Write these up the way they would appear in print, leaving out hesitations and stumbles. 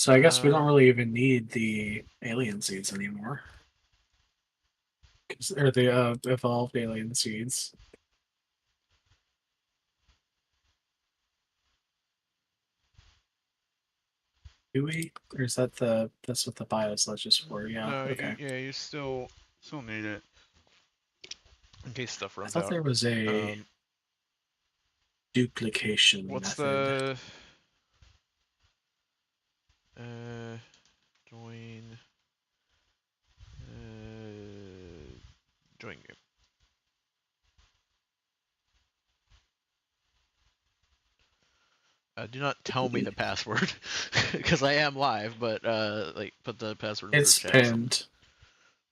So I guess we don't really even need the alien seeds anymore. Or the evolved alien seeds. Do we? Or is that that's what the biosludge is for? Yeah. No, Okay. yeah, you still need it in case stuff I runs thought out. there was a duplication What's method. the join join game? Do not tell me the password because I am live, but like put the password in the It's group chat or something. pinned.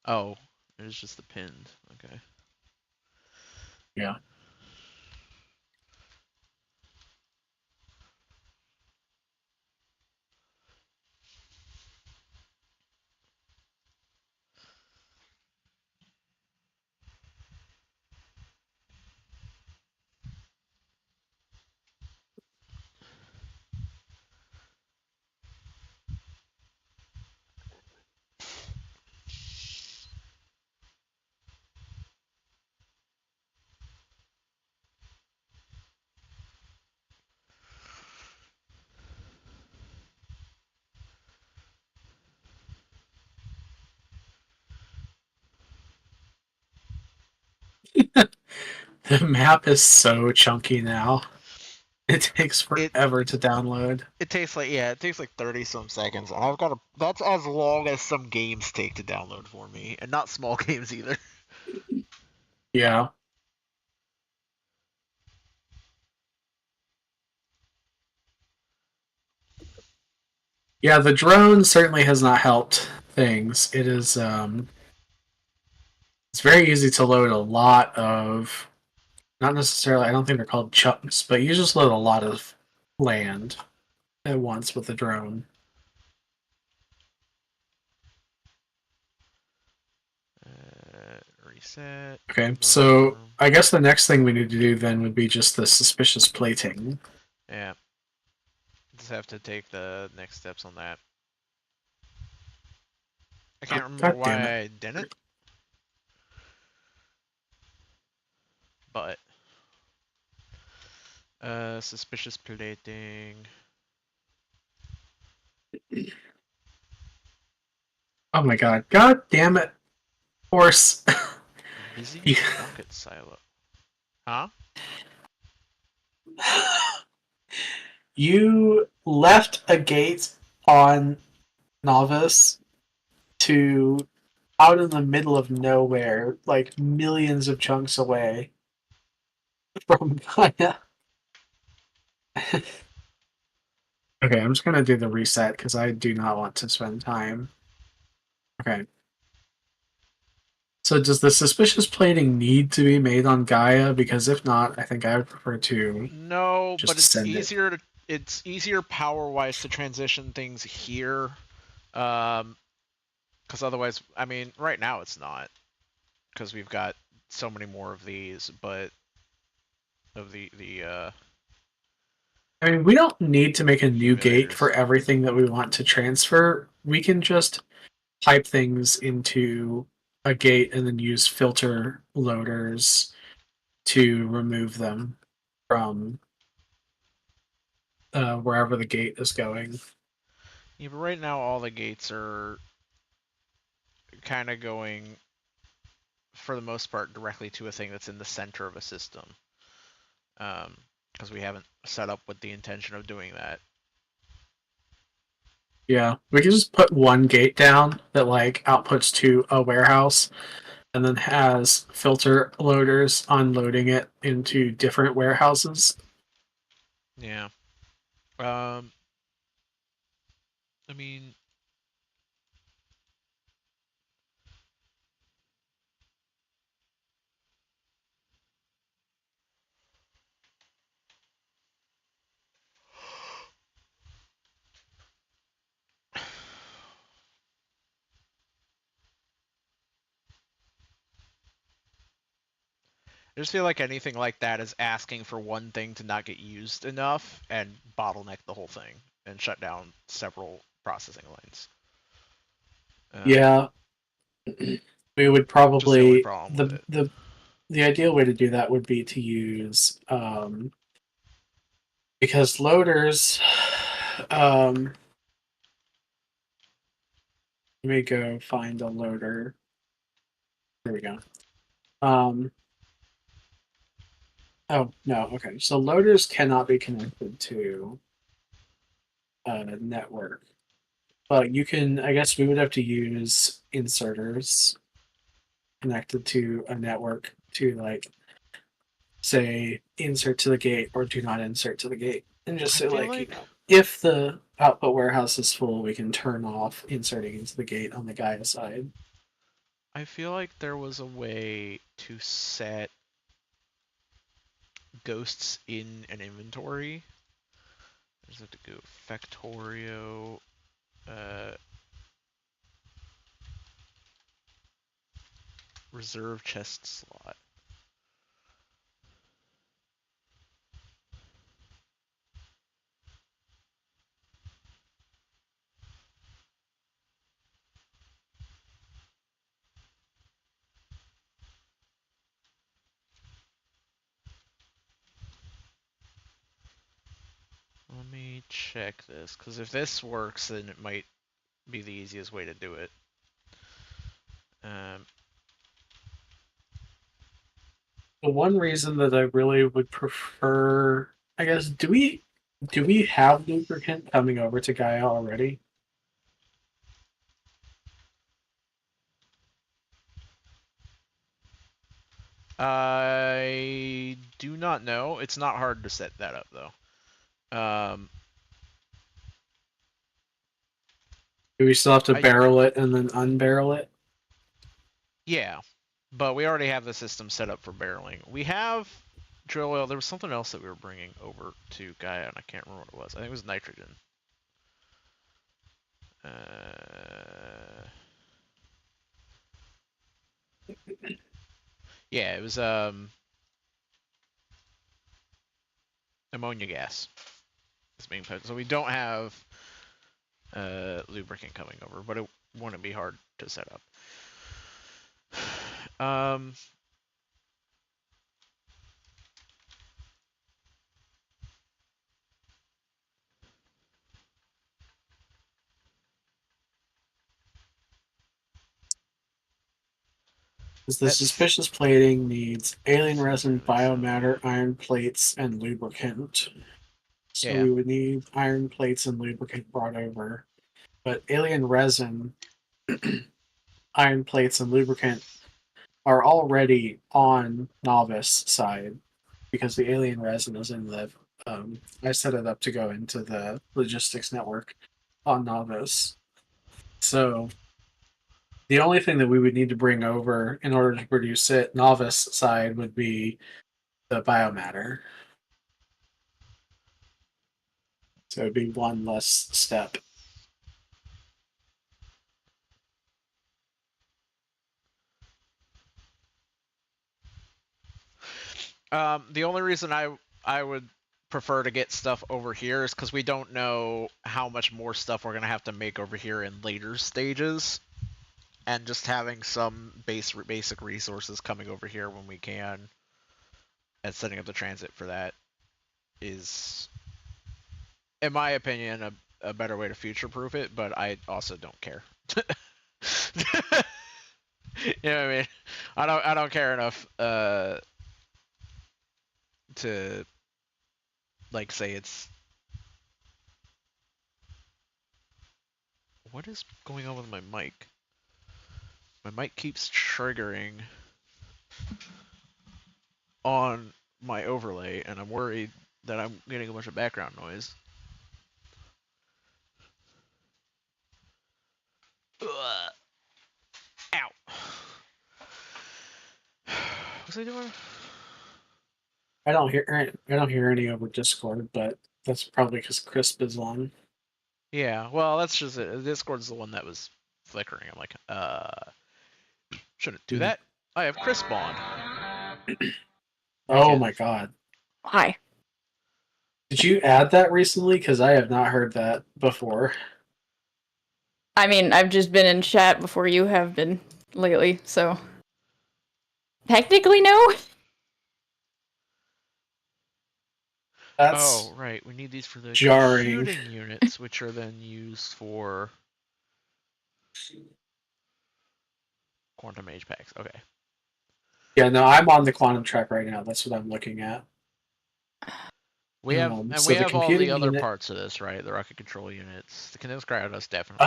Oh, it's just the pinned. Okay. Yeah. The map is so chunky now. It takes It forever to download. it takes like it takes like 30 some seconds, and I've got a that's as long as some games take to download for me, and not small games either. Yeah. Yeah, the drone certainly has not helped things. It is it's very easy to load a lot of, not necessarily, I don't think they're called chunks, but you just load a lot of land at once with the drone. Reset. Okay, so Confirm. I guess the next thing we need to do then would be just the suspicious plating. Yeah. Just have to take the next steps on that. I Oh, can't remember God damn why it. I didn't, but suspicious plating. Oh my god. God damn it. Horse. Busy you, rocket silo. Huh? you left a gate on Novice to out in the middle of nowhere, like millions of chunks away from Gaia. Okay, I'm just gonna do the reset because I do not want to spend time. Okay. So does the suspicious plating need to be made on Gaia? Because if not, I think I would prefer to No, but just send it. it's easier power wise to transition things here. Um, because otherwise, I mean, right now it's not because we've got so many more of these, but of the I mean, we don't need to make a new gate accumulators. for everything that we want to transfer. We can just pipe things into a gate and then use filter loaders to remove them from wherever the gate is going. Yeah, but right now all the gates are kind of going, for the most part, directly to a thing that's in the center of a system. Because we haven't set up with the intention of doing that. Yeah, we can just put one gate down that like outputs to a warehouse and then has filter loaders unloading it into different warehouses. Yeah. Um, I mean, I just feel like anything like that is asking for one thing to not get used enough and bottleneck the whole thing and shut down several processing lines. Yeah, we would Just the only probably problem with it. the ideal way to do that would be to use because loaders let me go find a loader. There we go. Um, oh no, okay. So loaders cannot be connected to a network, but you can. I guess we would have to use inserters connected to a network to like say insert to the gate or do not insert to the gate, and just I say feel like like if the output warehouse is full, we can turn off inserting into the gate on the Gaia side. there was a way to set ghosts in an inventory. I just have to go Factorio, uh, reserve chest slot. Let me check this, because if this works, then it might be the easiest way to do it. Um, The one reason that I really would prefer, I guess, do we have lubricant coming over to Gaia already? I do not know. It's not hard to set that up though. Do we still have to I barrel it and then unbarrel it? Yeah, but we already have the system set up for barreling. We have drill oil. There was something else that we were bringing over to Gaia, and I can't remember what it was. I think it was nitrogen. Yeah, it was ammonia gas. It's being put. So we don't have lubricant coming over, but it wouldn't be hard to set up. Um, Because the that's suspicious plating needs alien resin, fairly simple. biomatter, iron plates, and lubricant. So Yeah. we would need iron plates and lubricant brought over. But alien resin, iron plates, and lubricant are already on novice side because the alien resin is in the. I set it up to go into the logistics network on novice. So the only thing that we would need to bring over in order to produce it novice side would be the biomatter. So it'd be one less step. The only reason I would prefer to get stuff over here is because we don't know how much more stuff we're gonna have to make over here in later stages, and just having some basic resources coming over here when we can, and setting up the transit for that is, in my opinion, a better way to future-proof it. But I also don't care. You know what I mean? I don't care enough to like say it's. What is going on with my mic? My mic keeps triggering on my overlay, and I'm worried that I'm getting a bunch of background noise. Ugh. Ow. What's I doing? I don't hear any over Discord, but that's probably because Crisp is on. Yeah, well, that's just it. Discord's the one that was flickering. I'm like, shouldn't do Hmm. that. I have crisp on. Hi, Oh Kitten. my god. Hi. Did you add that recently? Because I have not heard that before. I mean, I've just been in chat before you have been lately, so technically no. Oh, That's right. We need these for the jarring. computing units, which are then used for quantum age packs. Okay. Yeah, no, I'm on the quantum track right now. That's what I'm looking at. We have So the all the computing other unit. parts of this, right? The rocket control units, the condensed cryodos, definitely.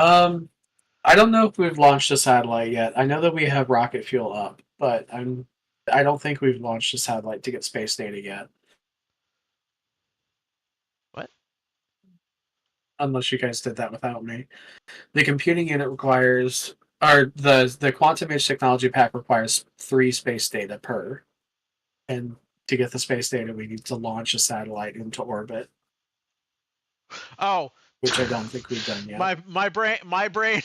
I don't know if we've launched a satellite yet. I know that we have rocket fuel up, but I don't think we've launched a satellite to get space data yet. What? Unless you guys did that without me. The computing unit requires, or the quantum edge technology pack requires 3 space data per, and to get the space data, we need to launch a satellite into orbit, Oh, which I don't think we've done yet. my brain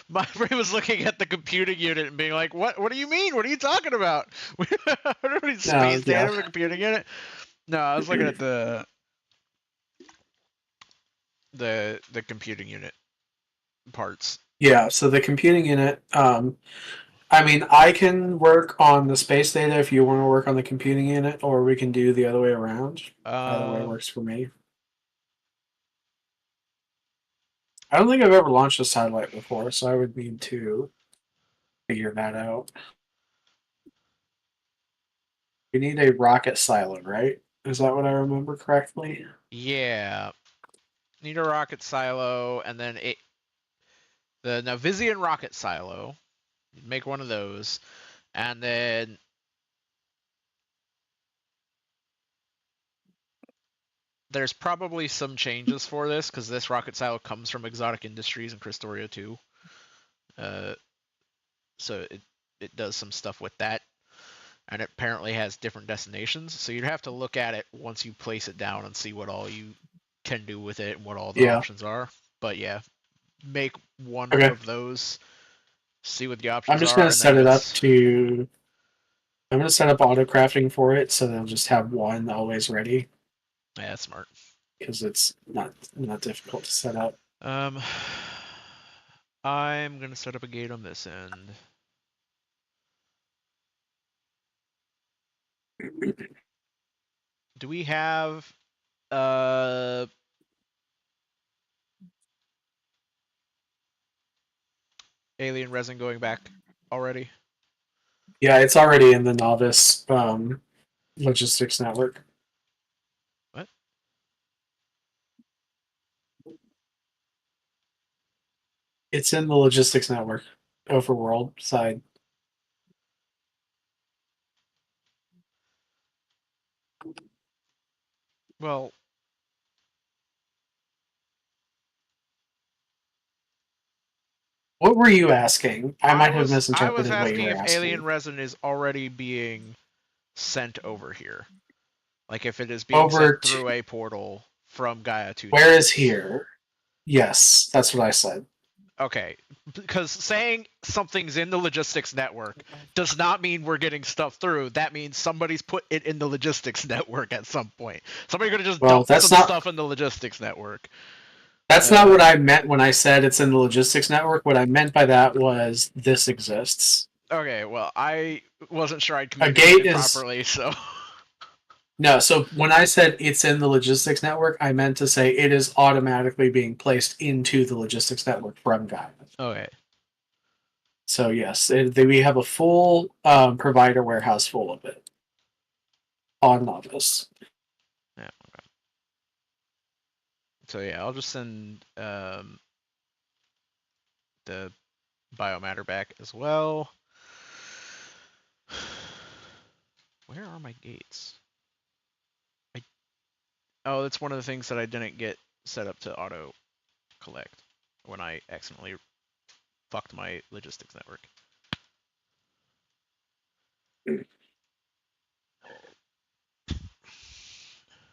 my brain was looking at the computing unit and being like, what do you mean? What are you talking about? We don't need No, space data yeah, for the computing unit. No, I was looking at the computing unit parts. yeah. So the computing unit, I mean, I can work on the space data if you want to work on the computing unit, or we can do the other way around. Either way Uh, works for me. I don't think I've ever launched a satellite before, so I would need to figure that out. We need a rocket silo, right? Is that what I remember correctly? yeah. Need a rocket silo, and then the Navizian rocket silo. Make one of those, and then there's probably some changes for this because this rocket silo comes from Exotic Industries and Cristorio too. Uh, so it does some stuff with that, and it apparently has different destinations. So you'd have to look at it once you place it down and see what all you can do with it and what all the Yeah. options are. But yeah, make one Okay. of those, see what the I'm options just are, gonna and then set if it up it's to. I'm gonna set up auto crafting for it, so they'll just have one always ready yeah, that's smart. because it's not difficult to set up. Um, I'm gonna set up a gate on this end. Do we have uh alien resin going back already? Yeah, it's already in the novice logistics network. What? It's in the logistics network, overworld side. Well, What were you asking? I I might have was misinterpreted what you asking were if alien asking. resin is already being sent over here. Like if it is being Over sent to through a portal from Gaia to where is Novice. here? Yes, that's what I said. Okay, because saying something's in the logistics network does not mean we're getting stuff through. That means somebody's put it in the logistics network at some point. Somebody could have just Well, dumped some stuff in the logistics network. that's not Uh, what I meant when I said it's in the logistics network. What I meant by that was this exists. okay, well, I wasn't sure I'd A gate communicated is properly, so. no. So when I said it's in the logistics network, I meant to say it is automatically being placed into the logistics network from Gaia. Okay. So yes, we have a full provider warehouse full of it on Novice. Yeah. Okay. So yeah, I'll just send the biomatter back as well. Where are my gates? Oh, that's one of the things that I didn't get set up to auto collect when I accidentally fucked my logistics network.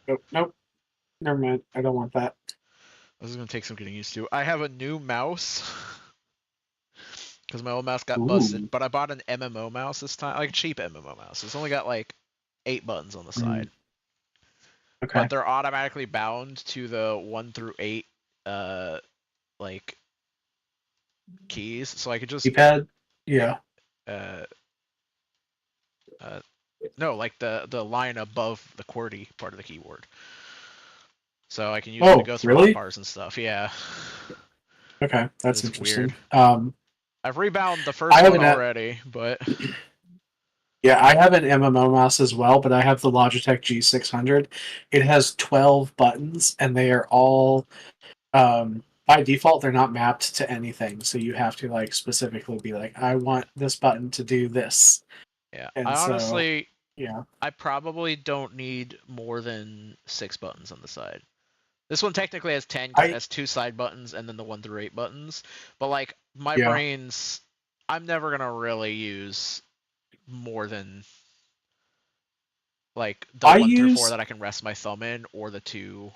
Nope, nope, never mind. I don't want that. This is gonna take some getting used to. I have a new mouse because my old mouse got busted, Ooh. but I bought an MMO mouse this time, like a cheap MMO mouse. It's only got like 8 buttons on the Mm, side, but okay. they're automatically bound to the 1 through 8 uh like keys, so I could just D-pad? Yeah. uh, no, like the line above the QWERTY part of the keyboard. So I can use it to Oh, go through really? hotbars and stuff. Yeah, Okay, that's it's weird. interesting. I've rebound the I first have one an already, but yeah, I have an MMO mouse as well, but I have the Logitech G600. It has 12 buttons, and they are all by default they're not mapped to anything. So you have to like specifically be like, I want this button to do this, yeah, and so yeah, I probably don't need more than 6 buttons on the side. This one technically has 10 because it I has 2 side buttons and then the 1 through 8 buttons. But like my yeah brains, I'm never gonna really use more than like the I 1 through 4 use that I can rest my thumb in, or the 2.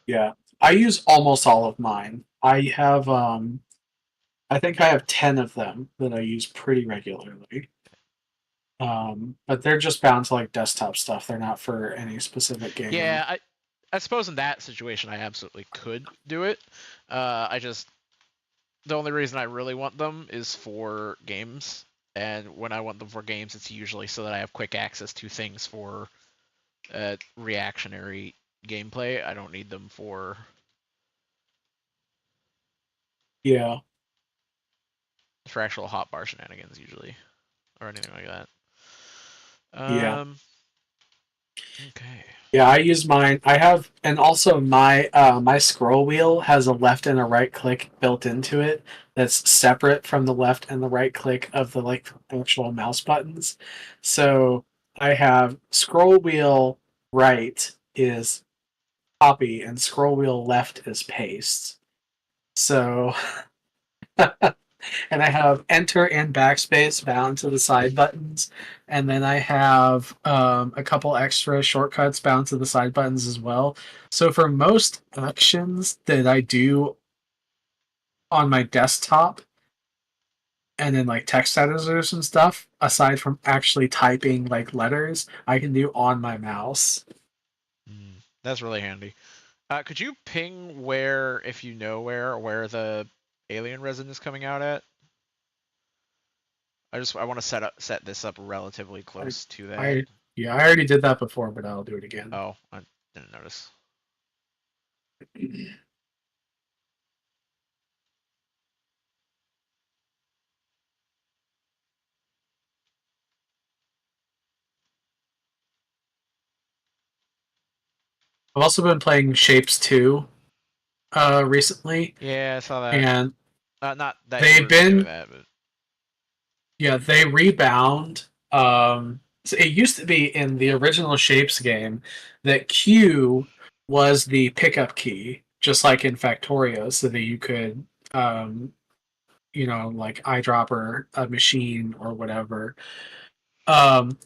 yeah I use almost all of mine. I have I think I have 10 of them that I use pretty regularly. But they're just bound to like desktop stuff. They're not for any specific gaming. Yeah, I suppose in that situation I absolutely could do it. I just the only reason I really want them is for games, and when I want them for games, it's usually so that I have quick access to things for reactionary gameplay. I don't need them Yeah, for actual hotbar shenanigans usually, or anything like that. yeah. Okay. Yeah, I use mine. I have, and also my scroll wheel has a left and a right click built into it that's separate from the left and the right click of the like actual mouse buttons. So I have scroll wheel right is copy and scroll wheel left is paste. So and I have enter and backspace bound to the side buttons, and then I have a couple extra shortcuts bound to the side buttons as well. So for most actions that I do on my desktop and in like text editors and stuff, aside from actually typing like letters, I can do on my mouse. That's really handy. Could you ping where, if you know where the alien resin is coming out at? I want to set this up relatively I, close to that. I yeah, I already did that before, but I'll do it again. Oh, I didn't notice. I've also been playing Shapes 2 recently, Yeah, I saw that. and Not that you they've were gonna do been that, but yeah, they rebound. So it used to be in the original Shapes game that Q was the pickup key, just like in Factorio, so that you could, like eyedropper a machine or whatever. Um,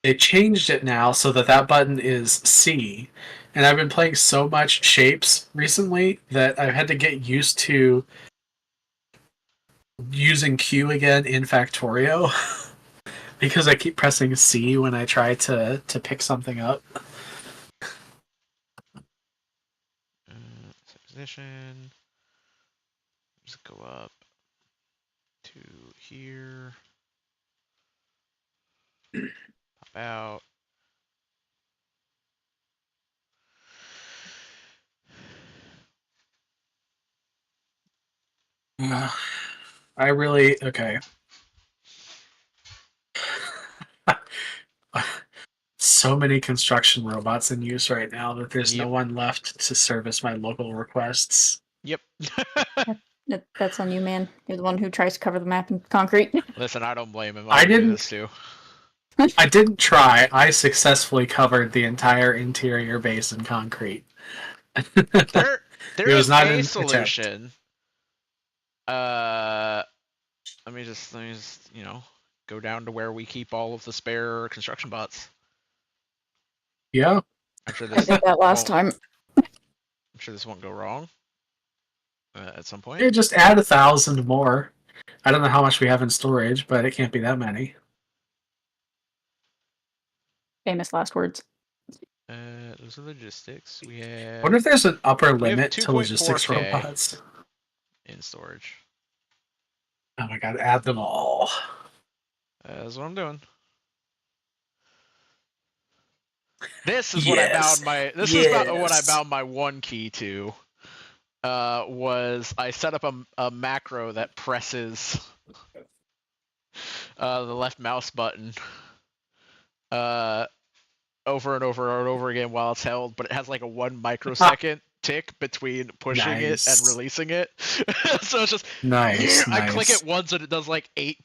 they changed it now so that that button is C. And I've been playing so much Shapes recently that I've had to get used to using Q again in Factorio. Because I keep pressing C when I try to pick something up. set position. Just go up to here. Pop out. I really okay. So many construction robots in use right now that there's no Yep. one left to service my local requests. Yep. That's on you, man. You're the one who tries to cover the map in concrete. Listen, I don't blame him. I I would do didn't. this too. I didn't try. I successfully covered the entire interior base in concrete. There It was is not a an attempt. solution. Let me just go down to where we keep all of the spare construction bots. Yeah. I'm sure I this did that last won't. time. I'm sure this won't go wrong at some point. Yeah, just add 1,000 more. I don't know how much we have in storage, but it can't be that many. Famous last words. Those are logistics. I wonder if there's an upper We have limit to logistics 2.4K robots. in storage. Oh my god, add them all. That's what I'm doing. This is what I Yes. bound my. This is about what I Yes. bound my one key to. Was I set up a macro that presses the left mouse button over and over and over again while it's held, but it has like a 1 microsecond tick between pushing it and Nice. releasing it. So it's just Nice. I click Nice. it once and it does like 8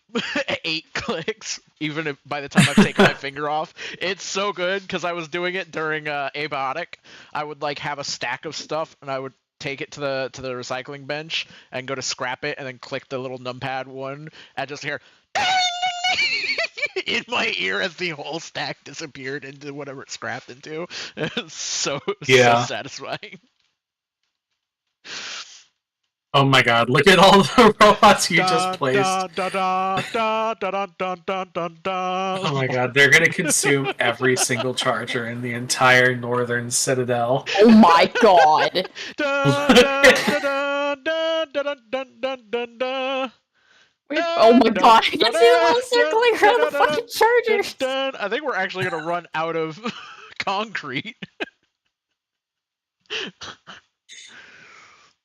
clicks, even if by the time I've taken my finger off. It's so good because I was doing it during abiotic. I would like have a stack of stuff and I would take it to the recycling bench and go to scrap it and then click the little numpad one and just hear in my ear as the whole stack disappeared into whatever it scrapped into. It's so satisfying. Oh my god, look at all the robots you just placed. Oh my god, they're gonna consume every single charger in the entire northern citadel. Oh my god. Oh my god, I can see them all circling around the fucking chargers. I think we're actually gonna run out of concrete.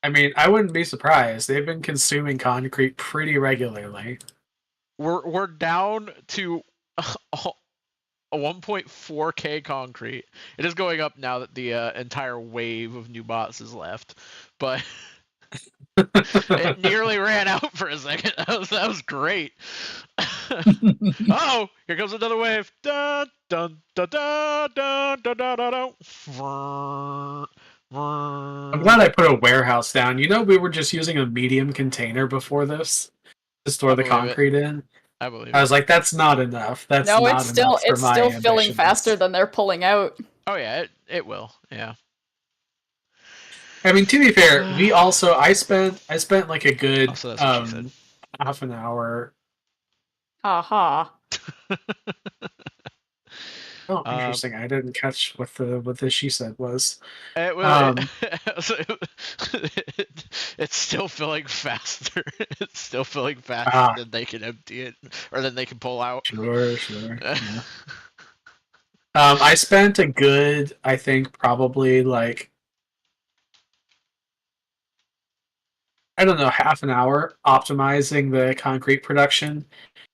I mean, I wouldn't be surprised. They've been consuming concrete pretty regularly. We're down to a 1.4k concrete. It is going up now that the entire wave of new bots is left, but it nearly ran out for a second. That was great. Oh, here comes another wave. Dun, dun, dun, dun, dun, dun, dun, dun, dun. I'm glad I put a warehouse down. You know, we were just using a medium container before this to store the concrete in. I believe I was like, that's not enough. That's not enough for my still filling ambitions. faster than they're pulling out. Oh yeah, it will. Yeah. I mean, to be fair, we also I spent like a good half an hour. Aha. Oh, interesting. I didn't catch what the she said was. It was. It's still filling faster. It's still filling faster than they can empty it, or than they can pull out. Sure. Yeah. I spent a good, I think, probably like, I don't know, half an hour optimizing the concrete production,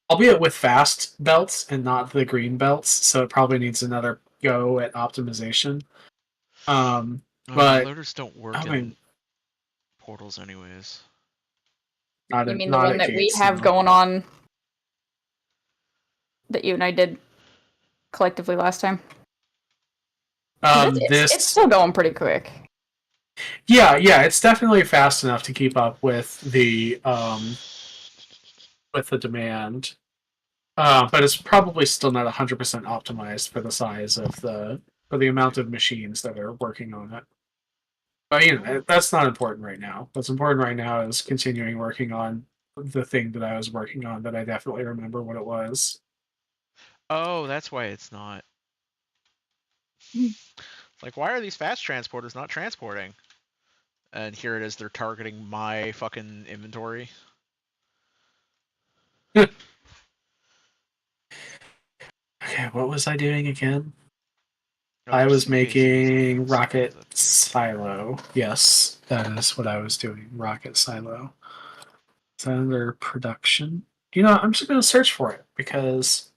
albeit with fast belts and not the green belts, so it probably needs another go at optimization. But loaders don't work in portals anyways. You mean the one that we have going on that you and I did collectively last time? It's still going pretty quick. Yeah, it's definitely fast enough to keep up with the demand. But it's probably still not 100% optimized for the size of for the amount of machines that are working on it. But you know, that's not important right now. What's important right now is continuing working on the thing that I was working on that I definitely remember what it was. Oh, that's why it's not. It's like, why are these fast transporters not transporting? And here it is, they're targeting my fucking inventory. Okay, what was I doing again? I was making rocket silo. Yes, that is what I was doing. Rocket silo. Is that under production? You know, I'm just going to search for it because.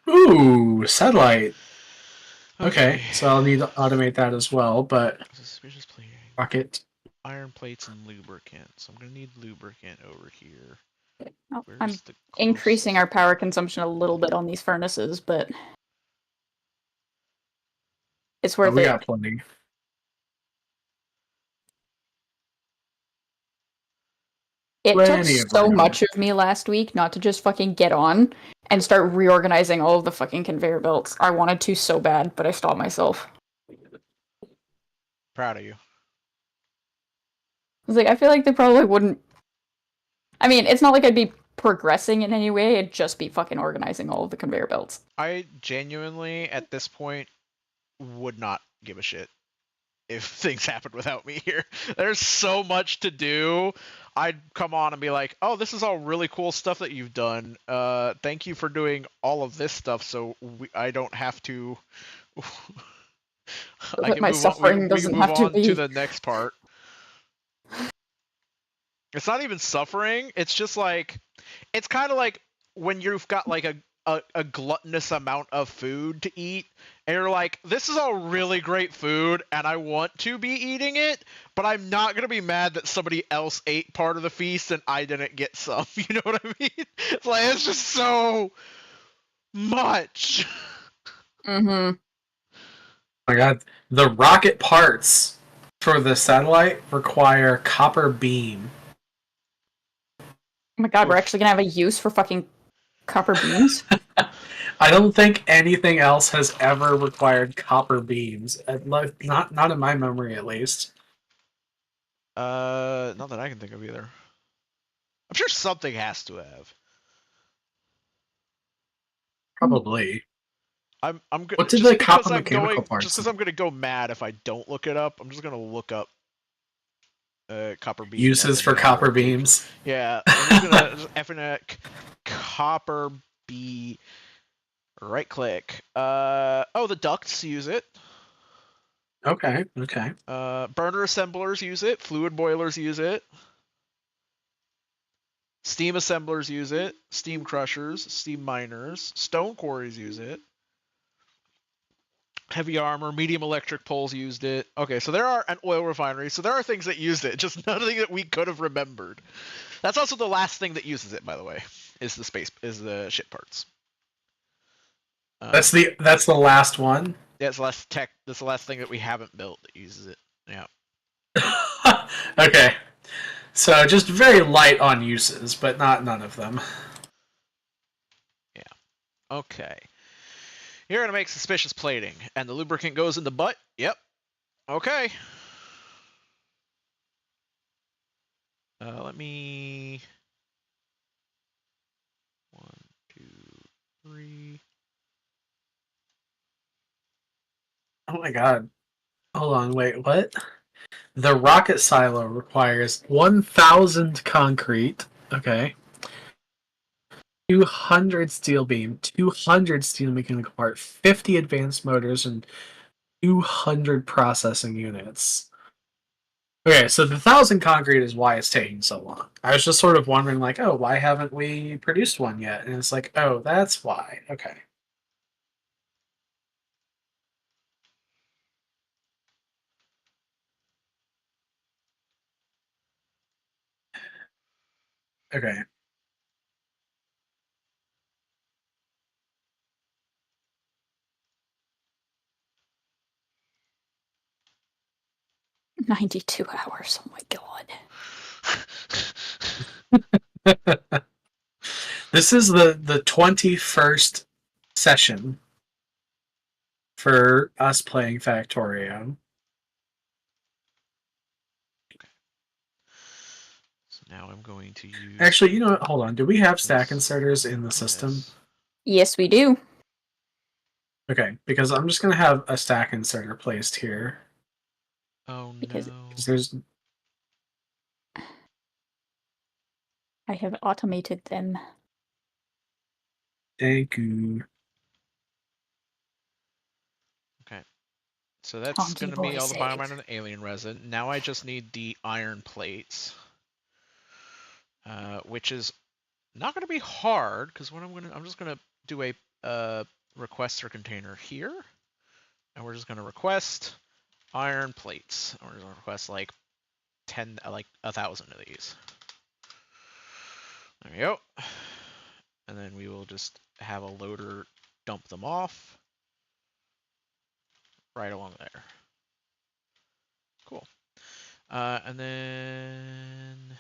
Ooh, satellite. Okay, so I'll need to automate that as well, but. Suspicious plating. Rocket. Iron plates and lubricant. So I'm going to need lubricant over here. Oh, I'm increasing our power consumption a little bit on these furnaces, but it's worth it. We got plenty. It took so much of me last week not to just fucking get on and start reorganizing all of the fucking conveyor belts. I wanted to so bad, but I stopped myself. Proud of you. I was like, I feel like they probably wouldn't. I mean, it's not like I'd be progressing in any way, it'd just be fucking organizing all of the conveyor belts. I genuinely, at this point, would not give a shit if things happen without me here. There's so much to do. I'd come on and be like, "Oh, this is all really cool stuff that you've done. Thank you for doing all of this stuff, so I don't have to. So I that can my move on. We suffering we can doesn't move have to on to be. the next part. It's not even suffering. It's just like, it's kind of like when you've got like a gluttonous amount of food to eat, and you're like, this is all really great food, and I want to be eating it, but I'm not gonna be mad that somebody else ate part of the feast and I didn't get some. You know what I mean? It's like, it's just so much. Mm-hmm. My God, the rocket parts for the satellite require copper beam. Oh my god, we're Oof. actually gonna have a use for fucking copper beams? I don't think anything else has ever required copper beams. Not in my memory, at least. Not that I can think of either. I'm sure something has to have. Probably. I'm What did just the because copper I'm mechanical going just parts because I'm gonna go mad if I don't look it up. I'm just gonna look up copper beam uses for FNA. copper beams? Yeah, I'm just gonna just FNA copper B. Right click. Oh, the ducts use it. Okay. Burner assemblers use it. Fluid boilers use it. Steam assemblers use it. Steam crushers, steam miners, stone quarries use it. Heavy armor, medium electric poles used it. Okay, so there are an oil refinery, so there are things that used it, just nothing that we could have remembered. That's also the last thing that uses it, by the way, is the ship parts. That's the last one. Yeah, it's the last tech. That's the last thing that we haven't built that uses it. Yeah. Okay. So just very light on uses, but none of them. Yeah. Okay. You're gonna make suspicious plating, and the lubricant goes in the butt. Yep. Okay. Let me. 1, 2, 3. Oh my God. Hold on, wait, what? The rocket silo requires 1,000 concrete. Okay. 200 steel beam, 200 steel mechanical part, 50 advanced motors, and 200 processing units. Okay, so the 1,000 concrete is why it's taking so long. I was just sort of wondering, like, oh, why haven't we produced one yet? And it's like, oh, that's why. Okay. Okay. 92 hours. Oh my god. This is the 21st session for us playing Factorio. So now I'm going to use. Actually, you know what? Hold on. Do we have stack inserters in the system? This. Yes, we do. Okay, because I'm just going to have a stack inserter placed here. Oh Because no. Because there's. I have automated them. Thank you. Okay. So that's Honky going to boy be all the save. biomine and the alien resin. Now I just need the iron plates, which is not going to be hard because what I'm just going to do a requester container here, and we're just going to request iron plates. And we're going to request like 1,000 of these. There we go. And then we will just have a loader dump them off right along there. Cool. And then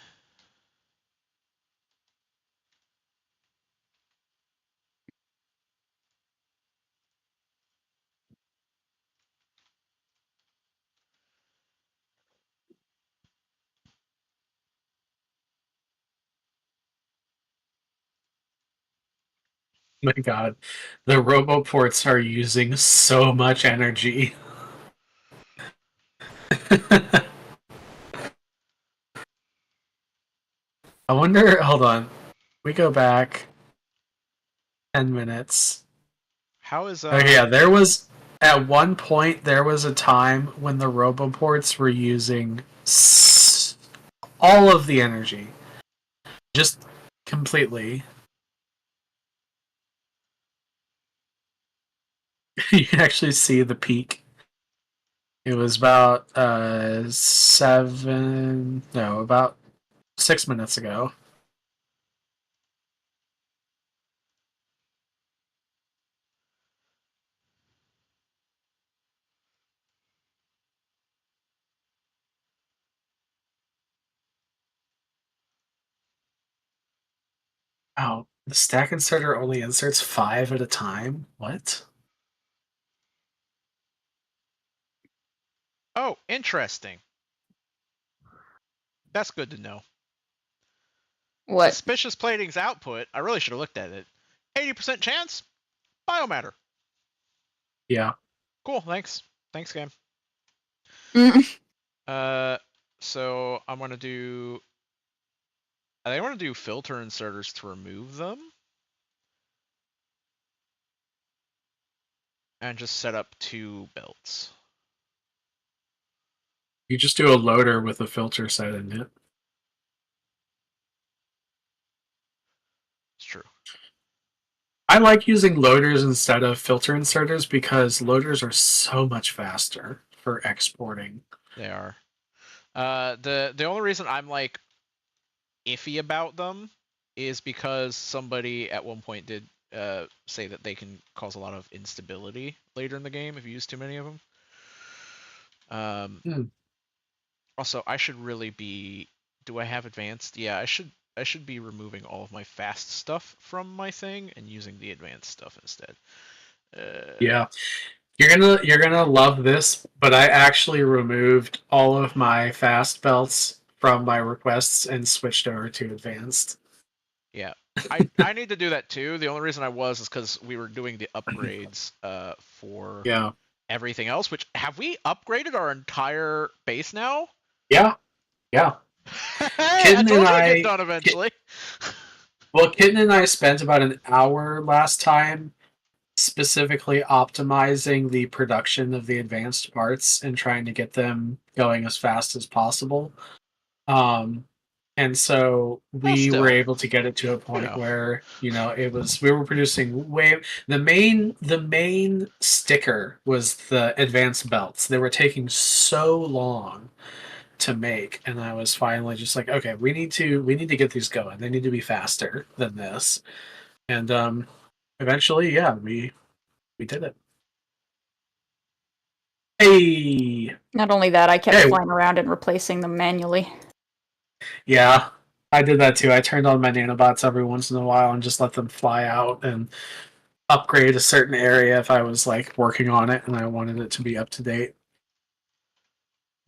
My God. The roboports are using so much energy. I wonder. Hold on. We go back 10 minutes. How is Okay, yeah, there was at one point there was a time when the roboports were using all of the energy, just completely. You can actually see the peak. It was about about 6 minutes ago. Oh, the stack inserter only inserts 5 at a time? What? Oh, interesting. That's good to know. What? Suspicious plating's output, I really should have looked at it. 80% chance? Biomatter. Yeah. Cool, thanks. Thanks, game. Mm. So I'm gonna do. I think I want to do filter inserters to remove them, and just set up 2 belts. You just do a loader with a filter set in it. It's true. I like using loaders instead of filter inserters because loaders are so much faster for exporting. They are. The only reason I'm like iffy about them is because somebody at one point did say that they can cause a lot of instability later in the game if you use too many of them. Hmm. Also, I should really be. Do I have advanced? Yeah, I should. I should be removing all of my fast stuff from my thing and using the advanced stuff instead. Yeah. You're gonna love this, but I actually removed all of my fast belts from my requests and switched over to advanced. Yeah, I need to do that too. The only reason I was is because we were doing the upgrades for Yeah. everything else. Which have we upgraded our entire base now? Yeah. Yeah. I Kitten and told you I'd get I done eventually. Kitten and I spent about an hour last time specifically optimizing the production of the advanced parts and trying to get them going as fast as possible. Um, and so Well, we were still, able to get it to a you point know. where it was we were producing way the main sticker was the advanced belts. They were taking so long to make, and I was finally just like, okay, we need to get these going. They need to be faster than this. And eventually, yeah, we did it. Hey, Not only that, I kept hey, flying around and replacing them manually. yeah, I did that too. I turned on my nanobots every once in a while and just let them fly out and upgrade a certain area if I was like working on it and I wanted it to be up to date.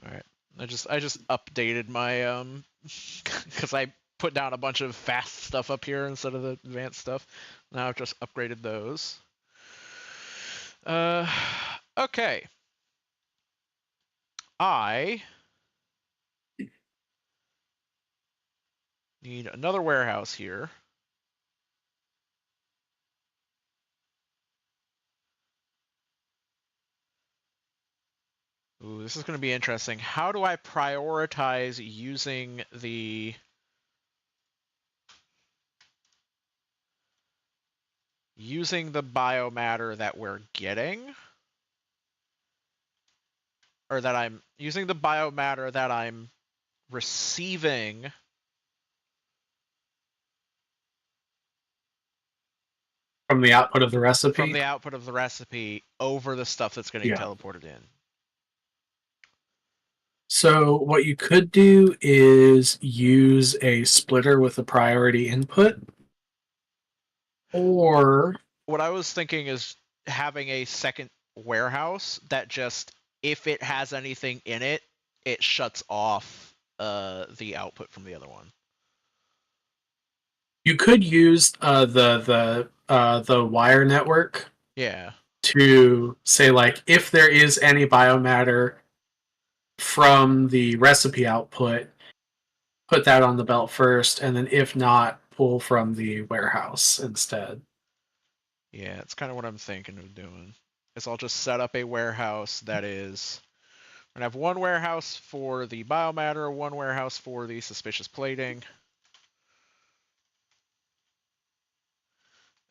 All right. I just updated my because I put down a bunch of fast stuff up here instead of the advanced stuff. Now I've just upgraded those. Uh, okay. I need another warehouse here. Ooh, this is going to be interesting. How do I prioritize using the biomatter that we're getting, or that I'm using the biomatter that I'm receiving From the output of the from recipe? the output of the recipe over the stuff that's getting Yeah. teleported in? So what you could do is use a splitter with a priority input, or What I was thinking is having a second warehouse that just, if it has anything in it, it shuts off the output from the other one. you could use the wire network Yeah. to say like if there is any biomatter from the recipe output, put that on the belt first, and then if not, pull from the warehouse instead. Yeah, it's kind of what I'm thinking of doing. Is I'll just set up a warehouse that is. I'm gonna have one warehouse for the biomatter, one warehouse for the suspicious plating.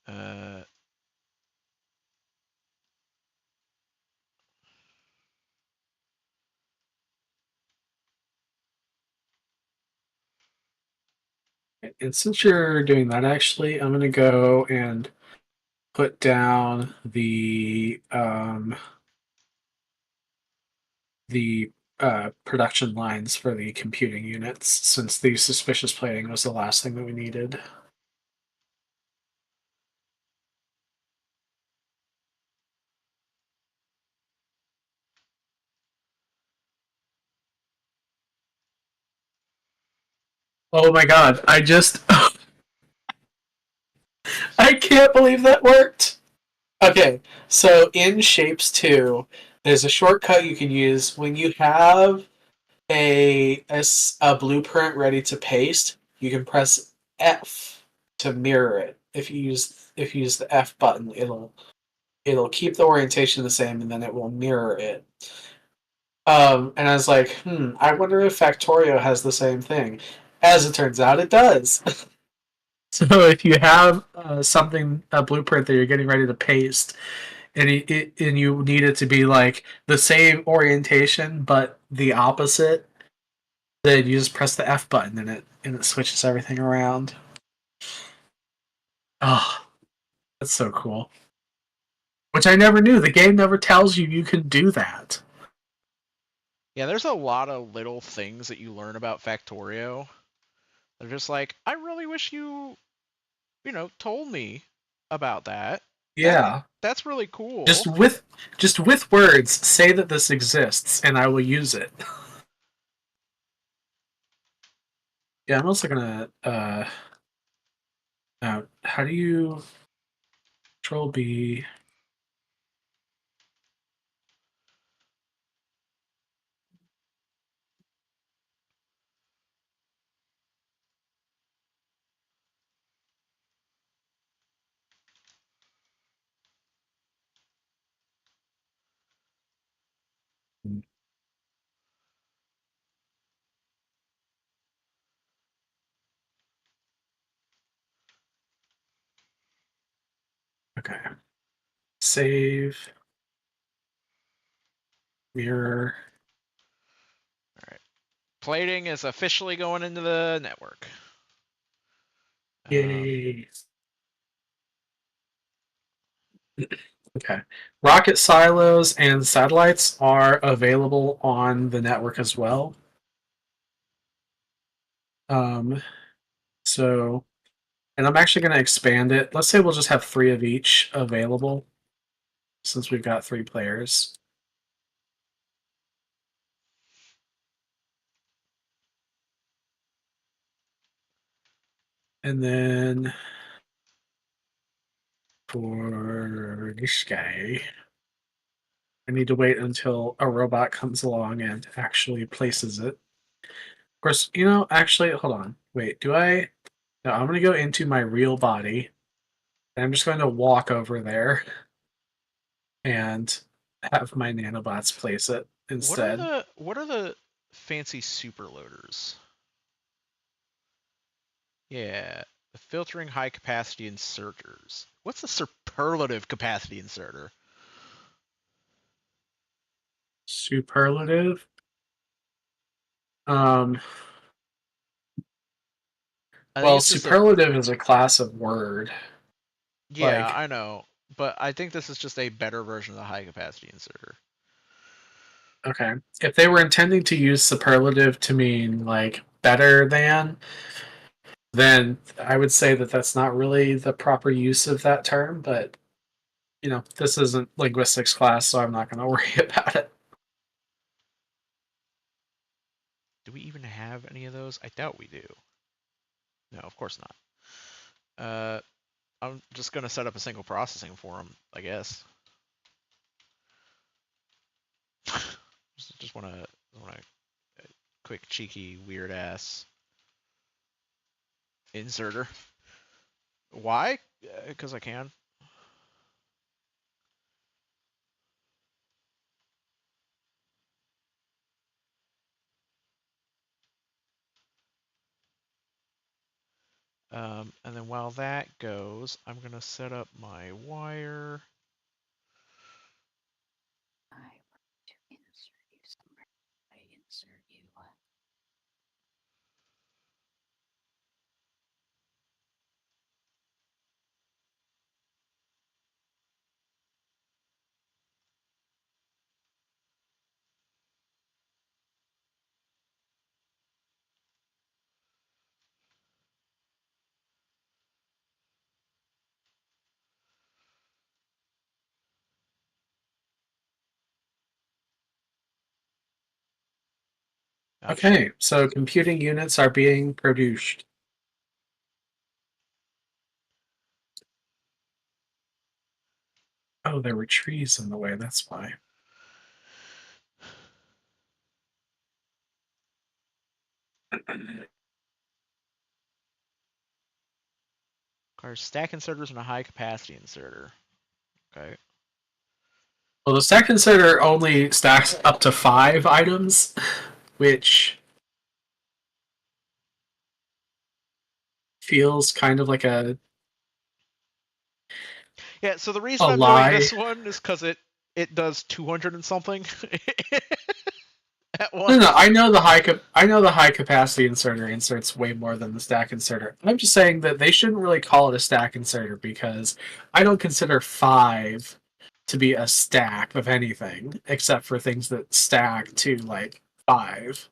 Uh, And since you're doing that, actually, I'm going to go and put down the production lines for the computing units, since the suspicious plating was the last thing that we needed. Oh my god, I can't believe that worked! Okay, so in Shapes 2, there's a shortcut you can use when you have a blueprint ready to paste. You can press F to mirror it. If you use the F button, it'll keep the orientation the same, and then it will mirror it. And I was like, I wonder if Factorio has the same thing. As it turns out, it does. So if you have a blueprint that you're getting ready to paste, and you need it to be like the same orientation but the opposite, then you just press the F button and it switches everything around. Oh, that's so cool. Which I never knew. The game never tells you you can do that. yeah, there's a lot of little things that you learn about Factorio. They're just like, I really wish you told me about that. That Yeah. that's really cool. Just with words, say that this exists and I will use it. Yeah, I'm also gonna now how do you control B? Okay. Save mirror. All right, plating is officially going into the network. Yay. Okay. Rocket silos and satellites are available on the network as well. Um, so, and I'm actually going to expand it. Let's say we'll just have 3 of each available since we've got 3 players. And then for this guy, I need to wait until a robot comes along and actually places it. Of course, actually, hold on. Wait, do I? No, I'm going to go into my real body. And I'm just going to walk over there and have my nanobots place it What are instead. the fancy superloaders? Yeah, the filtering high capacity inserters. What's the superlative capacity inserter? Superlative. Um, I think well, it's just a. superlative is a class of word. Yeah, Like, I know, but I think this is just a better version of the high capacity inserter. okay, if they were intending to use superlative to mean like better than, then I would say that that's not really the proper use of that term. But this isn't linguistics class, so I'm not going to worry about it. Do we even have any of those? I doubt we do. No, of course not. I'm just gonna set up a single processing for them, I guess. just wanna quick cheeky weird ass inserter. Why? Because I can. And then while that goes, I'm going to set up my wire. I want to insert you somewhere. I insert you. Oh, Okay, shit. so computing units are being produced. Oh, there were trees in the way, that's why. Requires stack inserters and a high capacity inserter. Okay. Well, the stack inserter only stacks up to 5 items, which feels kind of like a Yeah, so the reason I'm doing lie. this one is because it does 200 and something at No, no, once. I know the high capacity inserter inserts way more than the stack inserter. I'm just saying that they shouldn't really call it a stack inserter because I don't consider 5 to be a stack of anything except for things that stack to like 5.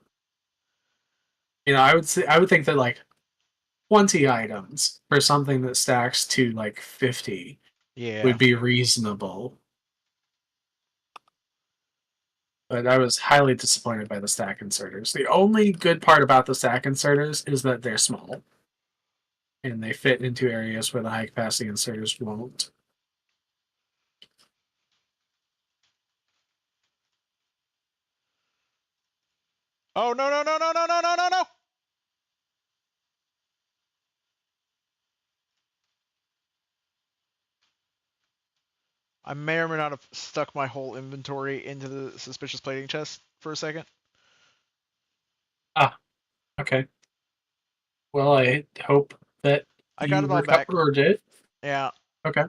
You know, I would think that like 20 items for something that stacks to like 50 Yeah. would be reasonable. But I was highly disappointed by the stack inserters. The only good part about the stack inserters is that they're small and they fit into areas where the high capacity inserters won't. Oh, no, no, no, no, no, no, no, no, no! I may or may not have stuck my whole inventory into the suspicious plating chest for a second. Ah, okay. Well, I hope that I got you it all back. recovered it. Yeah. Okay.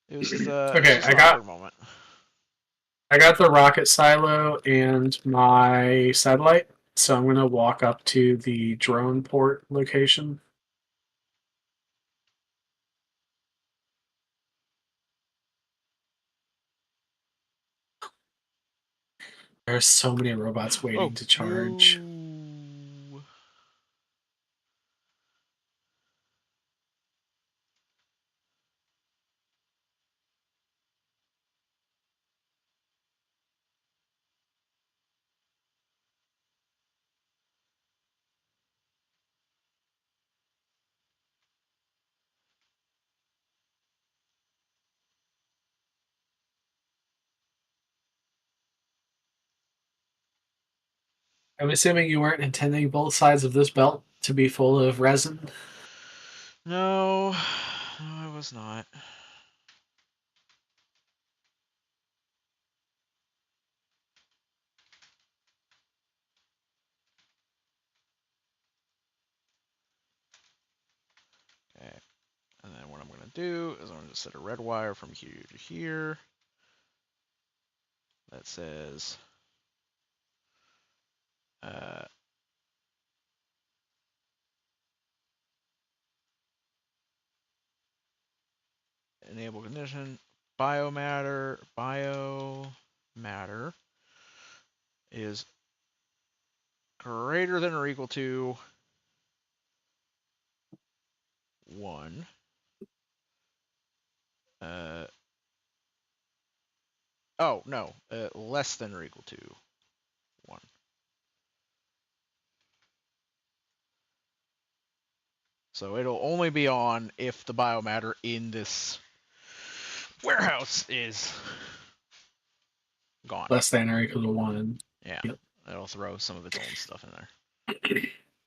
It was just Okay, an awkward moment. I got the rocket silo and my satellite, so I'm gonna walk up to the drone port location. There are so many robots Oh, waiting to charge. no. I'm assuming you weren't intending both sides of this belt to be full of resin. No, no, I was not. Okay, and then what I'm going to do is I'm going to set a red wire from here to here. That says enable condition biomatter is greater than or equal to 1. Oh no, less than or equal to 1. So it'll only be on if the biomatter in this warehouse is gone. Less than or equal to 1. Yeah. Yep. it'll throw some of its own stuff in there.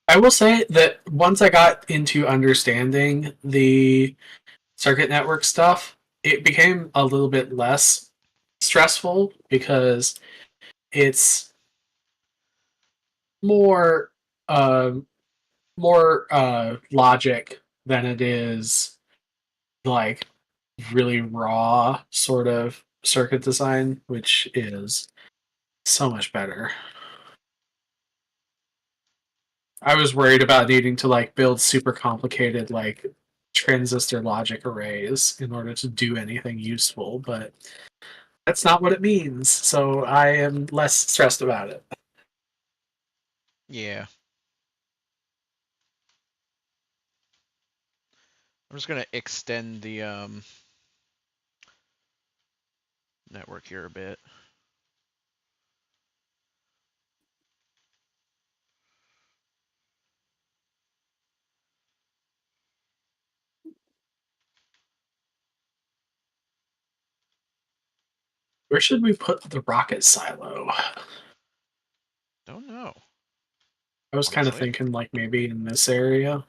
I will say that once I got into understanding the circuit network stuff, it became a little bit less stressful because it's more uh, logic than it is like really raw sort of circuit design, which is so much better. I was worried about needing to like build super complicated like transistor logic arrays in order to do anything useful, but that's not what it means. So I am less stressed about it. Yeah. I'm just gonna extend the network here a bit. Where should we put the rocket silo? Don't know. I was kind of Honestly. thinking like maybe in this area.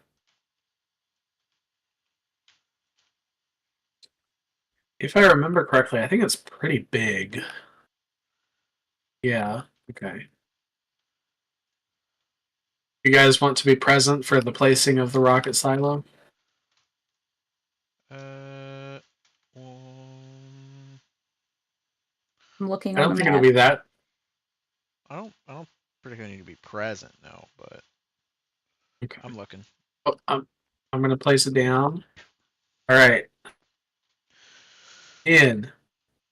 If I remember correctly, I think it's pretty big. Yeah, okay. You guys want to be present for the placing of the rocket silo? Um, I'm looking I on don't the think it'll map. be that. I don't particularly need to be present, no, but Okay. I'm looking. Oh, I'm going to place it down. All right. In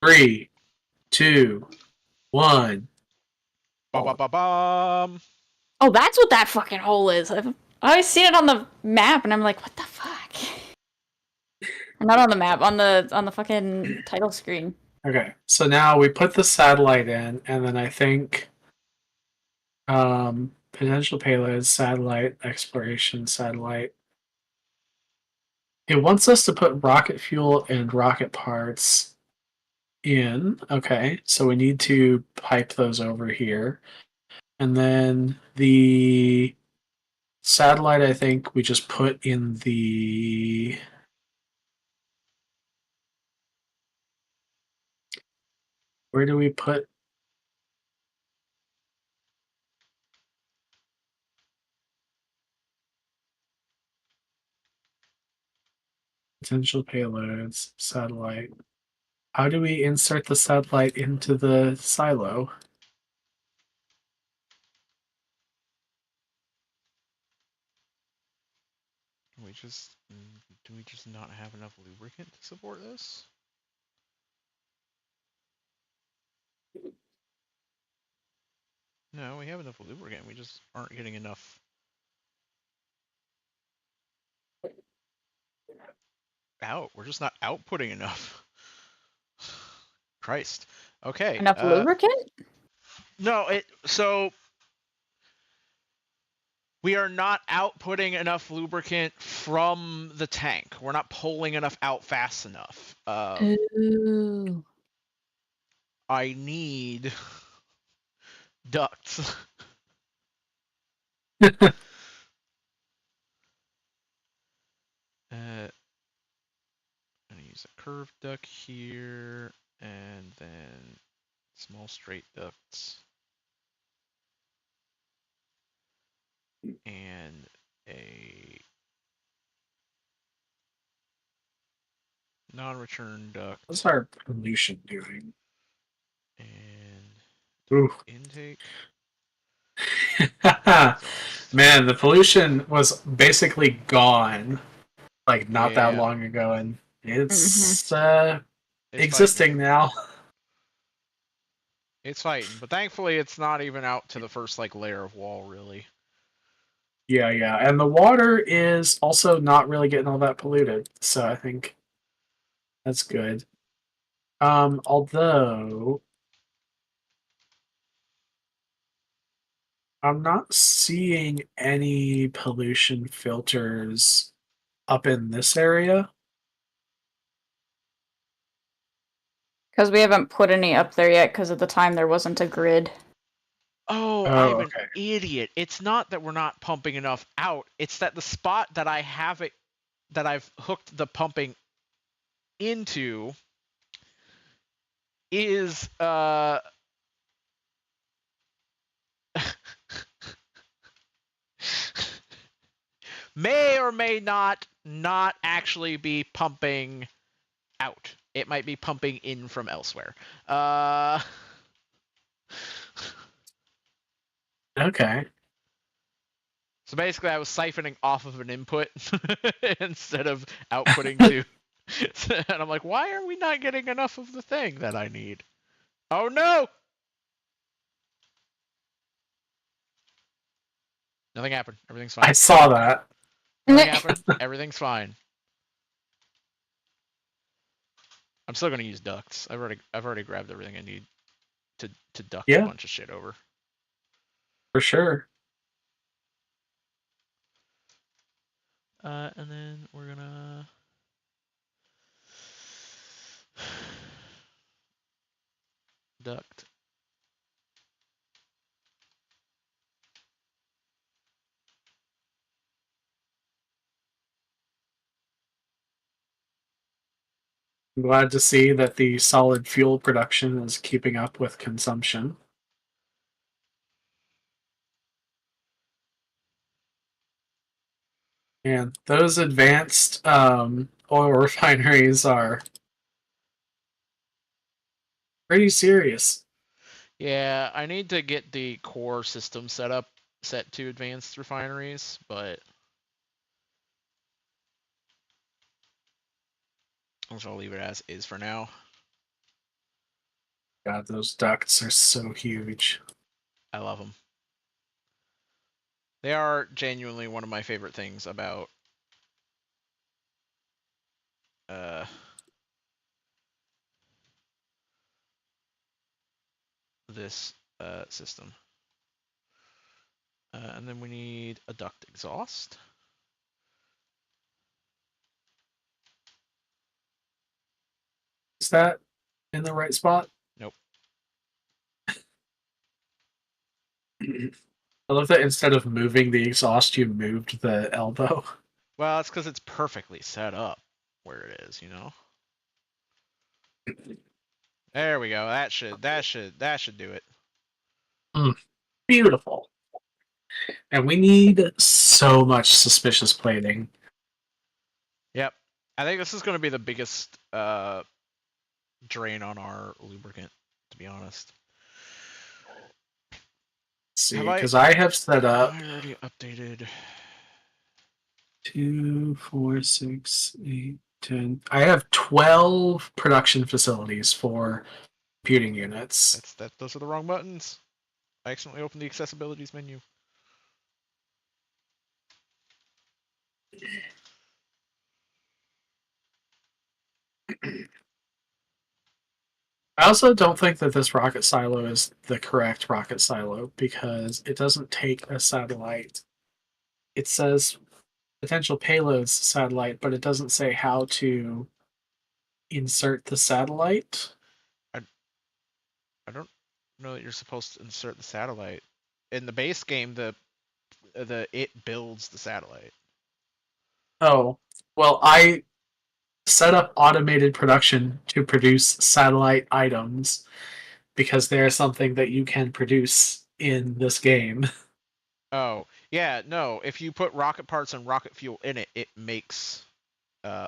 3, 2, 1. Ba ba Oh, ba bum. Oh, that's what that fucking hole is. I've always seen it on the map, and I'm like, what the fuck? Or not on the map, on the fucking title screen. okay. So now we put the satellite in, and then I think potential payload, satellite, exploration, satellite. It wants us to put rocket fuel and rocket parts in. Okay, so we need to pipe those over here. And then the satellite, I think we just put in the. Where do we put? Potential payloads, satellite. How do we insert the satellite into the silo? Do we just not have enough lubricant to support this? No, we have enough lubricant. We just aren't getting enough out. We're just not outputting enough. Christ. Okay. Enough lubricant? No, so we are not outputting enough lubricant from the tank. We're not pulling enough out fast enough. Ooh. I need ducts. I'm gonna use a curved duct here, and then small straight ducts, and a non-return duct, What's our pollution doing? and Ooh. intake. Man, the pollution was basically gone like not that Yeah, long ago, and it's it's fighting. existing now. It's fighting, but thankfully it's not even out to the first like layer of wall, really. Yeah, yeah. And the water is also not really getting all that polluted. So I think that's good. Although I'm not seeing any pollution filters up in this area. Because we haven't put any up there yet, because at the time there wasn't a grid. Oh, I'm Oh, an okay. idiot. It's not that we're not pumping enough out. It's that the spot that I have it, that I've hooked the pumping into is may or may not actually be pumping out. It might be pumping in from elsewhere. Okay. So basically, I was siphoning off of an input instead of outputting to. And I'm like, why are we not getting enough of the thing that I need? Oh no! Nothing happened. Everything's I fine. saw that. Nothing happened. Everything's fine. I'm still gonna use ducts. I've already grabbed everything I need to duct a Yeah, bunch of shit over. for sure. And then we're gonna duct. I'm glad to see that the solid fuel production is keeping up with consumption. And those advanced oil refineries are pretty serious. Yeah, I need to get the core system set to advanced refineries, but I'll leave it as is for now. God, those ducts are so huge. I love them. They are genuinely one of my favorite things about uh, this system. And then we need a duct exhaust. Is that in the right spot? Nope. I love that instead of moving the exhaust, you moved the elbow. Well, it's because it's perfectly set up where it is, you know. There we go. That should do it. Beautiful. And we need so much suspicious plating. Yep. I think this is going to be the biggest drain on our lubricant, to be honest. See, because I have set up Have I already updated? 2, 4, 6, 8, 10. I have 12 production facilities for computing units. Those are the wrong buttons. I accidentally opened the accessibilities menu. I also don't think that this rocket silo is the correct rocket silo because it doesn't take a satellite. It says potential payloads satellite, but it doesn't say how to insert the satellite. I don't know that you're supposed to insert the satellite. In the base game, it builds the satellite. Oh, well, I set up automated production to produce satellite items because they're something that you can produce in this game. Oh, yeah, no. If you put rocket parts and rocket fuel in it, it makes uh,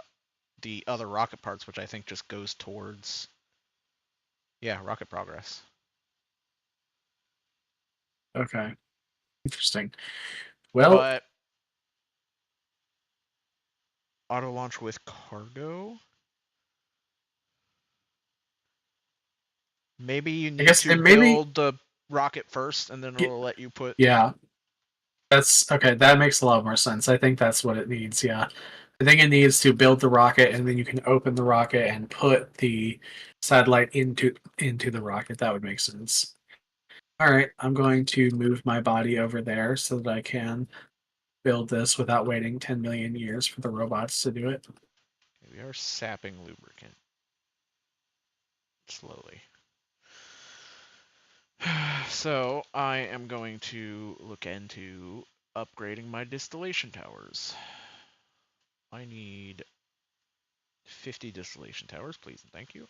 the other rocket parts, which I think just goes towards, yeah, rocket progress. Okay, interesting. Well, But auto launch with cargo. Maybe you I need guess, to and maybe, build the rocket first, and then it'll let you put. yeah, that's okay. That makes a lot more sense. I think that's what it needs. Yeah, I think it needs to build the rocket, and then you can open the rocket and put the satellite into the rocket. That would make sense. All right, I'm going to move my body over there so that I can build this without waiting 10 million years for the robots to do it. We are sapping lubricant slowly. So I am going to look into upgrading my distillation towers. I need 50 distillation towers, please and thank you.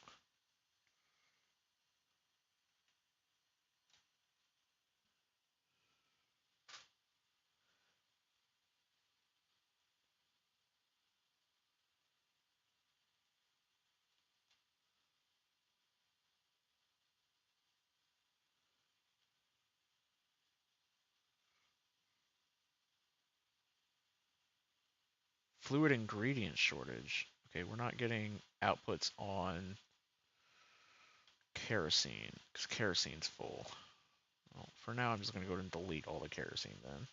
Fluid ingredient shortage. Okay, we're not getting outputs on kerosene, because kerosene's full. Well, for now, I'm just going to go ahead and delete all the kerosene then.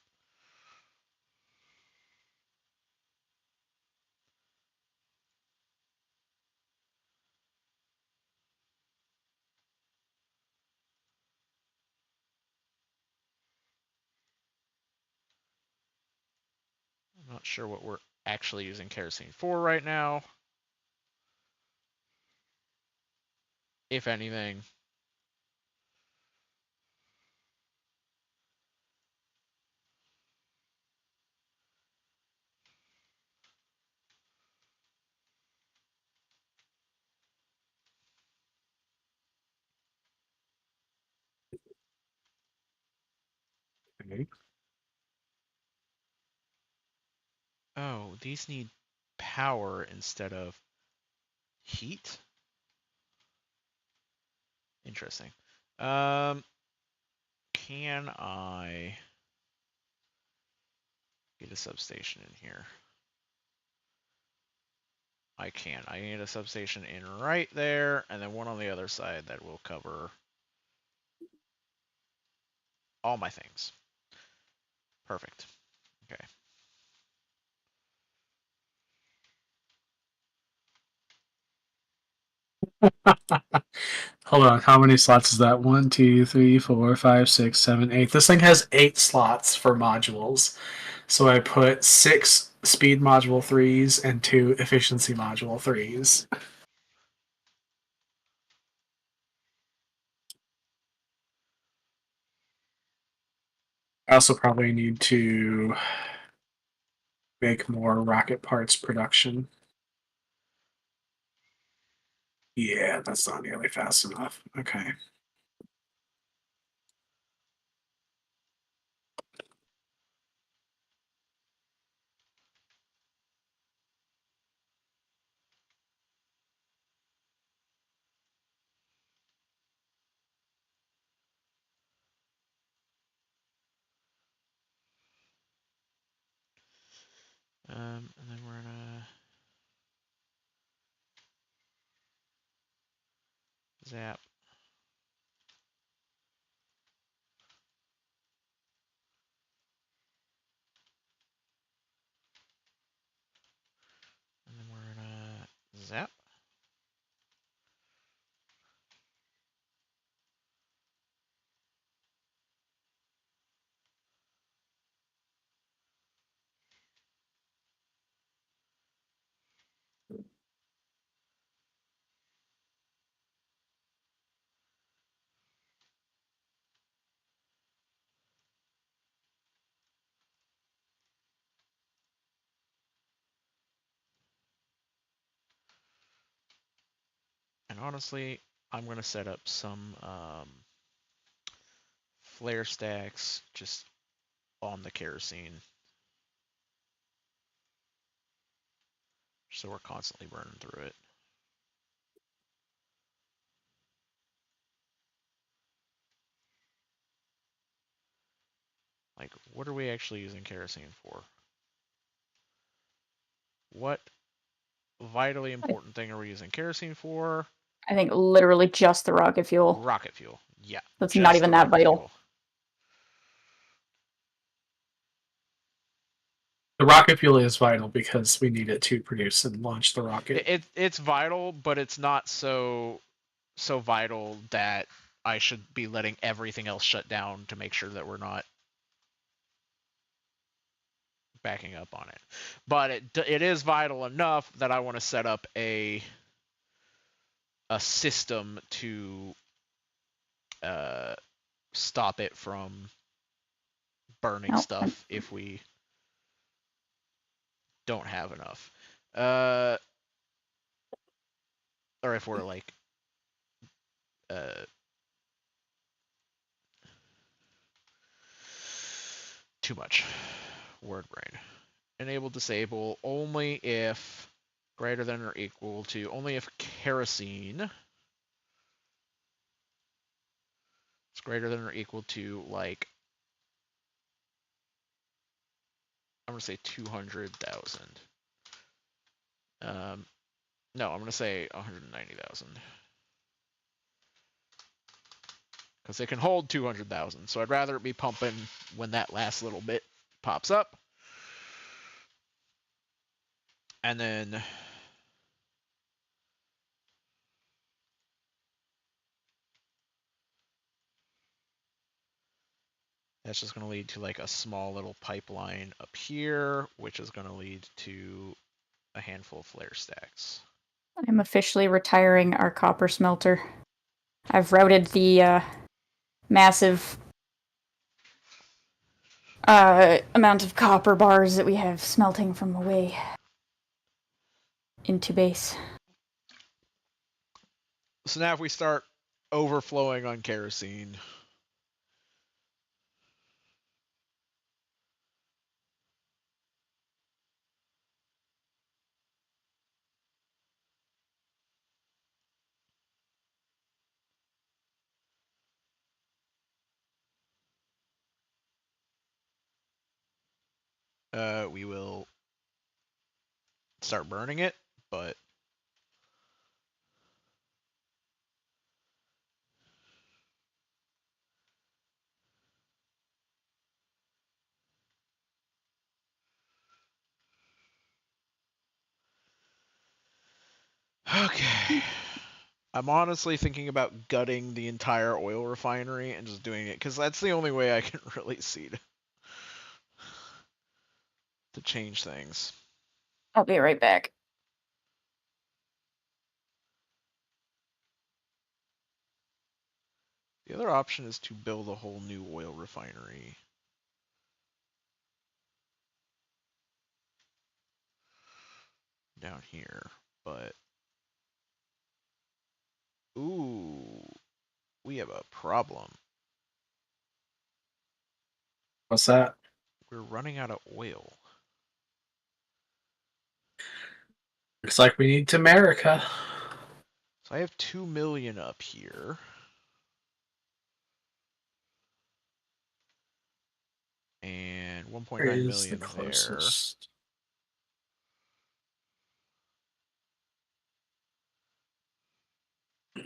I'm not sure what we're actually using kerosene for right now. If anything. Okay. Oh, these need power instead of heat? Interesting. Can I get a substation in here? I can. I need a substation in right there, and then one on the other side that will cover all my things. Perfect. Okay. Hold on, how many slots is that? 1, 2, 3, 4, 5, 6, 7, 8. This thing has 8 slots for modules. So I put 6 speed module 3s and 2 efficiency module 3s. I also probably need to make more rocket parts production. Yeah, that's not nearly fast enough. Okay. And then we're gonna zap. And then we're gonna zap. And honestly, I'm gonna set up some flare stacks just on the kerosene, so we're constantly burning through it. Like, what are we actually using kerosene for? What vitally important thing are we using kerosene for? I think literally just the rocket fuel. Rocket fuel. Yeah. That's not even that vital. Fuel. The rocket fuel is vital because we need it to produce and launch the rocket. It's vital, but it's not so vital that I should be letting everything else shut down to make sure that we're not backing up on it. But it is vital enough that I want to set up a system to stop it from burning Nope. stuff if we don't have enough. Or if we're like too much. Word brain. Enable disable only if greater than or equal to, only if kerosene is greater than or equal to, like, I'm going to say 200,000. No, I'm going to say 190,000. Because it can hold 200,000, so I'd rather it be pumping when that last little bit pops up. And then that's just going to lead to like a small little pipeline up here, which is going to lead to a handful of flare stacks. I'm officially retiring our copper smelter. I've routed the massive amount of copper bars that we have smelting from away into base. So now if we start overflowing on kerosene, we will start burning it, but okay. I'm honestly thinking about gutting the entire oil refinery and just doing it, because that's the only way I can really see to change things. I'll be right back. The other option is to build a whole new oil refinery. Down here, but ooh, we have a problem. What's that? We're running out of oil. Looks like we need to America. So I have 2 million up here. And 1.9 Where is million the there. closest?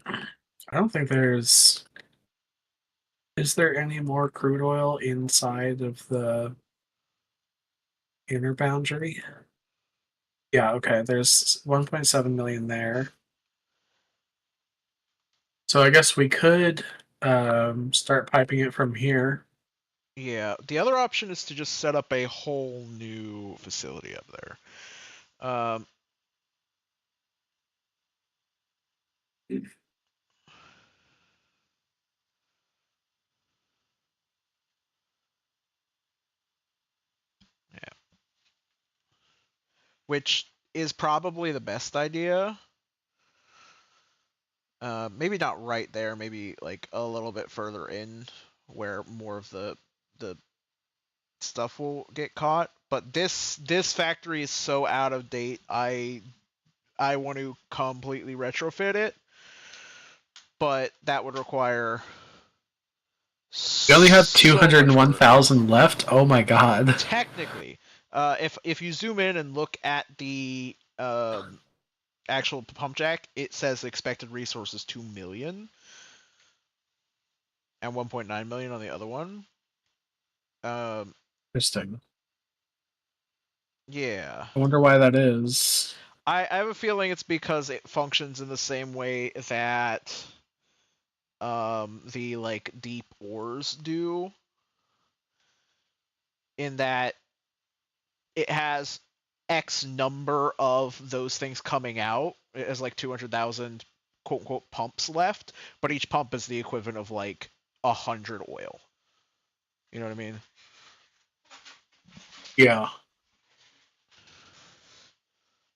I don't think there's. Is there any more crude oil inside of the inner boundary? Yeah, okay. There's 1.7 million there. So I guess we could start piping it from here. Yeah, the other option is to just set up a whole new facility up there. Yeah. Which is probably the best idea. Maybe not right there, maybe like a little bit further in where more of the stuff will get caught. But this factory is so out of date, I want to completely retrofit it. But that would require We only have so much work. 201,000 left. Oh my god. Technically, if you zoom in and look at the actual pump jack, it says expected resources 2 million and 1.9 million on the other one. Interesting. Yeah. I wonder why that is. I have a feeling it's because it functions in the same way that the like deep ores do, in that it has X number of those things coming out. It has like 200,000 quote unquote pumps left, but each pump is the equivalent of like 100 oil. You know what I mean? Yeah.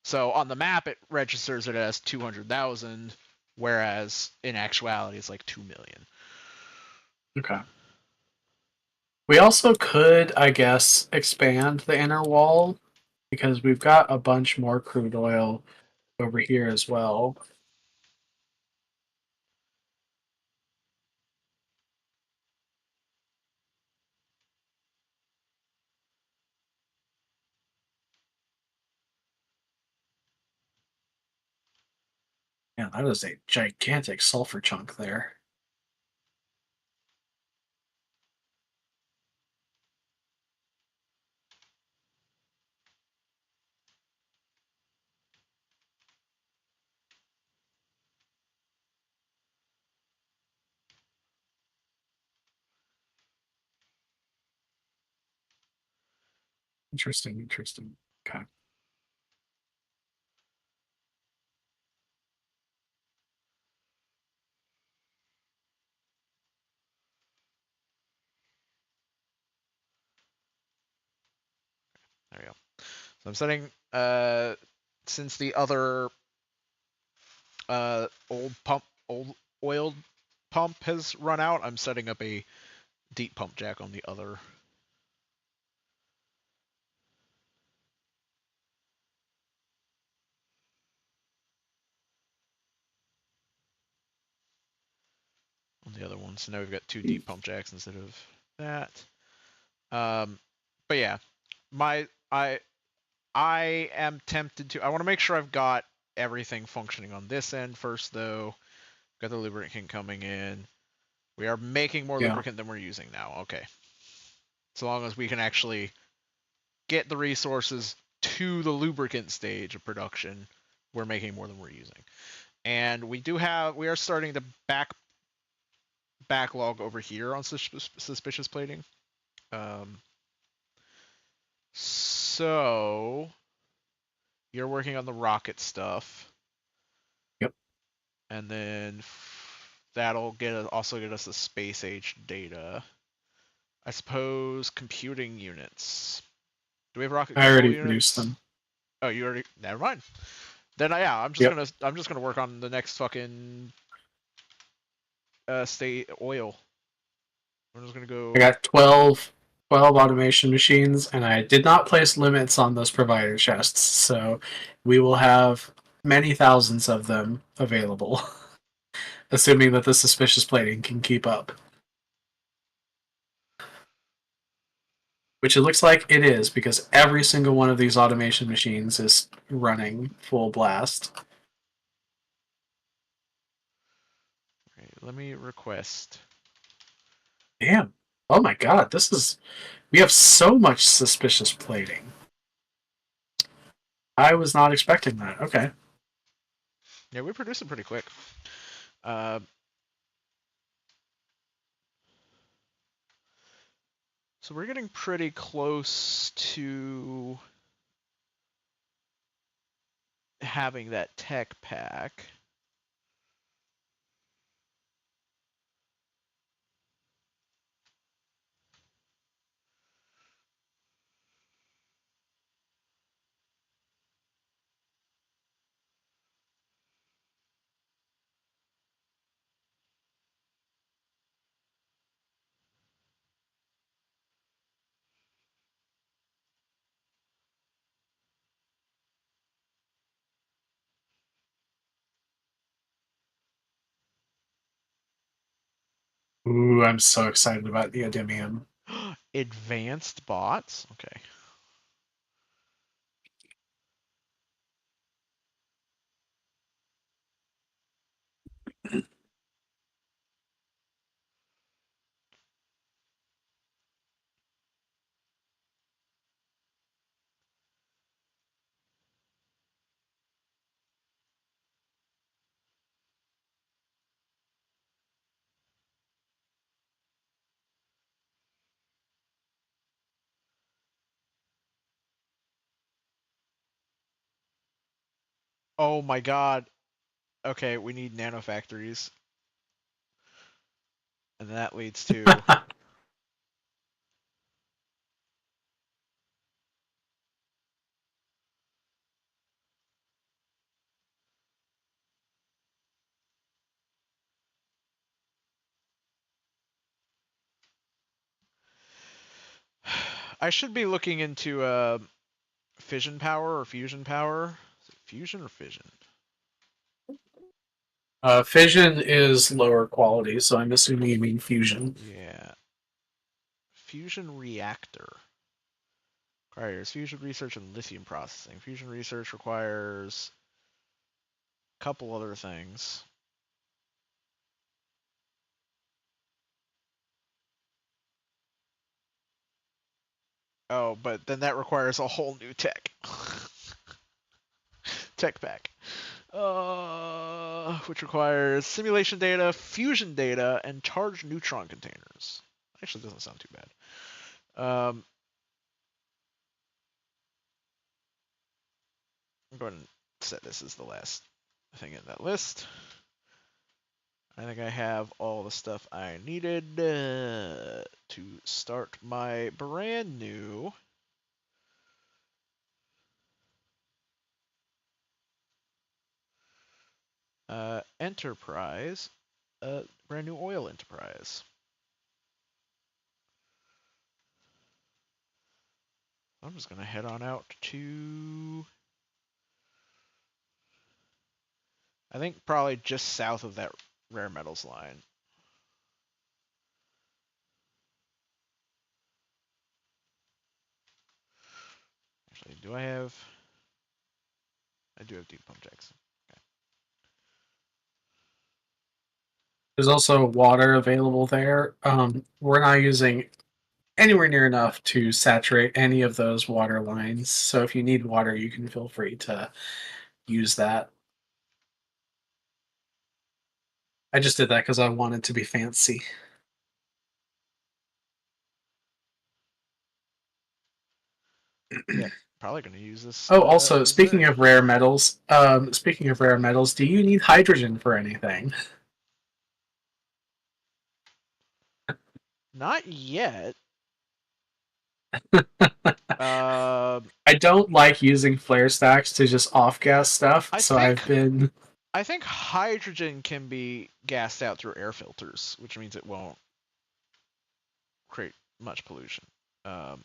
So on the map, it registers it as 200,000, whereas in actuality, it's like 2 million. Okay. We also could, I guess, expand the inner wall because we've got a bunch more crude oil over here as well. Yeah, that is a gigantic sulfur chunk there. Interesting, interesting. Okay. There we go. So I'm setting, since the other old oiled pump has run out, I'm setting up a deep pump jack on the other. On the other one. So now we've got 2 deep pump jacks instead of that. But yeah, I am tempted to. I want to make sure I've got everything functioning on this end first, though. Got the lubricant coming in. We are making more lubricant than we're using now. Okay. So long as we can actually get the resources to the lubricant stage of production, we're making more than we're using. And we are starting to backlog over here on suspicious plating. So you're working on the rocket stuff. Yep. And then that'll also get us the space age data. I suppose computing units. Do we have rocket I control already produced units? them. Oh, you already. Never mind. Then yeah, I'm just gonna work on the next fucking state oil. I'm just gonna I go. got 12 automation machines, and I did not place limits on those provider chests, so we will have many thousands of them available, assuming that the suspicious plating can keep up. Which it looks like it is, because every single one of these automation machines is running full blast. Okay, let me request. Damn. Oh my god, this is. We have so much suspicious plating. I was not expecting that. Okay. Yeah, we produce them pretty quick. Uh, so we're getting pretty close to having that tech pack. Ooh, I'm so excited about the Neodymium. Advanced bots? Okay. Oh my god. Okay, we need nanofactories. And that leads to I should be looking into fission power or fusion power. Is it fusion or fission? Fission is lower quality, so I'm assuming you mean fusion. Yeah. Fusion reactor. Requires fusion research and lithium processing. Fusion research requires a couple other things. Oh, but then that requires a whole new tech. Tech pack. Which requires simulation data, fusion data, and charged neutron containers. Actually, doesn't sound too bad. I'm going to set this as the last thing in that list. I think I have all the stuff I needed to start my brand new enterprise, brand new oil enterprise. I'm just going to head on out to, I think probably just south of that rare metals line. Actually, do I have? I do have deep pump jacks. Okay. There's also water available there. We're not using anywhere near enough to saturate any of those water lines. So if you need water, you can feel free to use that. I just did that because I wanted to be fancy. Yeah, probably going to use this. Oh, also, Zerg. speaking of rare metals, do you need hydrogen for anything? Not yet. uh, I don't like using flare stacks to just off gas stuff, I so think I think hydrogen can be gassed out through air filters, which means it won't create much pollution. I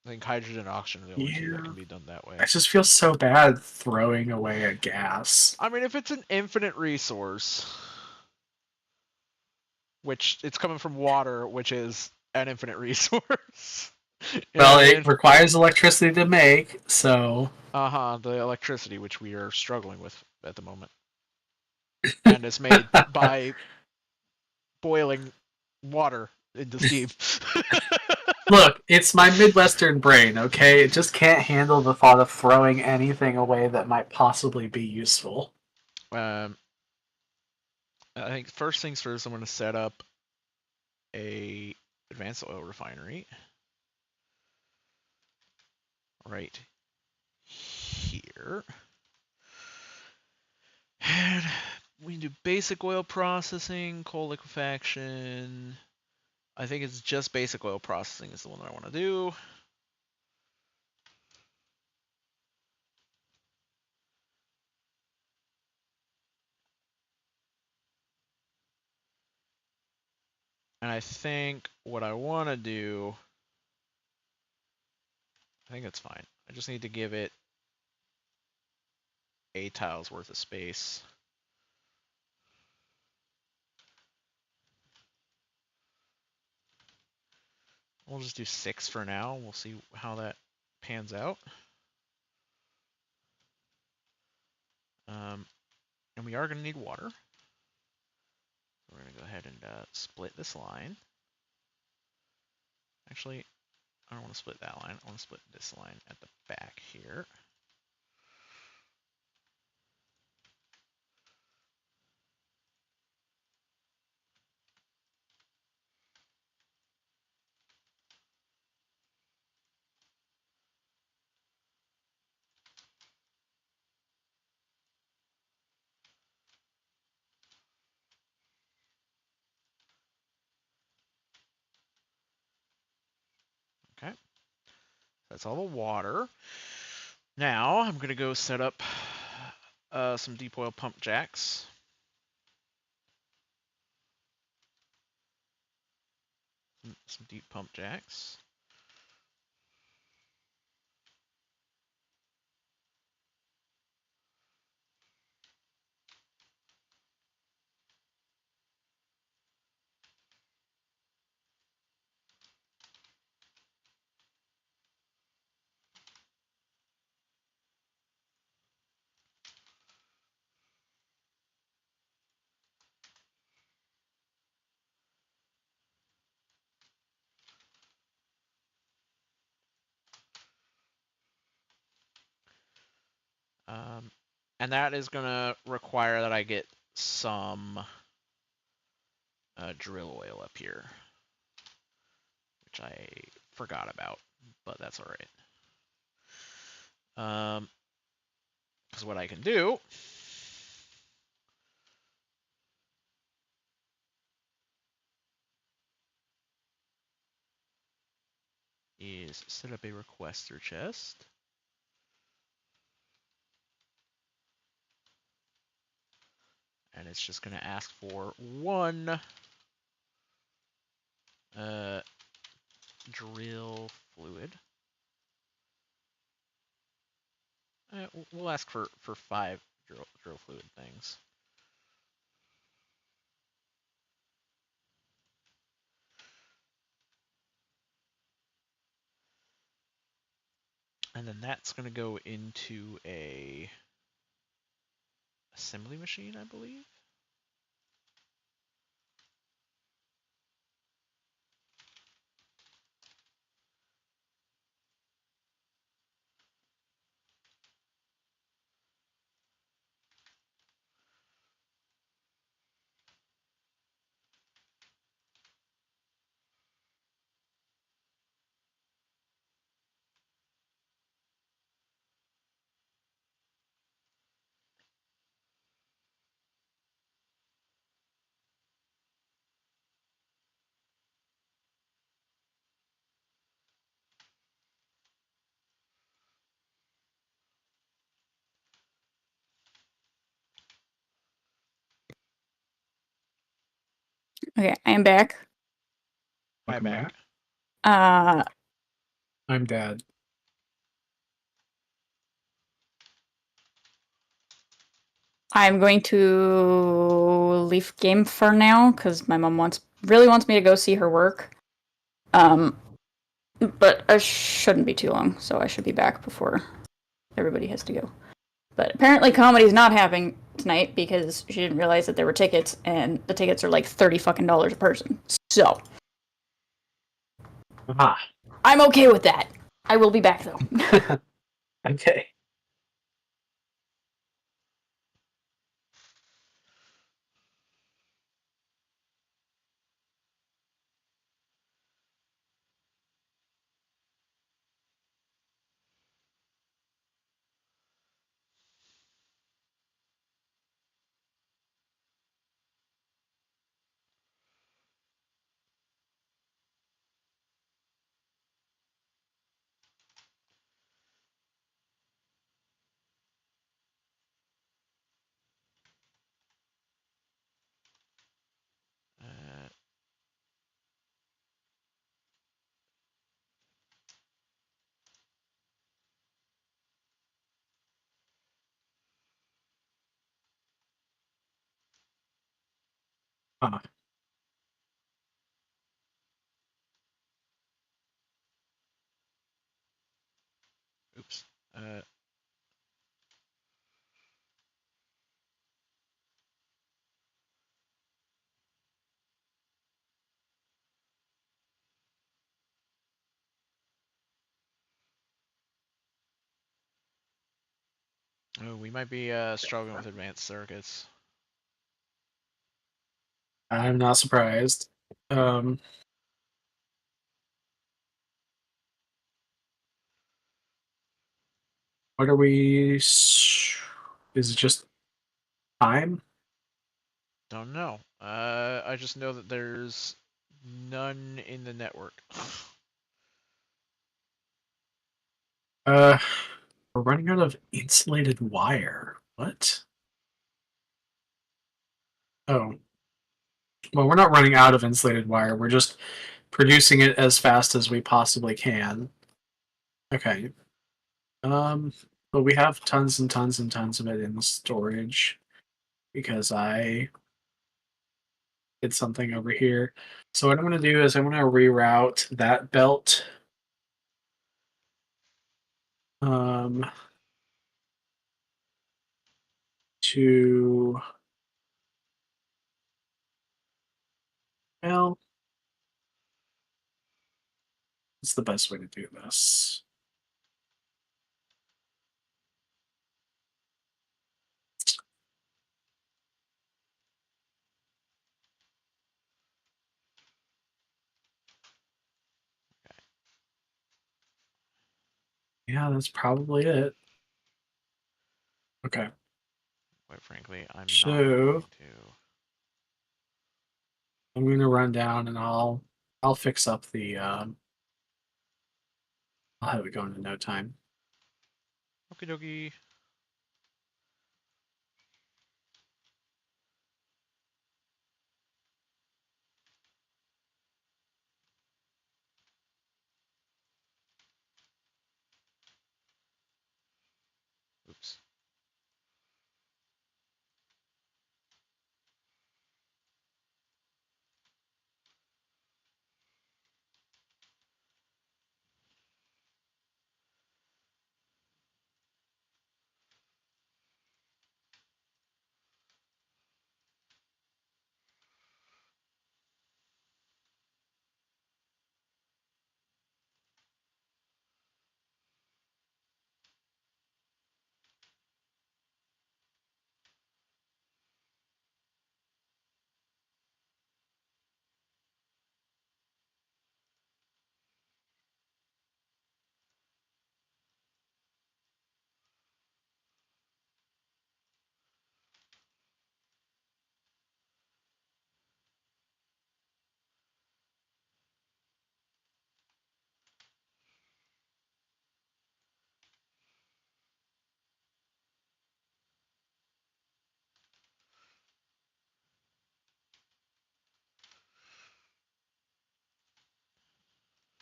think hydrogen and oxygen are the only two that can be done that way. I just feel so bad throwing away a gas. I mean, if it's an infinite resource, which it's coming from water, which is an infinite resource. Well, it requires electricity to make, so... The electricity, which we are struggling with at the moment. And it's made by boiling water into steam. Look, it's my Midwestern brain, okay? It just can't handle the thought of throwing anything away that might possibly be useful. I think first things first, I'm going to set up a advanced oil refinery right here. And we can do basic oil processing, coal liquefaction. I think it's just basic oil processing is the one that I want to do. And I think what I want to do, I think it's fine. I just need to give it a tile's worth of space. We'll just do 6 for now. We'll see how that pans out. And we are going to need water. We're going to go ahead and split this line. Actually, I don't want to split that line. I want to split this line at the back here. That's all the water. Now I'm gonna go set up some deep oil pump jacks. Some deep pump jacks. And that is gonna require that I get some drill oil up here, which I forgot about, but that's all right. Because what I can do is set up a requester chest. And it's just going to ask for one drill fluid. We'll ask for 5 drill fluid things. And then that's going to go into a assembly machine, I believe. Okay, I am back. Welcome back. I'm Dad. I'm going to leave game for now because my mom really wants me to go see her work. But it shouldn't be too long, so I should be back before everybody has to go. But apparently comedy's not happening tonight because she didn't realize that there were tickets, and the tickets are like $30 a person. So I'm okay with that. I will be back though. Okay. Oops. Oh, we might be struggling with advanced circuits. I'm not surprised. What are we? Is it just time? Don't know. I just know that there's none in the network. Uh, we're running out of insulated wire. What? Oh, well, we're not running out of insulated wire. We're just producing it as fast as we possibly can. Okay. But we have tons and tons and tons of it in storage because I did something over here. So what I'm going to do is I'm going to reroute that belt um, to, well, what's the best way to do this? Yeah, that's probably it. Okay. Quite frankly, I'm not So going to. I'm going to run down and I'll fix up the I'll have it going in no time. Okie dokie. Oops.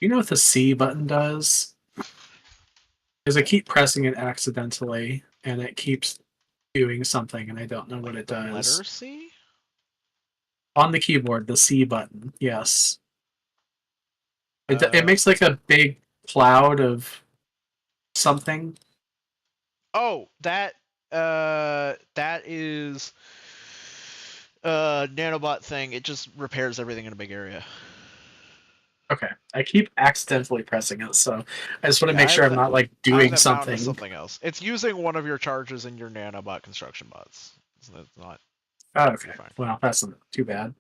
You know what the C button does? Is I keep pressing it accidentally and it keeps doing something and I don't know what Like it the does. letter C? On the keyboard, the C button. Yes. It Uh, makes like a big cloud of something. oh, that is nanobot thing. It just repairs everything in a big area. Okay. I keep accidentally pressing it, so I just want to Yeah, make sure I'm not like I have doing that bound to something. something else. It's using one of your charges in your nanobot construction bots. So that's not. Oh, You're okay. fine. Well, that's not too bad.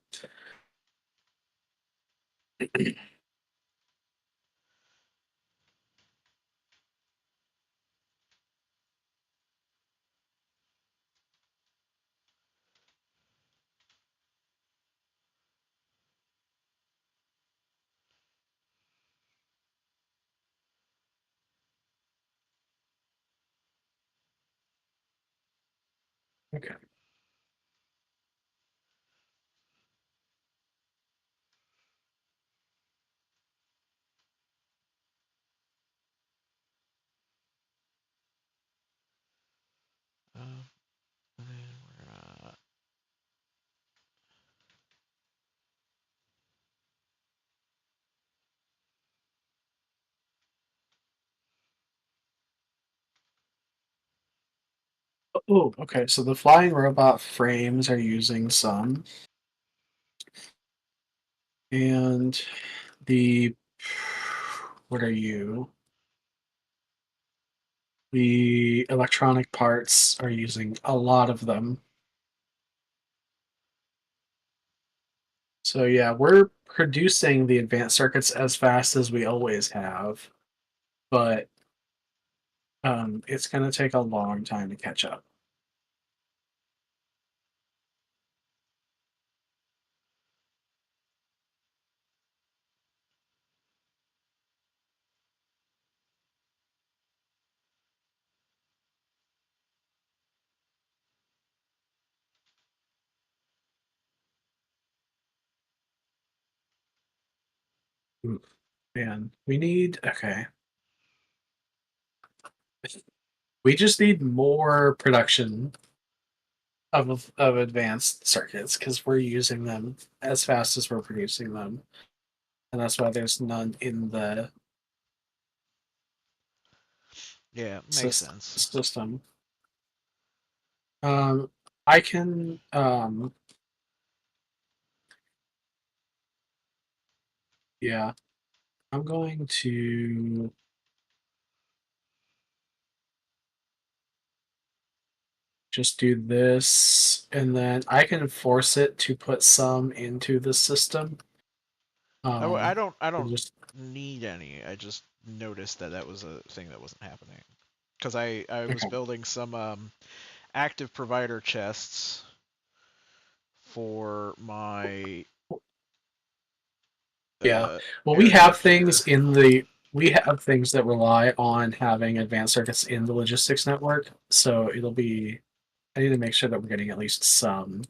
Okay. And then we're gonna. Oh, okay. So the flying robot frames are using some, and the what are you? The electronic parts are using a lot of them. So yeah, we're producing the advanced circuits as fast as we always have, but it's going to take a long time to catch up. Ooh, man, we need okay. We just need more production of advanced circuits because we're using them as fast as we're producing them, and that's why there's none in the Yeah, makes sense. system. Um, I can yeah, I'm going to just do this, and then I can force it to put some into the system. I Um, don't I and don't just need any. I just noticed that was a thing that wasn't happening because I was okay, building some active provider chests for my yeah. Well, area up here. we have things that rely on having advanced circuits in the logistics network, so it'll be. I need to make sure that we're getting at least some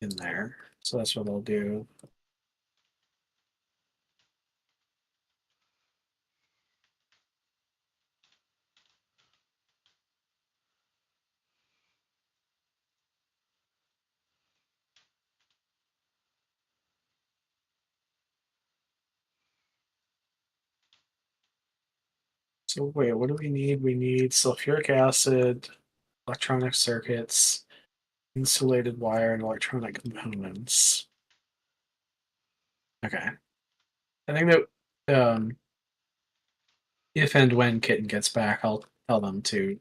in there. So that's what I'll do. So wait, what do we need? We need sulfuric acid, electronic circuits, insulated wire, and electronic components. Okay. I think that if and when Kitten gets back, I'll tell them to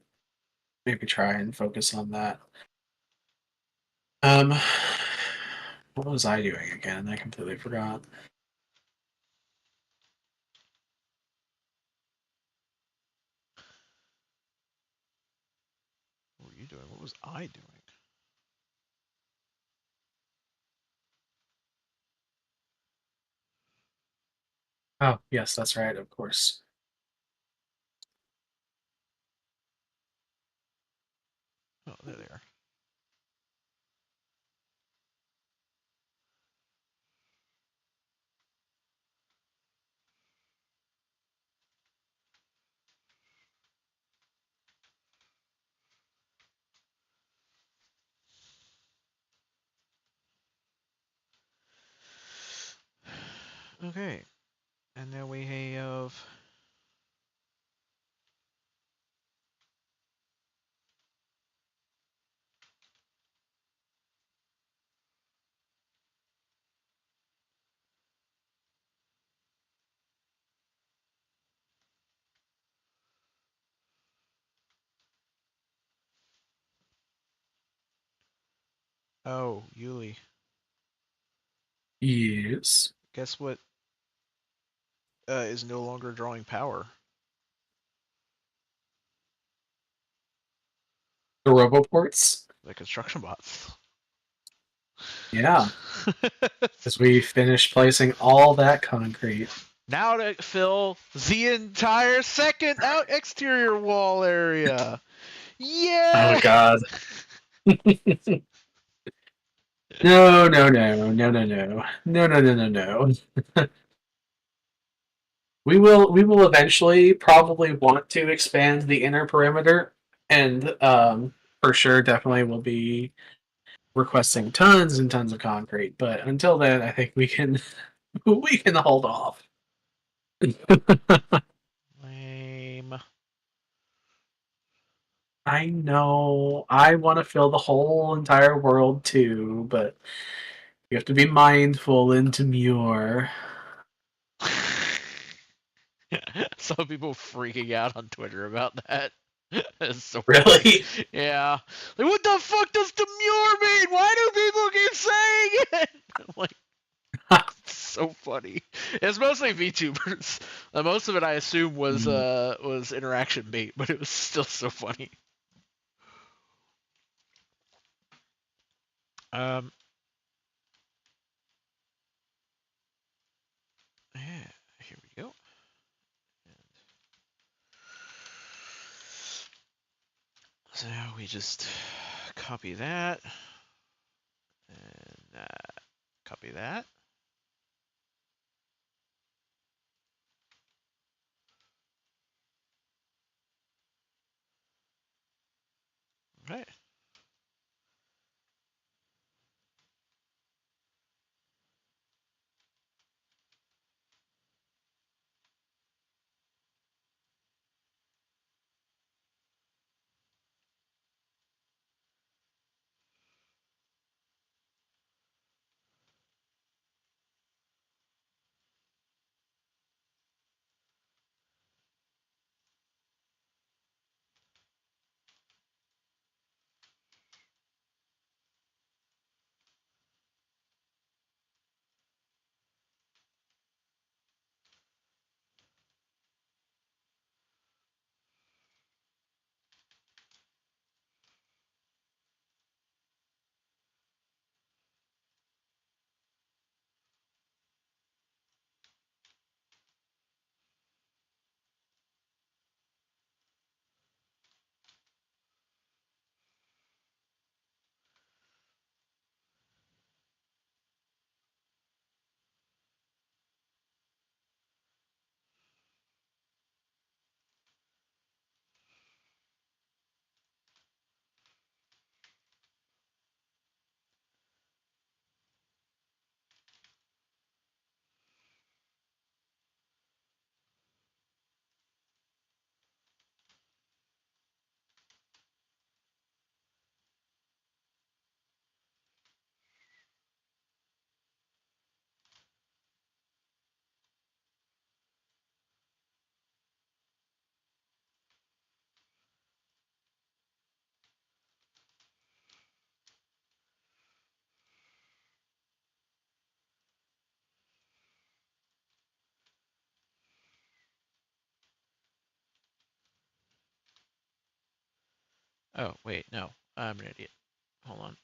maybe try and focus on that. Um, what was I doing again? I completely forgot. What were you doing? What was I doing? Oh, yes, that's right, of course. Oh, there they are. Okay, and now we have Yuli. Yes. Guess what is no longer drawing power? The roboports? The construction bots. Yeah, as we finish placing all that concrete. Now to fill the entire second out exterior wall area. Oh Yeah. god. No, no, no, no, no, no. No, no, no, no, no. We will eventually probably want to expand the inner perimeter, and for sure definitely will be requesting tons and tons of concrete. But until then, I think we can we can hold off. Lame. I know I want to fill the whole entire world too, but you have to be mindful and demure. Some people freaking out on Twitter about that. It's so funny. Really? Yeah. Like, what the fuck does demure mean? Why do people keep saying it? I'm like, it's so funny. It's mostly VTubers. Most of it, I assume, was interaction bait, but it was still so funny. Um, yeah, here we go. So we just copy that and copy that. Right. Oh, wait, no. I'm an idiot. Hold on.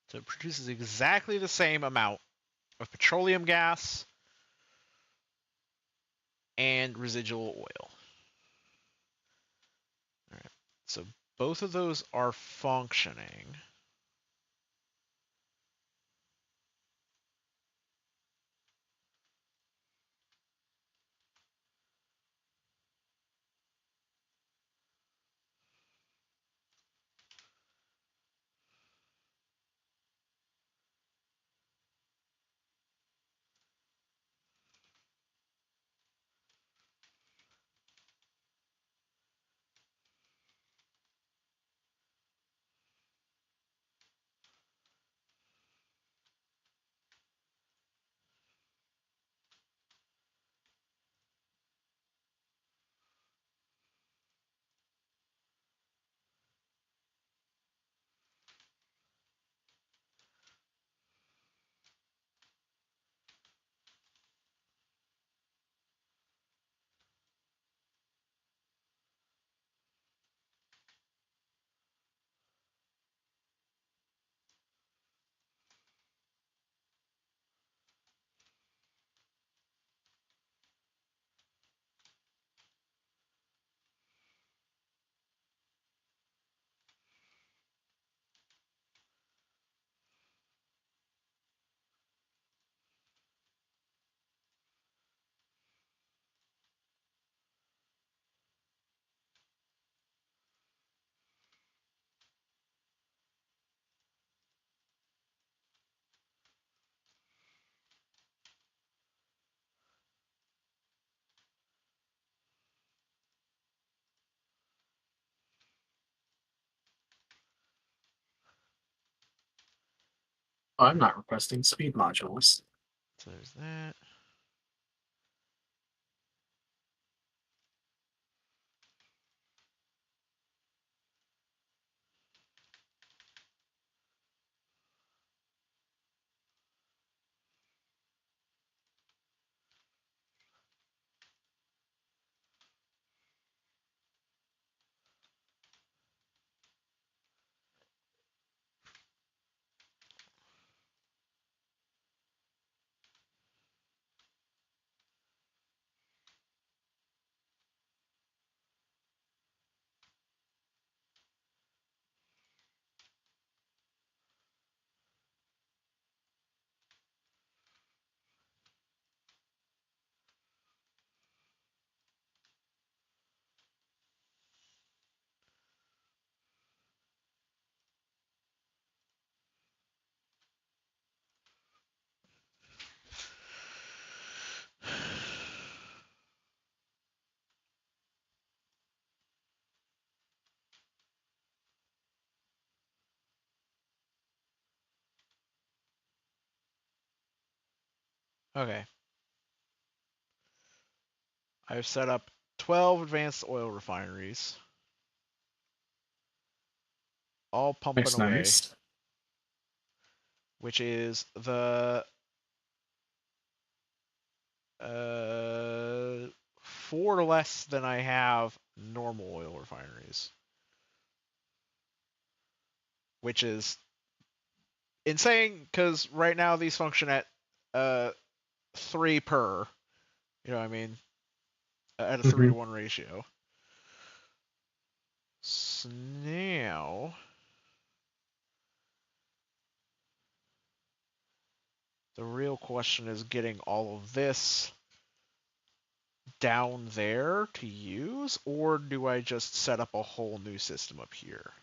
So it produces exactly the same amount of petroleum gas and residual oil. All right. So both of those are functioning. Oh, I'm not requesting speed modules. So there's that. Okay. I've set up 12 advanced oil refineries, all pumping Nice, away, nice. which is the 4 less than I have normal oil refineries, which is insane because right now these function at uh, 3 per. You know what I mean? At a 3 to Mm-hmm. 1 ratio. So now the real question is getting all of this down there to use, or do I just set up a whole new system up here?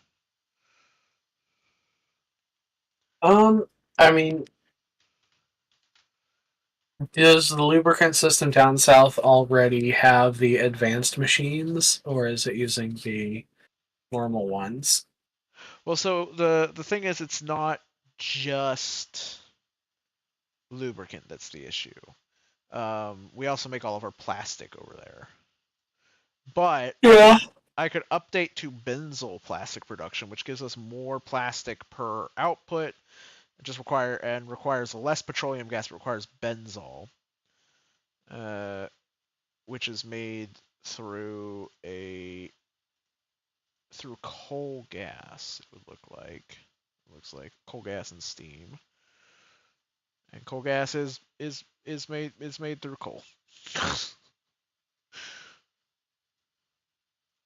I mean, does the lubricant system down south already have the advanced machines, or is it using the normal ones? Well, so the thing is, it's not just lubricant that's the issue. We also make all of our plastic over there, but Yeah. I could update to benzol plastic production, which gives us more plastic per output. It just requires less petroleum gas, but requires benzol, uh, which is made through a through coal gas. It would look like. It looks like coal gas and steam. And coal gas is made through coal.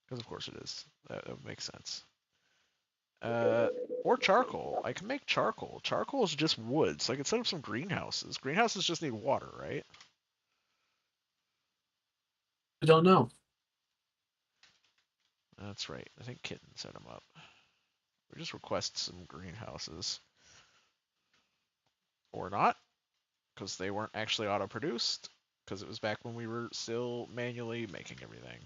Because of course it is. That makes sense. Or charcoal. I can make charcoal. Charcoal is just wood, so I could set up some greenhouses. Greenhouses just need water, right? I don't know. That's right. I think Kitten set them up. We just request some greenhouses. Or not, because they weren't actually auto-produced, because it was back when we were still manually making everything.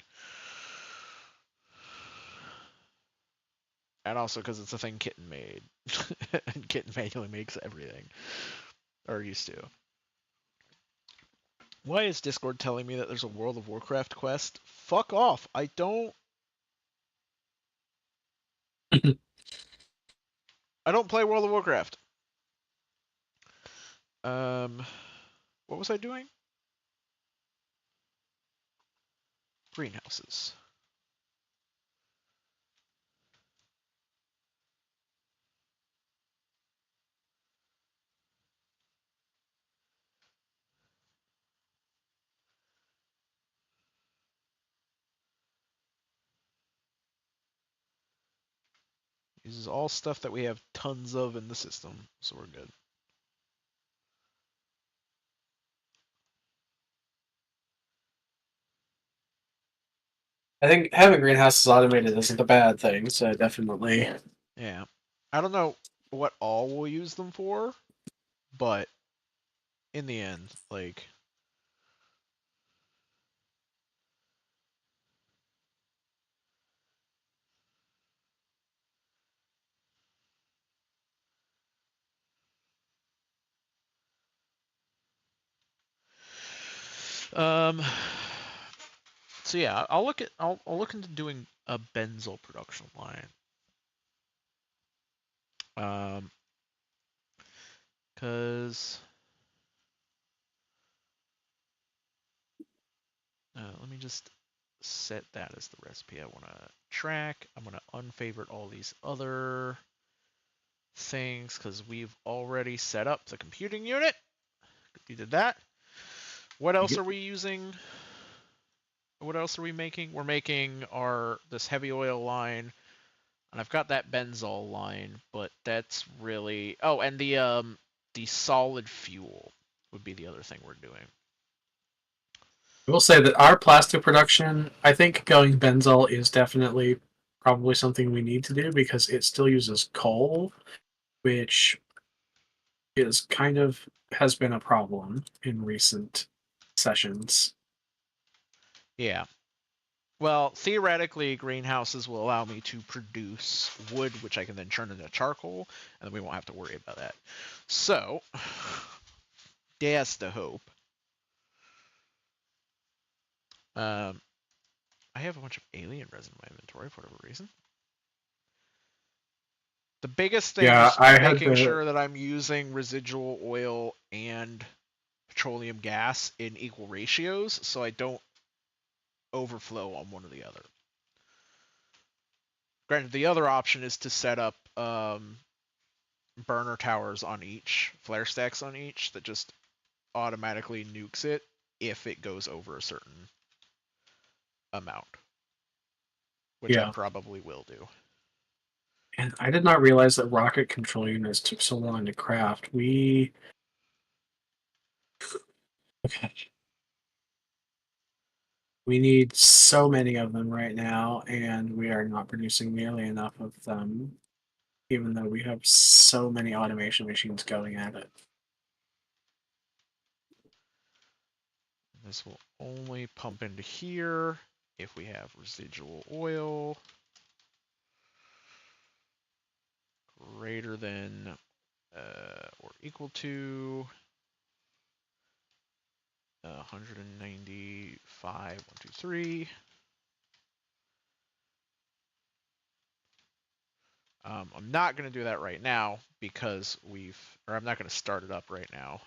And also because it's a thing Kitten made. And Kitten manually makes everything. Or used to. Why is Discord telling me that there's a World of Warcraft quest? Fuck off. I don't play World of Warcraft. What was I doing? Greenhouses. Uses all stuff that we have tons of in the system, so we're good. I think having greenhouses automated isn't a bad thing, so definitely. Yeah. I don't know what all we'll use them for, but in the end, like, So yeah, I'll look into doing a benzol production line. Cause let me just set that as the recipe I want to track. I'm going to unfavorite all these other things because we've already set up the computing unit. We did that. What else are we using? What else are we making? We're making this heavy oil line, and I've got that benzol line, but that's really and the solid fuel would be the other thing we're doing. I will say that our plastic production, I think going benzol is definitely probably something we need to do because it still uses coal, which is kind of has been a problem in recent sessions. Yeah. Well, theoretically, greenhouses will allow me to produce wood, which I can then turn into charcoal, and then we won't have to worry about that. So, that's the hope. I have a bunch of alien resin in my inventory for whatever reason. The biggest thing Yeah, is I had making the sure that I'm using residual oil and petroleum gas in equal ratios, so I don't overflow on one or the other. Granted, the other option is to set up burner towers on each, flare stacks on each, that just automatically nukes it if it goes over a certain amount, which I yeah, probably will do. and I did not realize that rocket control units took so long to craft. Okay. We need so many of them right now, and we are not producing nearly enough of them, even though we have so many automation machines going at it. This will only pump into here if we have residual oil greater than or equal to 195.123. I'm not going to do that right now because I'm not going to start it up right now.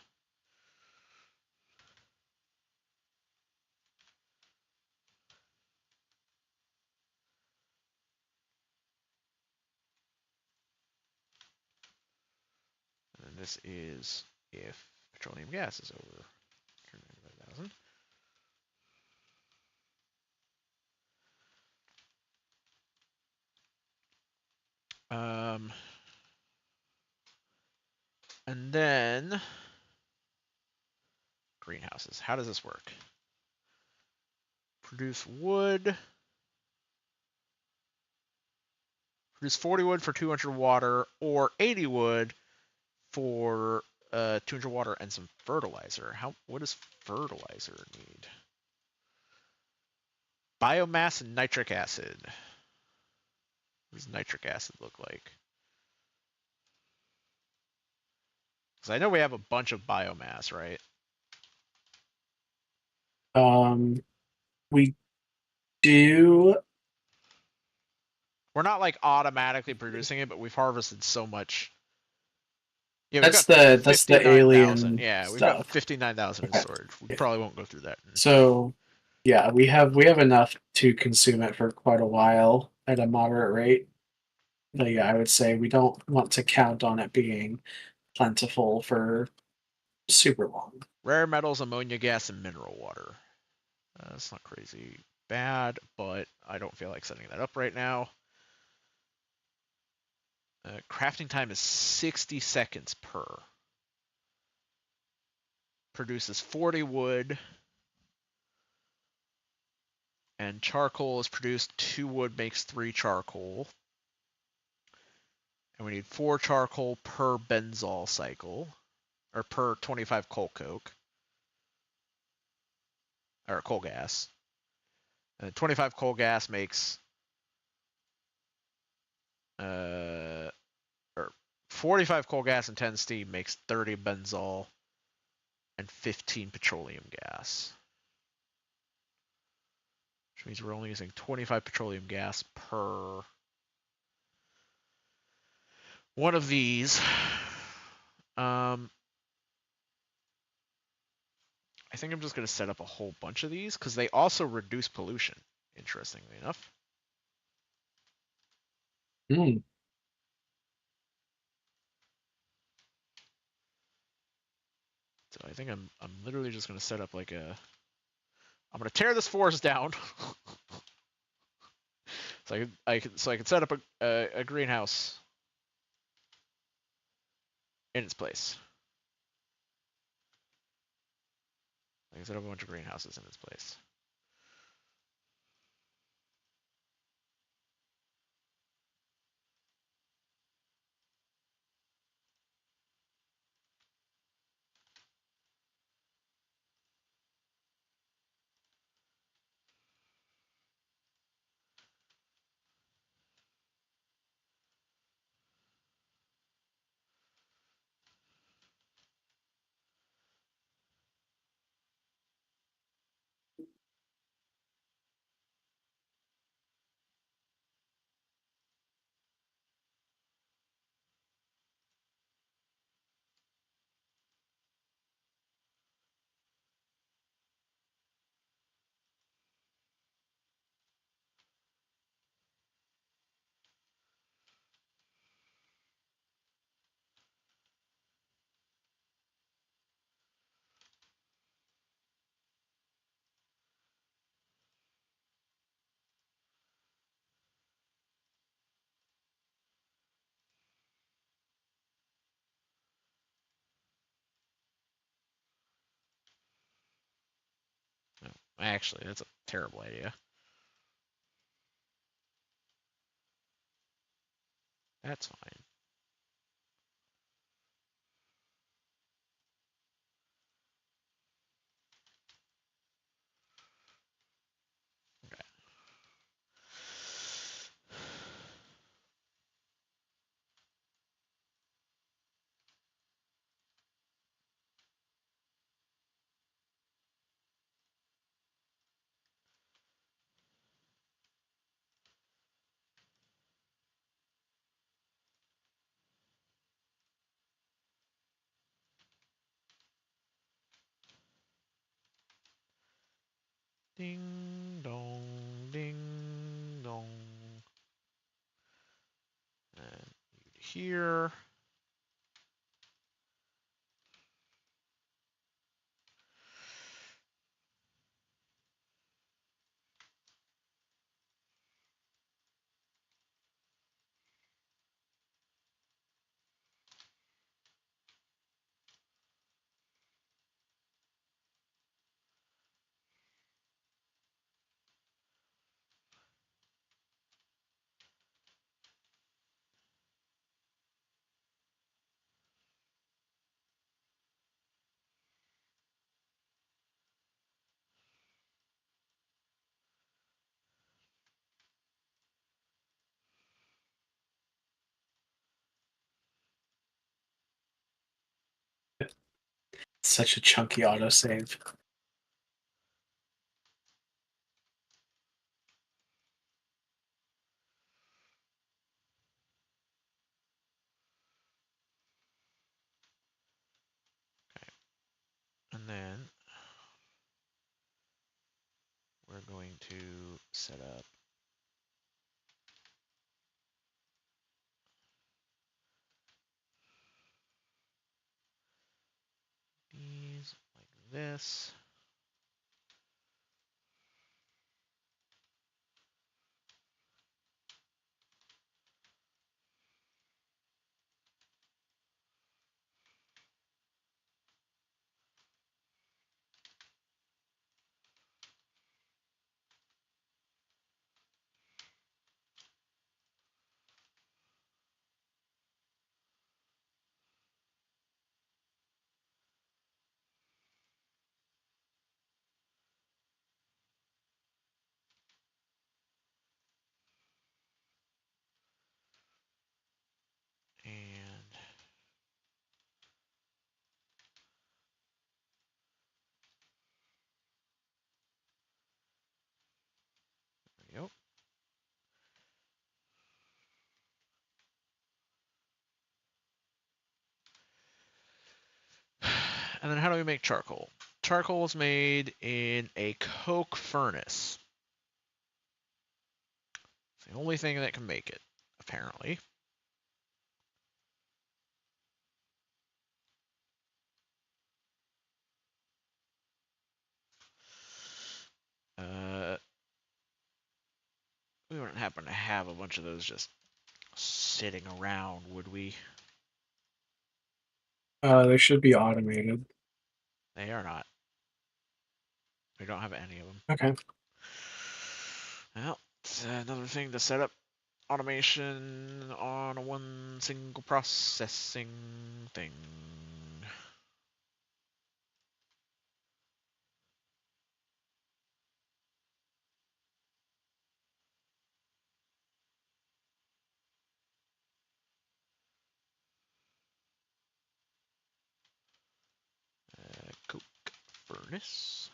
And this is if petroleum gas is over 195,000. And then greenhouses. How does this work? Produce wood. Produce 40 wood for 200 water, or 80 wood for 200 water and some fertilizer. What does fertilizer need? Biomass and nitric acid. What does nitric acid look like? Because I know we have a bunch of biomass, right? We do. We're not like automatically producing it, but we've harvested so much. Yeah, we've That's got the 59,000. alien Yeah, we've got stuff. 59,000 in Okay. storage. We Yeah. probably won't go through that. So, yeah, we have enough to consume it for quite a while at a moderate rate. But yeah, I would say we don't want to count on it being plentiful for super long. Rare metals, ammonia gas, and mineral water. That's not crazy bad, but I don't feel like setting that up right now. Crafting time is 60 seconds per. Produces 40 wood. And charcoal is produced. 2 wood makes 3 charcoal. And we need 4 charcoal per benzol cycle. Or per 25 coal coke. Or coal gas. And 25 coal gas makes or 45 coal gas and 10 steam makes 30 benzol and 15 petroleum gas. which means we're only using 25 petroleum gas per one of these. I think I'm just going to set up a whole bunch of these because they also reduce pollution, interestingly enough. Mm. So I think I'm literally just going to set up like a... I'm going to tear this forest down. So I can set up a greenhouse in its place. I can set up a bunch of greenhouses in its place. No, actually, that's a terrible idea. That's fine. Okay. Ding dong, ding dong. And here. Such a chunky autosave. And then we're going to set up these like this. And then how do we make charcoal? Charcoal is made in a coke furnace. It's the only thing that can make it, apparently. We wouldn't happen to have a bunch of those just sitting around, would we? They should be automated. They are not. We don't have any of them. Okay. Well, it's another thing to set up automation on a one single processing thing. Coke furnace.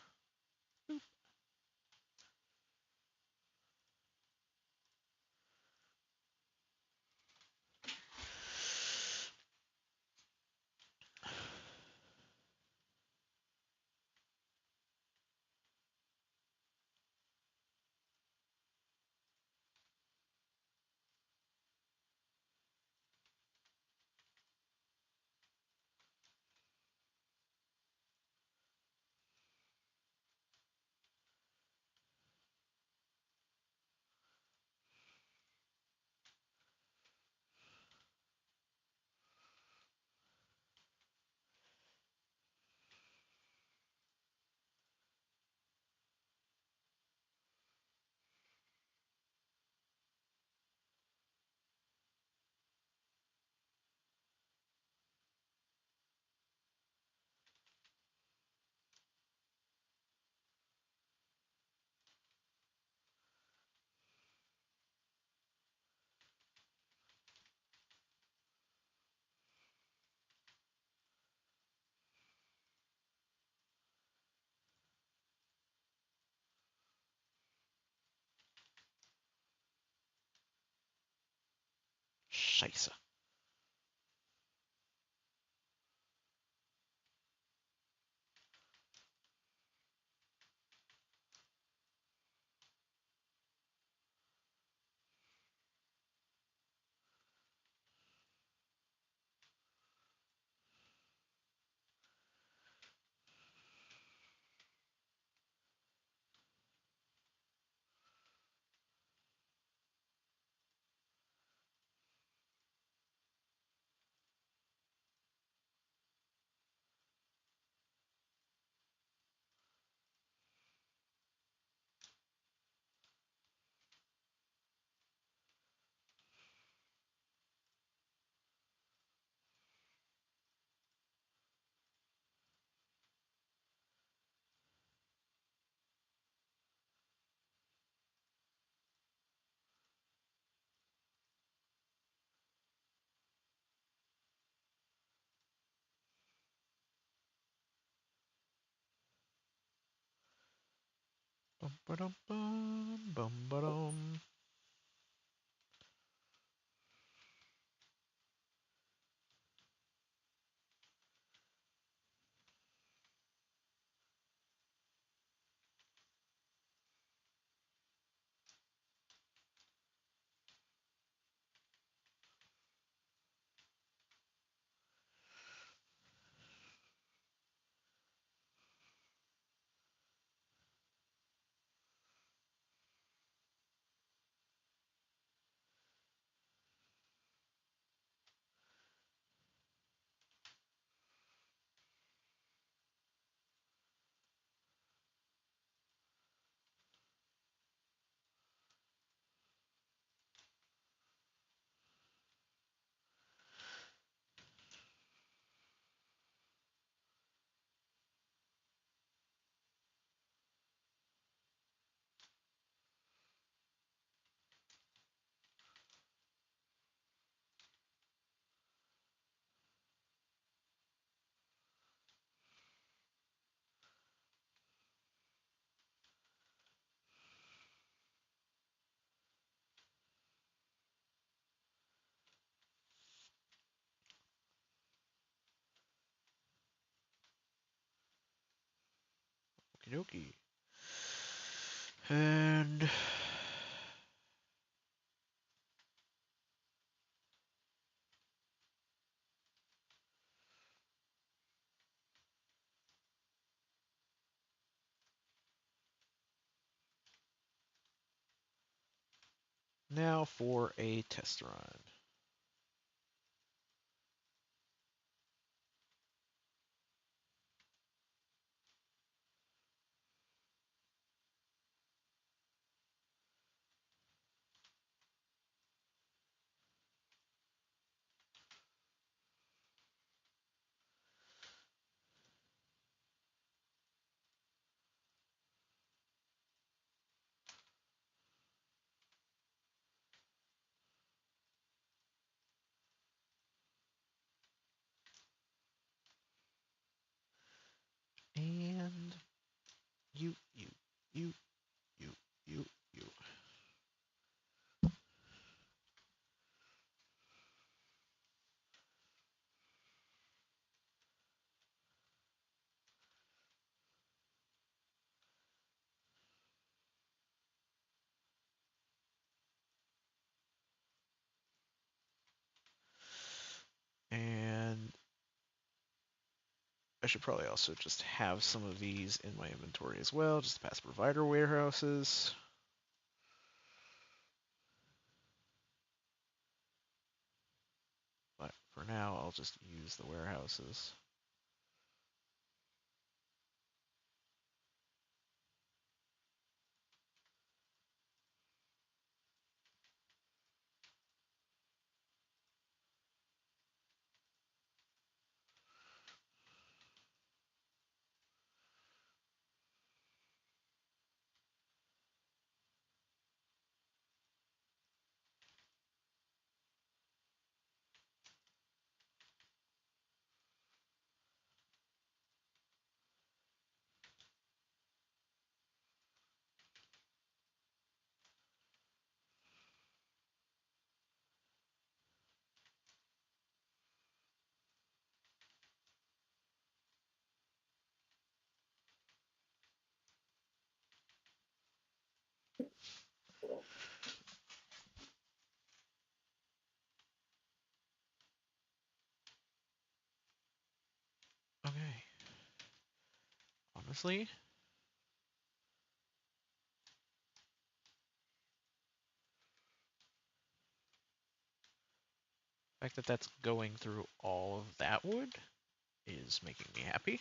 Scheiße. Bum ba dum bum bum ba dum. Okie dokie. And now for a test run. And you, you, you, you, you, you. And I should probably also just have some of these in my inventory as well, just past provider warehouses. But for now, I'll just use the warehouses. Okay. Honestly, the fact that that's going through all of that wood is making me happy.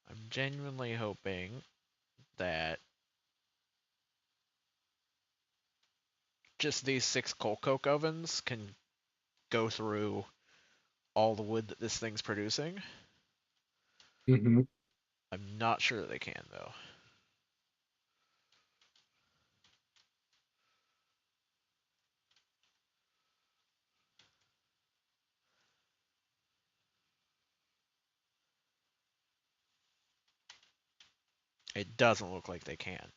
I'm genuinely hoping that just these 6 coal coke ovens can go through all the wood that this thing's producing. Mm-hmm. I'm not sure they can, though. It doesn't look like they can.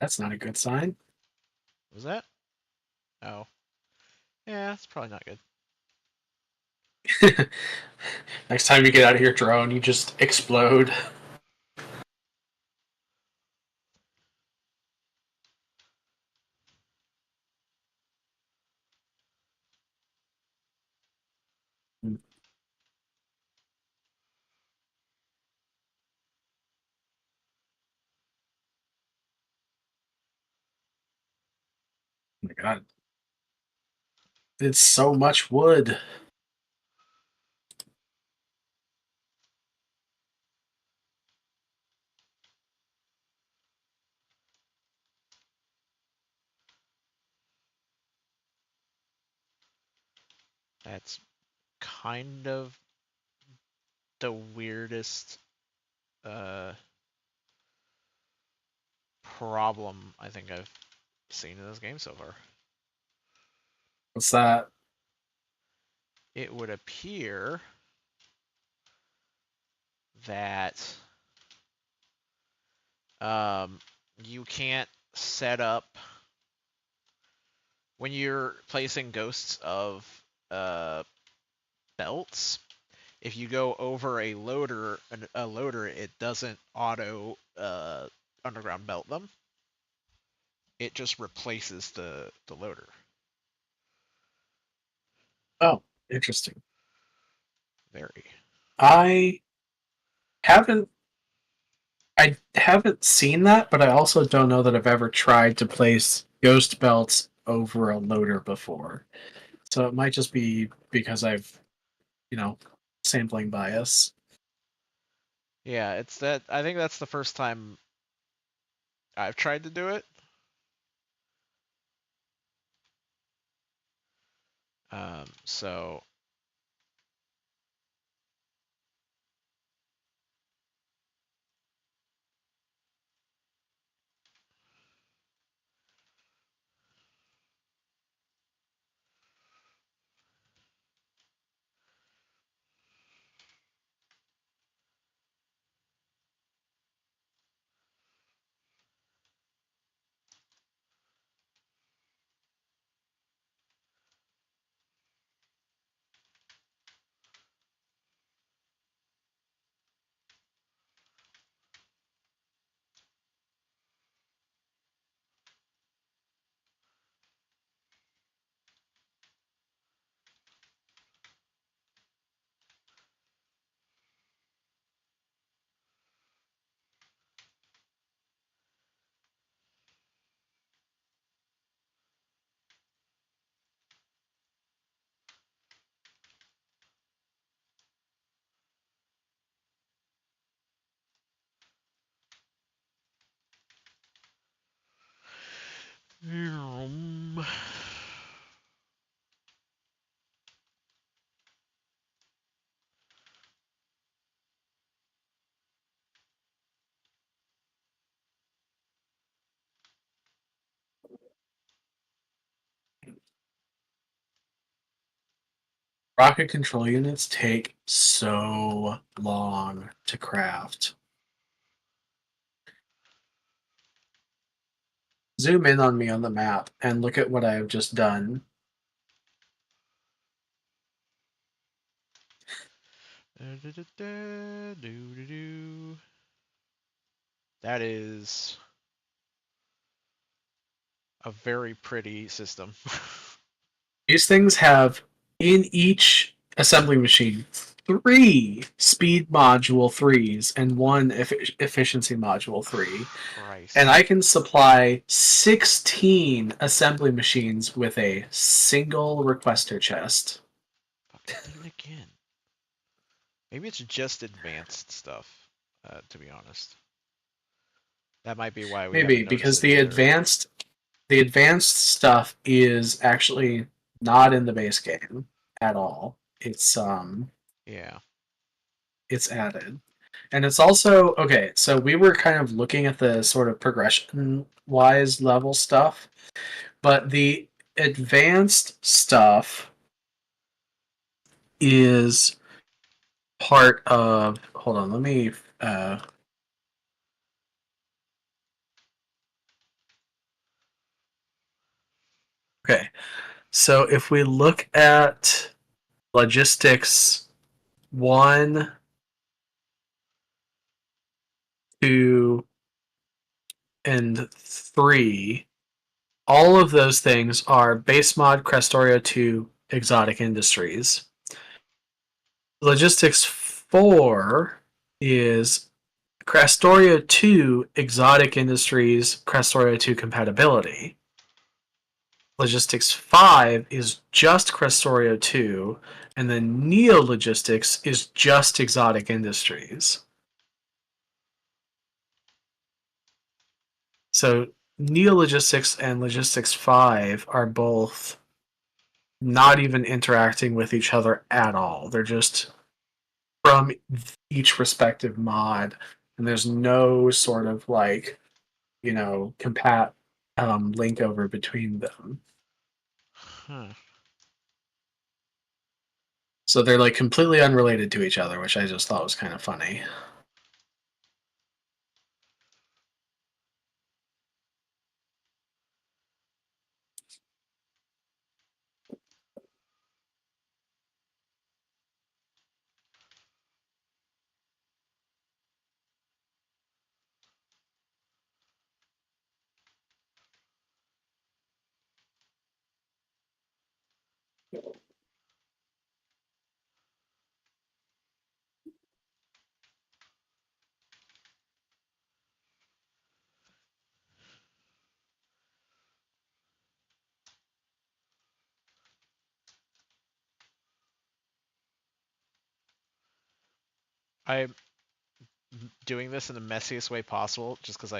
That's not a good sign. Was that? Oh. Yeah, it's probably not good. Next time you get out of your drone, you just explode. Oh my god. It's so much wood. That's kind of the weirdest problem I think I've seen in this game so far. What's that? It would appear that you can't set up when you're placing ghosts of belts. If you go over a loader, it doesn't auto underground belt them. It just replaces the loader. Oh, interesting. Very. I haven't I haven't seen that, but I also don't know that I've ever tried to place ghost belts over a loader before. So it might just be because I've, sampling bias. Yeah, it's that. I think that's the first time I've tried to do it. So Rocket control units take so long to craft. Zoom in on me on the map and look at what I have just done. that is a very pretty system. These things have in each assembly machine 3 speed module 3s and 1 efficiency module 3. And Christ. I can supply 16 assembly machines with a single requester chest. Fucking did it again. Maybe it's just advanced stuff, to be honest. That might be why we Maybe haven't noticed because it either. the advanced stuff is actually not in the base game at all. Yeah. It's added. And it's also okay, so we were kind of looking at the sort of progression wise level stuff, but the advanced stuff is part of hold on, let me So if we look at logistics 1, 2, and 3, all of those things are base mod Crestorio 2 exotic industries. Logistics 4 is Crestorio 2 exotic industries Crestorio 2 compatibility. Logistics 5 is just Crestorio 2, and then Neo Logistics is just exotic industries. So Neo Logistics and Logistics 5 are both not even interacting with each other at all. They're just from each respective mod, and there's no sort of like, compat link over between them. Huh. So they're like completely unrelated to each other, which I just thought was kind of funny. I'm doing this in the messiest way possible, just because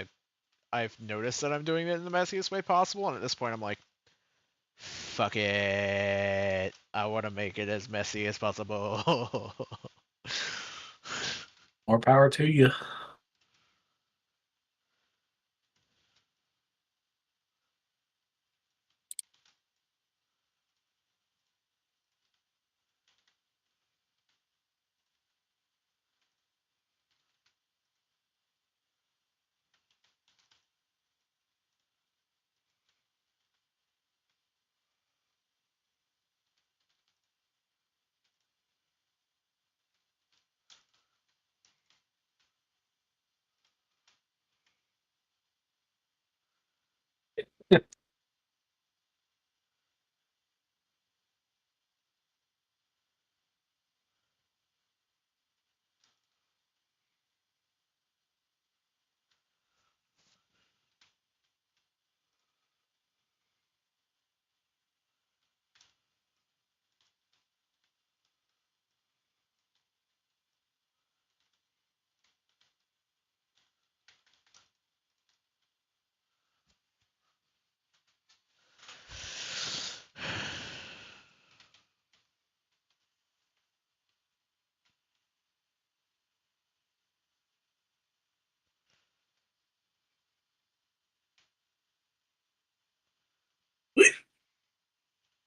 I've noticed that I'm doing it in the messiest way possible, and at this point I'm like, fuck it. I want to make it as messy as possible. More power to you.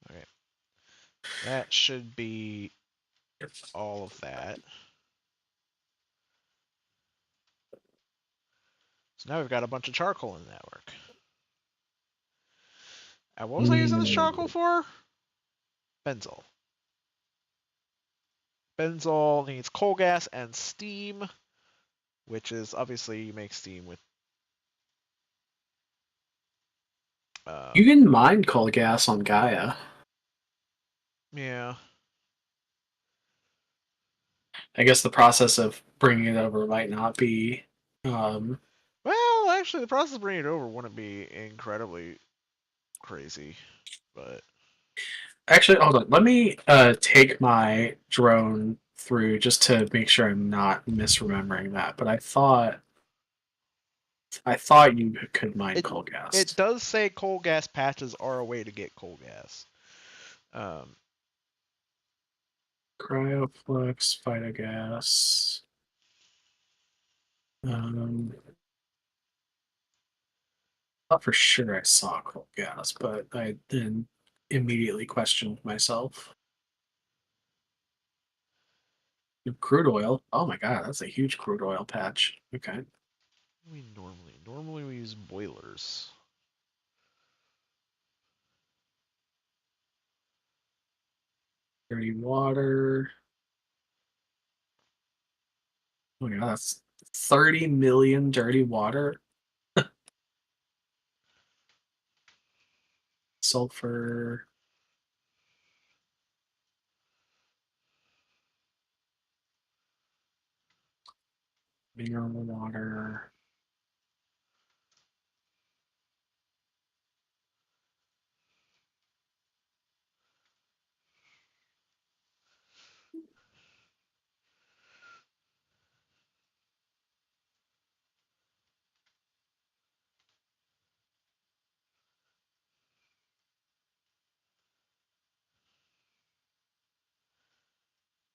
Okay. That should be all of that. So now we've got a bunch of charcoal in the network. And what was I using this charcoal for? Benzol. Benzol needs coal gas and steam, which is obviously you make steam with. You can mine coal gas on Gaia. Yeah. I guess the process of bringing it over might not be. Well, actually, the process of bringing it over wouldn't be incredibly crazy, but Actually, hold on. Let me take my drone through just to make sure I'm not misremembering that. But I thought you could mine it coal gas. it does say coal gas patches are a way to get coal gas. Cryoflux, phytogas. Um, thought for sure I saw coal gas, but I then immediately questioned myself. Crude oil. Oh my god, that's a huge crude oil patch. Okay. We normally we use boilers. Dirty water. Oh my god, that's 30 million dirty water. Sulfur. Mineral water.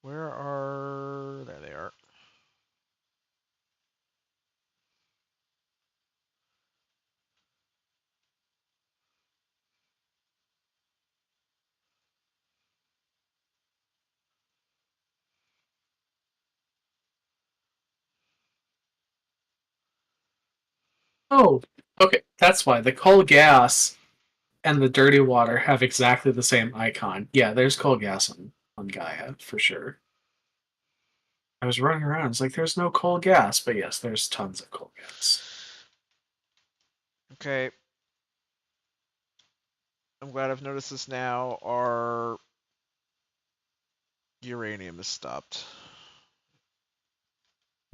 Where are... There they are. Oh, okay. That's why the coal gas and the dirty water have exactly the same icon. Yeah, there's coal gas on Gaia for sure. I was running around. It's like there's no coal gas, but yes, there's tons of coal gas. Okay. I'm glad I've noticed this now. Our uranium is stopped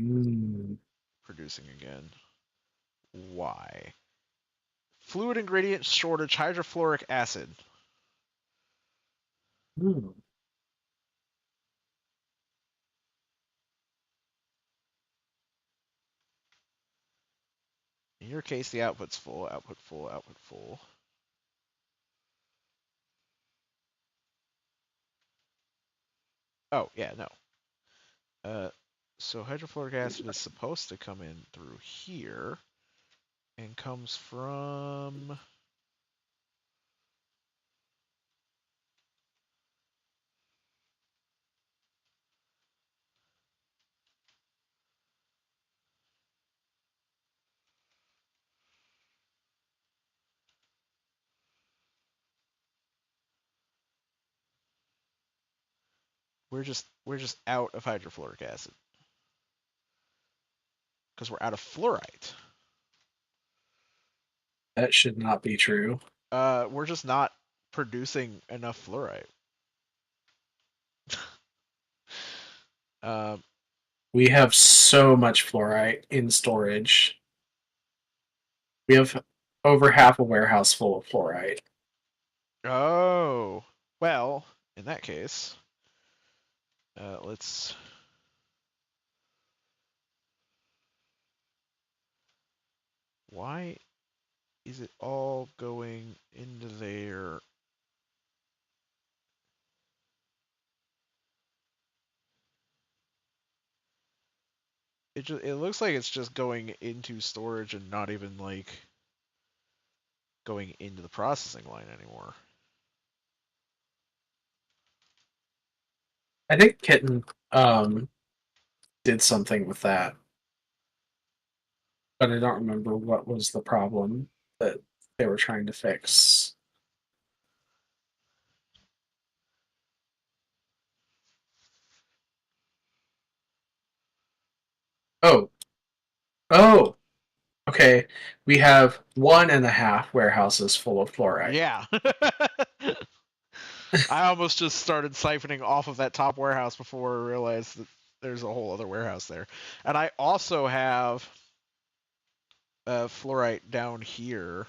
Mm. producing again. Why? Fluid ingredient shortage, hydrofluoric acid. Mm. In your case, the output's full, output full, output full. Oh, yeah, no. So hydrofluoric acid is supposed to come in through here and comes from... We're just out of hydrofluoric acid because we're out of fluorite. That should not be true. We're just not producing enough fluorite. Um, We have so much fluorite in storage. We have over half a warehouse full of fluorite. oh, well, in that case, let's... Why is it all going into there? It looks like it's just going into storage and not even like going into the processing line anymore. I think Kitten did something with that, but I don't remember what was the problem that they were trying to fix. Oh, oh, okay. We have 1.5 warehouses full of fluorite. Yeah. I almost just started siphoning off of that top warehouse before I realized that there's a whole other warehouse there. And I also have fluorite down here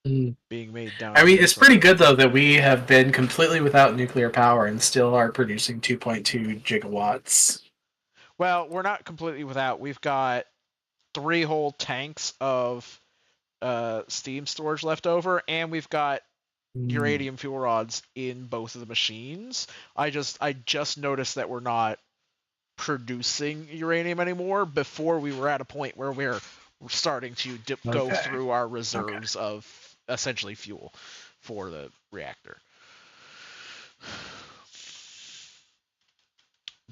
Mm. being made down I mean, here it's pretty somewhere. good though that we have been completely without nuclear power and still are producing 2.2 gigawatts. Well, we're not completely without. We've got 3 whole tanks of steam storage left over, and we've got Mm. uranium fuel rods in both of the machines. I just noticed that we're not producing uranium anymore before we were at a point where we're starting to go Okay. through our Okay. reserves of essentially fuel for the reactor.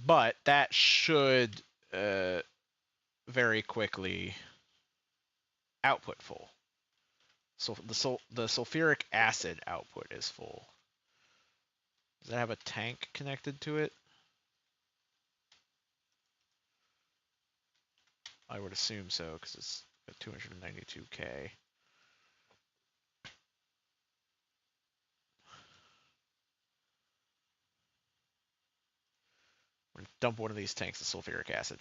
But that should very quickly output full. So the sulfuric acid output is full. Does that have a tank connected to it? I would assume so, because it's at 292k. We're gonna dump one of these tanks of sulfuric acid.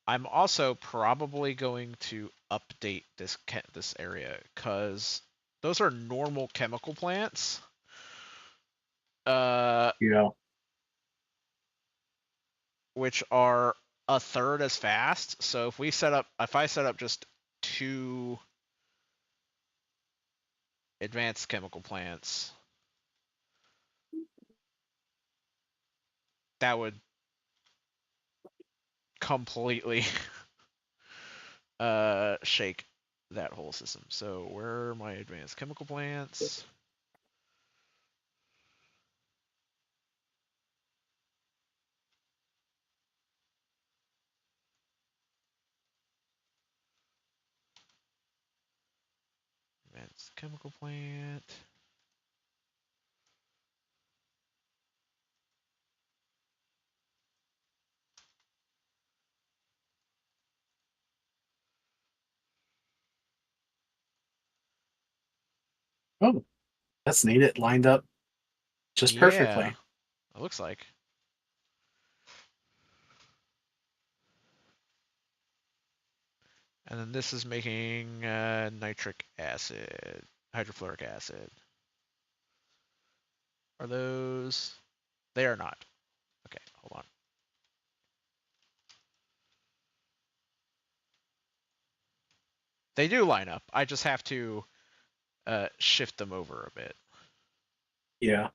I'm also probably going to update this area because those are normal chemical plants. Yeah. Which are a third as fast. So if I set up just 2 advanced chemical plants, that would completely shake that whole system. So where are my advanced chemical plants? Advanced chemical plant. Oh, that's neat. It lined up just Yeah, perfectly. it looks like. And then this is making nitric acid, hydrofluoric acid. Are those? They are not. Okay, hold on. They do line up. I just have to shift them over a bit. Yeah.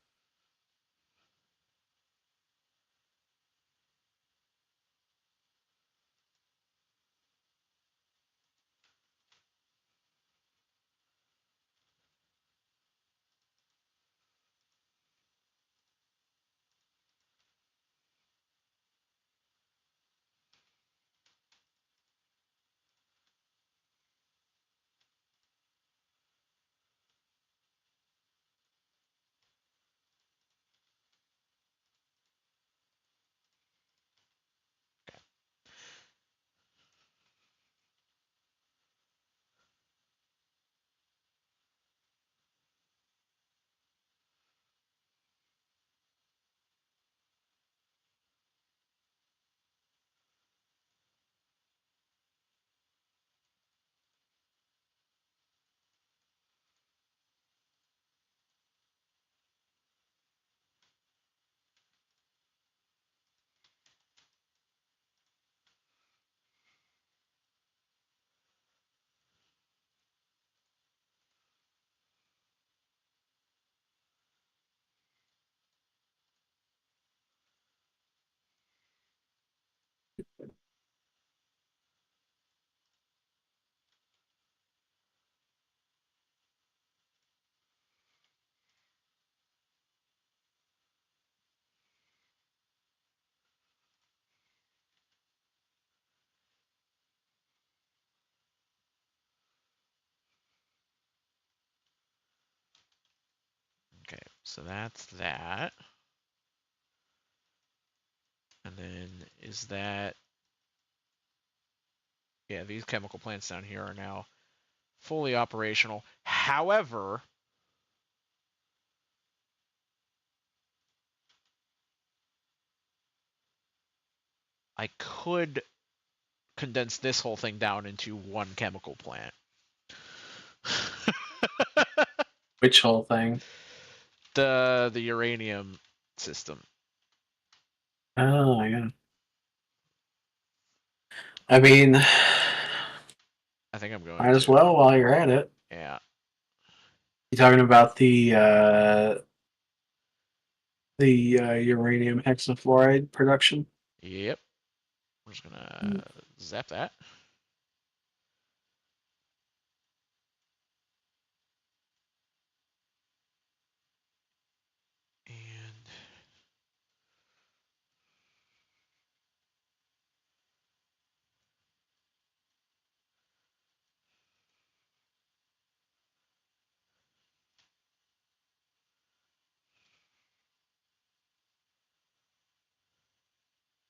Okay, so that's that. And then is that... Yeah, these chemical plants down here are now fully operational. However, I could condense this whole thing down into one chemical plant. Which whole thing? The uranium system. Oh, yeah. I mean, might I think I'm going as to. well while you're at it. Yeah. You talking about the uranium hexafluoride production? Yep. I'm just gonna zap that. And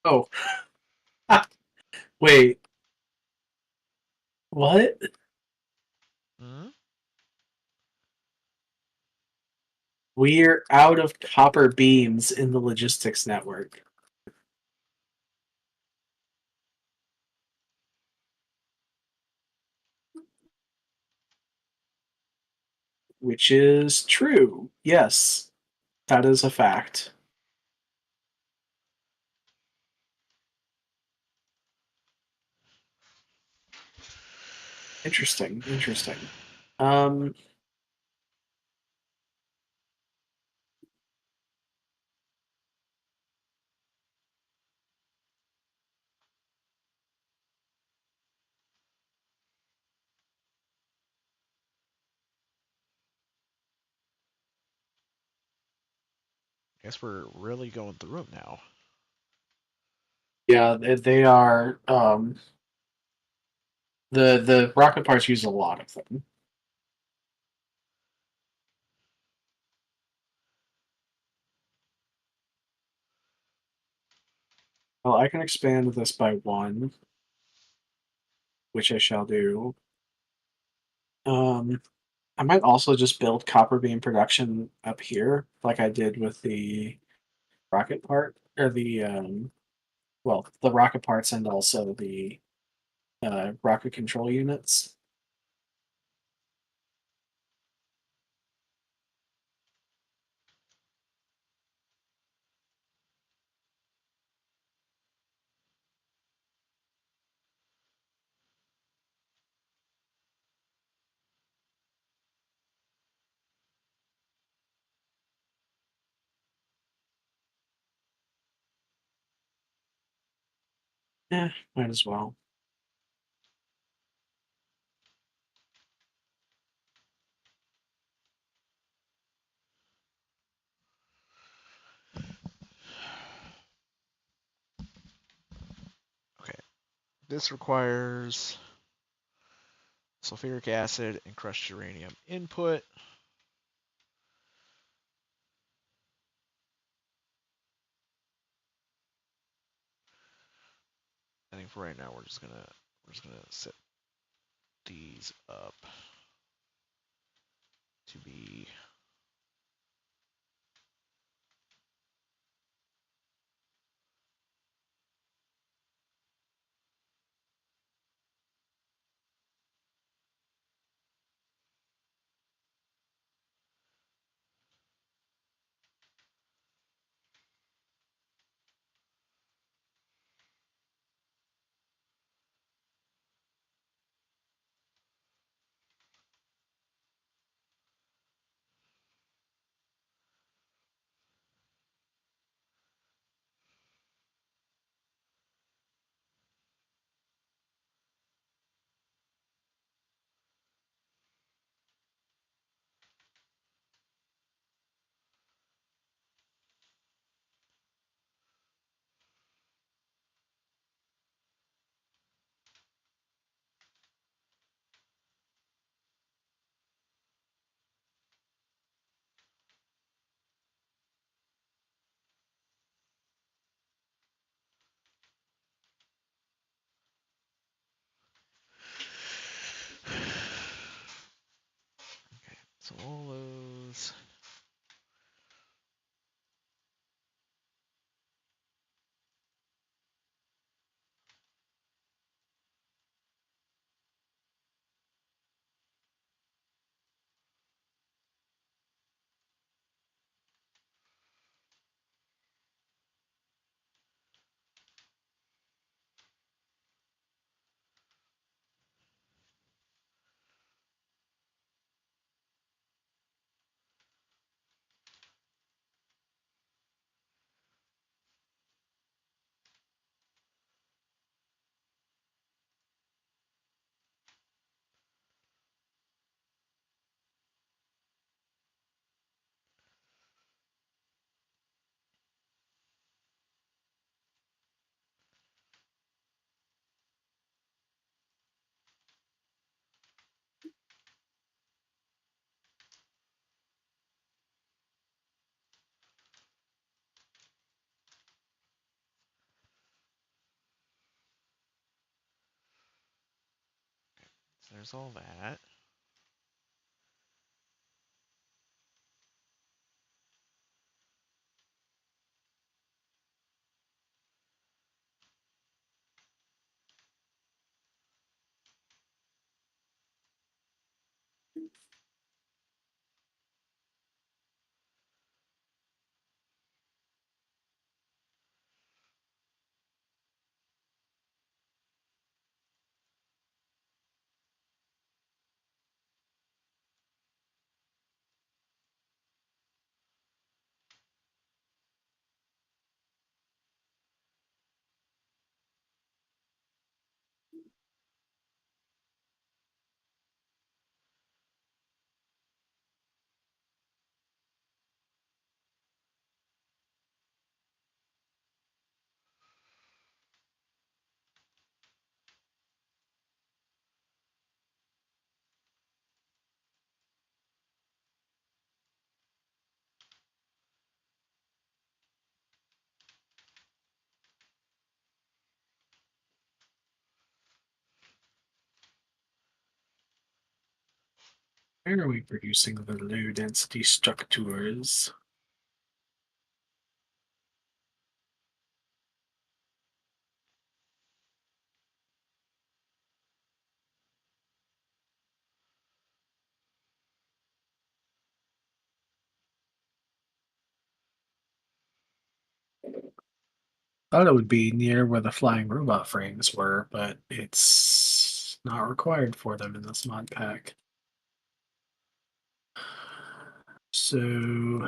Oh, wait, what? Hmm? We're out of copper beams in the logistics network. Which is true. Yes, that is a fact. Interesting. Interesting. Um, Guess we're really going through them now. yeah, they are. The rocket parts use a lot of them. Well, I can expand this by one, which I shall do. Um, I might also just build copper beam production up here, like I did with the rocket part, or the rocket parts and also the rocket control units. Might as well. Okay. This requires sulfuric acid and crushed uranium input. I think for right now we're just gonna set these up to be so all those. there's all that. Where are we producing the low density structures? Thought it would be near where the flying robot frames were, but it's not required for them in this mod pack. So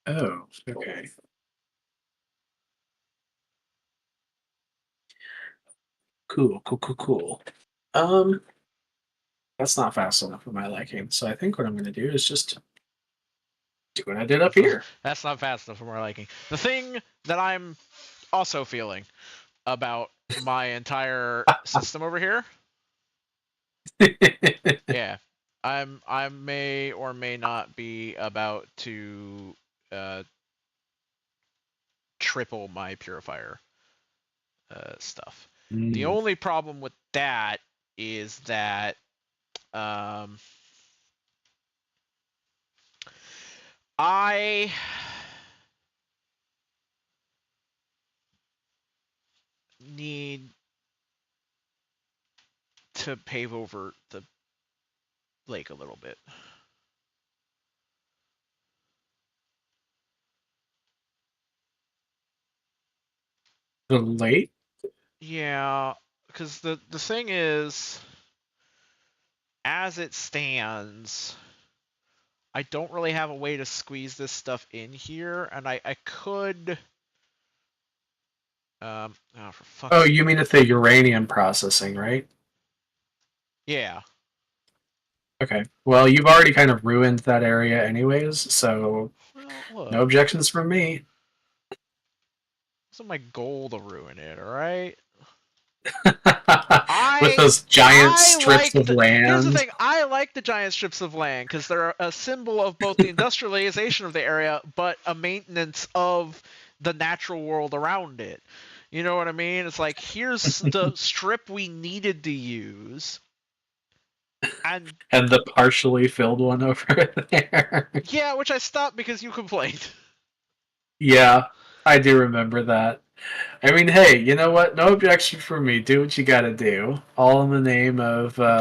oh, okay. Cool. That's not fast enough for my liking. So I think what I'm gonna do is just do what I did up here. That's not fast enough for my liking. The thing that I'm also feeling about my entire system over here, yeah, I may or may not be about to triple my purifier stuff. The only problem with that is that I need to pave over the lake a little bit. The lake? Yeah, because the thing is, as it stands, I don't really have a way to squeeze this stuff in here, and I could. Oh, for fuck's Oh, sake. you mean at the uranium processing, right? Yeah. Okay. Well, you've already kind of ruined that area anyways, so Well, look. no objections from me. It's not my goal to ruin it, alright? With those giant strips of Here's the land. thing. I like the giant strips of land because they're a symbol of both the industrialization of the area, but a maintenance of the natural world around it. You know what I mean? It's like, here's the strip we needed to use. And the partially filled one over there. yeah, which I stopped because you complained. Yeah, I do remember that. I mean, hey, you know what? No objection from me. Do what you gotta do. All in the name of I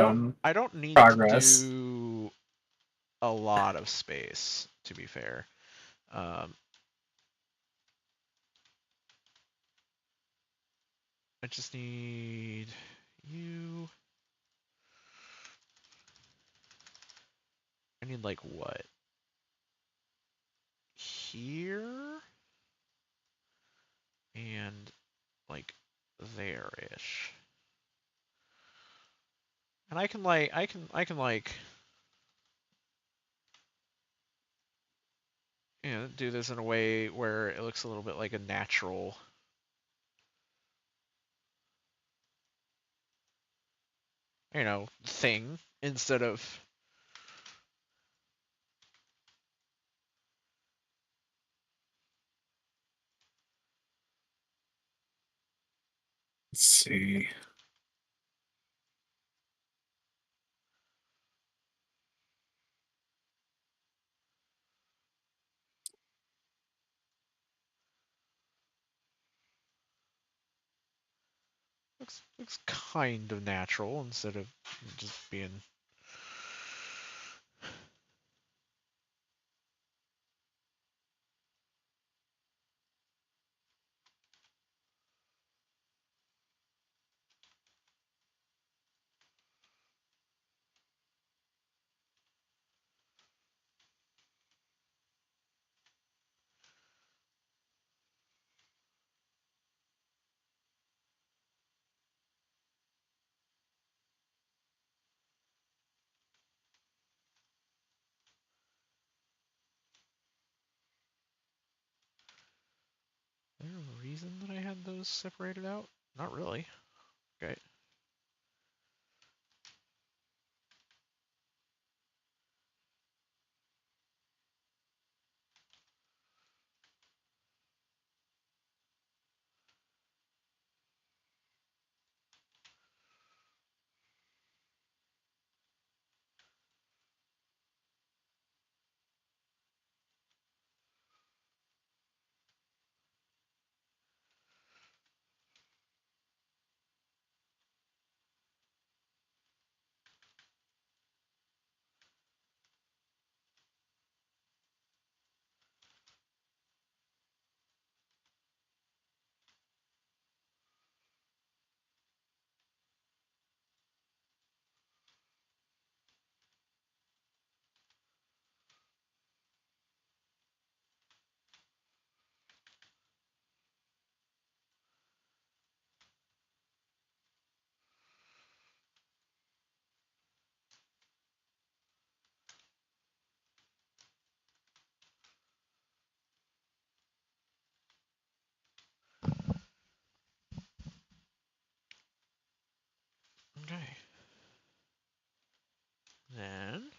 don't need to progress. do a lot of space, to be fair. I just need you. I need like what? Here and like there-ish. And I can like do this in a way where it looks a little bit like a natural thing instead of Let's see. Looks kind of natural instead of just being. Is there a reason that I had those separated out? Not really. Okay. Okay. Then.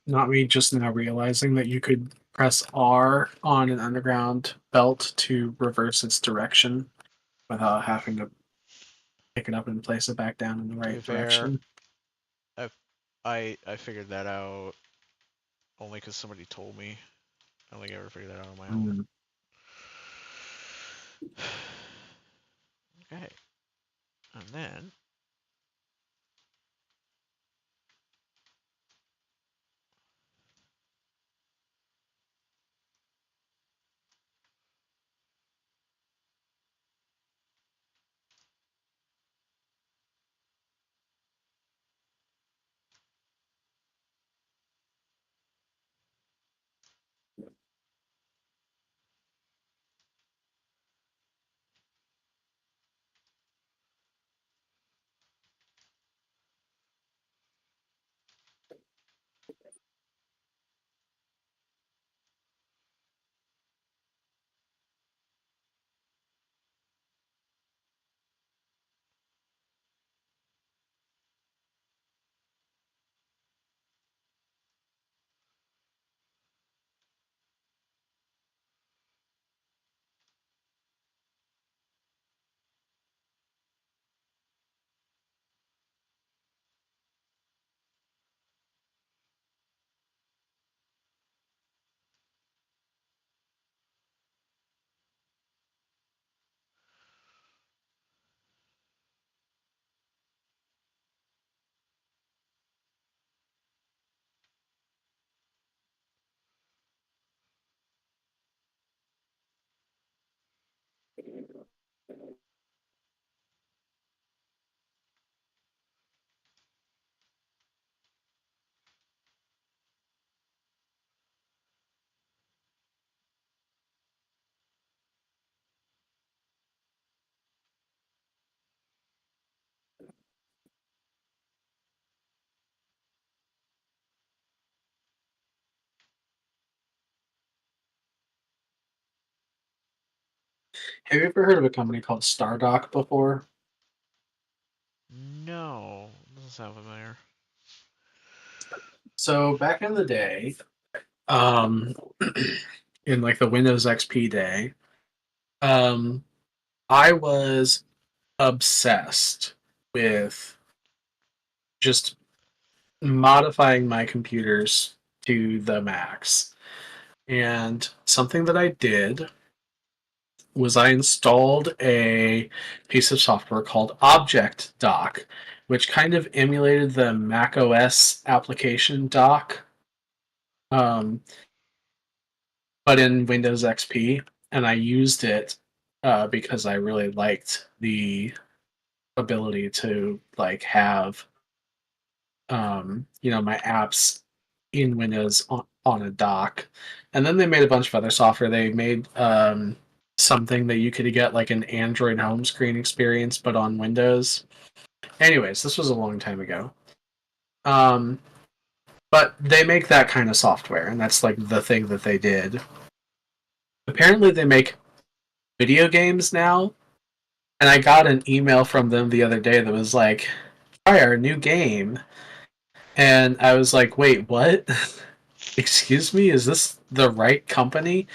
Not me just now realizing that you could press R on an underground belt to reverse its direction without having to pick it up and place it back down in the To be right fair, direction. I figured that out only because somebody told me. I don't think I ever figured that out on my own. Okay. And then Have you ever heard of a company called Stardock before? no, doesn't sound familiar. So back in the day, um, in like the Windows XP day, um, I was obsessed with just modifying my computers to the max. And something that I did was I installed a piece of software called Object Dock, which kind of emulated the Mac OS application dock, um, but in Windows XP. And I used it because I really liked the ability to like have my apps in Windows on a dock. And then they made a bunch of other software. They made something that you could get like an Android home screen experience, but on Windows. Anyways, this was a long time ago. Um, but they make that kind of software, and that's like the thing that they did. Apparently, they make video games now, and I got an email from them the other day that was like, "Try our new game," and I was like, "Wait, what?" Excuse me, is this the right company?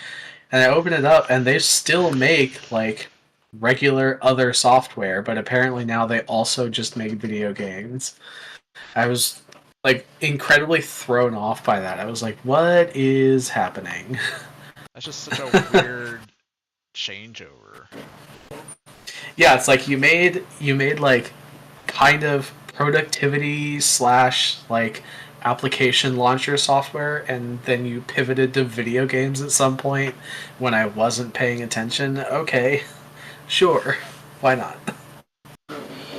And I open it up, and they still make like regular other software, but apparently now they also just make video games. I was like incredibly thrown off by that. I was like, what is happening? That's just such a weird changeover. Yeah, it's like you made like kind of productivity slash like application launcher software, and then you pivoted to video games at some point when I wasn't paying attention. Okay, sure, why not?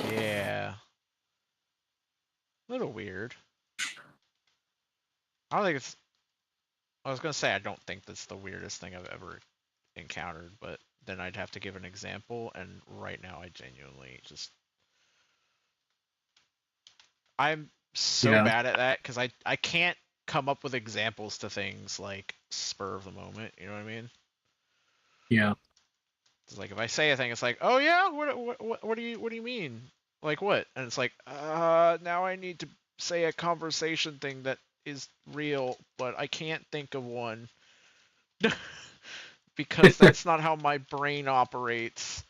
Yeah, a little weird. I don't think it's. I was gonna say I don't think that's the weirdest thing I've ever encountered, but then I'd have to give an example, and right now I genuinely just I'm so Yeah, bad at that because I can't come up with examples to things like spur of the moment. You know what I mean? yeah. It's like if I say a thing, it's like, oh yeah, what do you mean? Like what? And it's like, now I need to say a conversation thing that is real, but I can't think of one because that's not how my brain operates.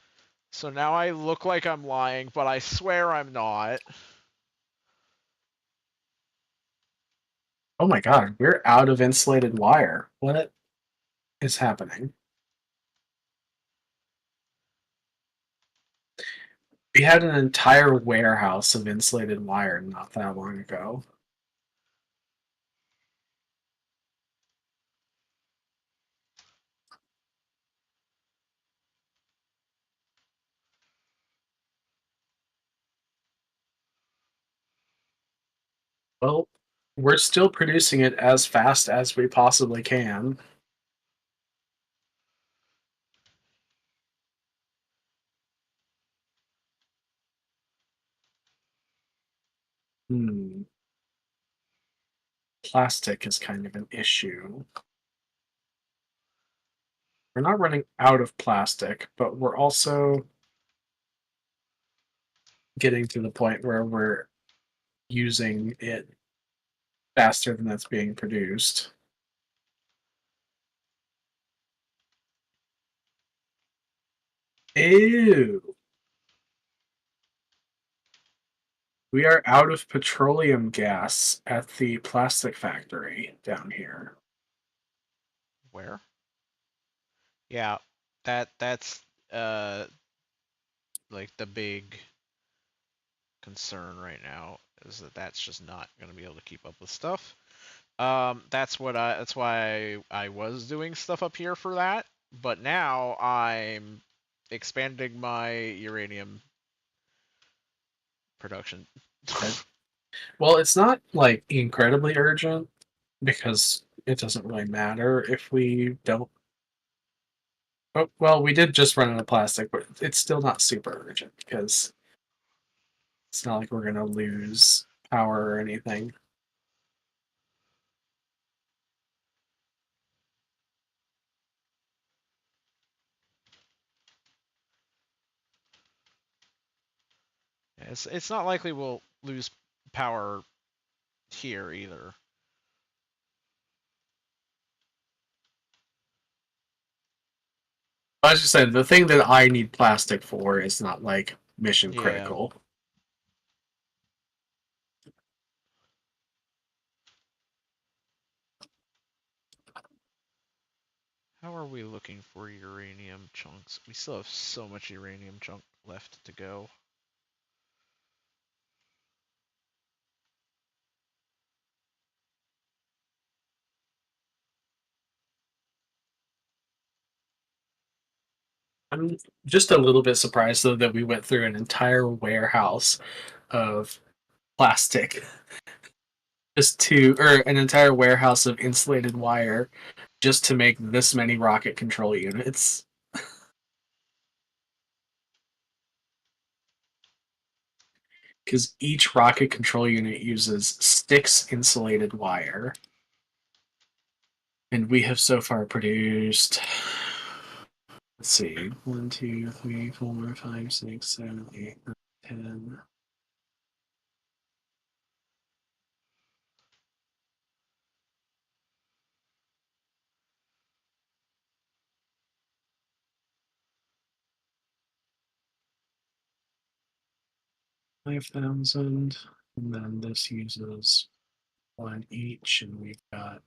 So now I look like I'm lying, but I swear I'm not. Oh my god, we're out of insulated wire. What is happening? We had an entire warehouse of insulated wire not that long ago. Well, we're still producing it as fast as we possibly can. Hmm. Plastic is kind of an issue. We're not running out of plastic, but we're also getting to the point where we're using it faster than it's being produced. Ew. We are out of petroleum gas at the plastic factory down here. Where? Yeah, that's like the big concern right now is that that's just not going to be able to keep up with stuff. That's why I was doing stuff up here for that, but now I'm expanding my uranium production. Well, it's not like incredibly urgent because it doesn't really matter if we don't. Oh, well, we did just run out of plastic, but it's still not super urgent because it's not like we're going to lose power or anything. It's not likely we'll lose power here either. I just said the thing that I need plastic for is not like mission Yeah. critical. How are we looking for uranium chunks? We still have so much uranium chunk left to go. I'm just a little bit surprised though that we went through an entire warehouse of plastic or an entire warehouse of insulated wire just to make this many rocket control units. Because each rocket control unit uses 6 insulated wire. And we have so far produced, let's see, 1, 2, 3, 4, 5, 6, 7, 8, 9, 10. $5,000, and then this uses 1 each, and we've got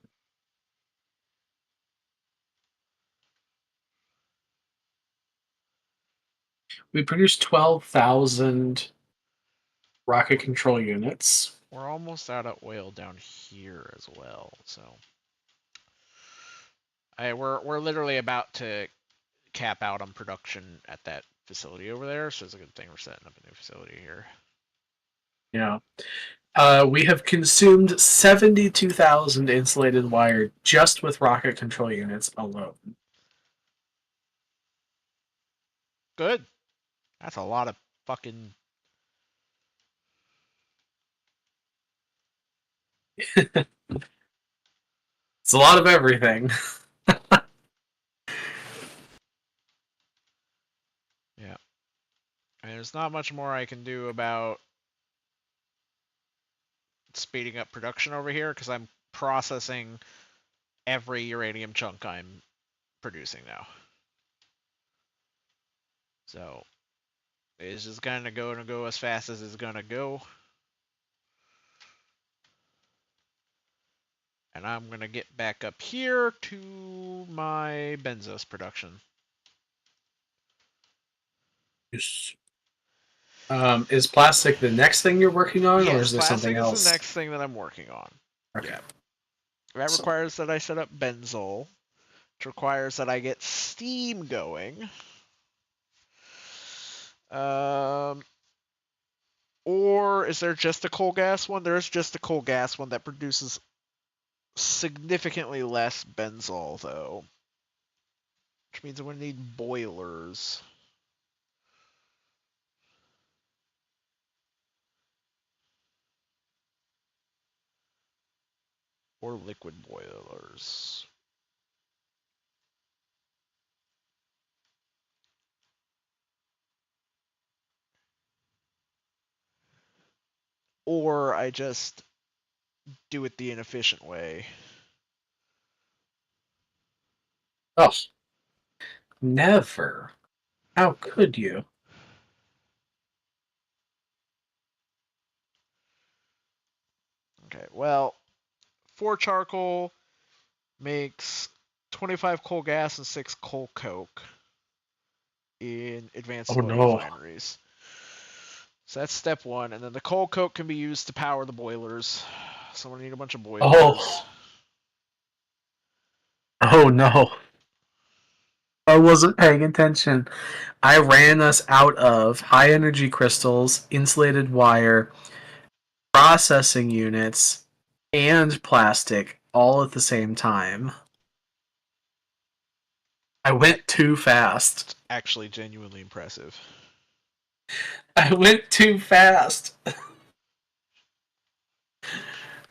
we produced 12,000 rocket control units. We're almost out of oil down here as well, so we're literally about to cap out on production at that facility over there, so it's a good thing we're setting up a new facility here. Yeah. We have consumed 72,000 insulated wire just with rocket control units alone. Good. That's a lot of fucking. It's a lot of everything. Yeah. And there's not much more I can do about speeding up production over here because I'm processing every uranium chunk I'm producing now. So it's just gonna go as fast as it's gonna go. And I'm going to get back up here to my benzos production. Yes. Is plastic the next thing you're working on, or Yes, is there something plastic is the else? next thing that I'm working on. Okay. Yeah. That So, requires that I set up benzol, which requires that I get steam going. Or is there just a coal gas one? There is just a coal gas one that produces significantly less benzol, though. Which means I'm going to need boilers. Or liquid boilers. Or I just do it the inefficient way. oh, never. How could you? Okay, well, 4 charcoal makes 25 coal gas and 6 coal coke in advanced Oh oil no. refineries. So that's step 1, and then the coal coke can be used to power the boilers. So I'm gonna need a bunch of boilers. Oh. Oh no. I wasn't paying attention. I ran us out of high energy crystals, insulated wire, processing units, and plastic all at the same time. I went too fast. It's actually genuinely impressive. I went too fast.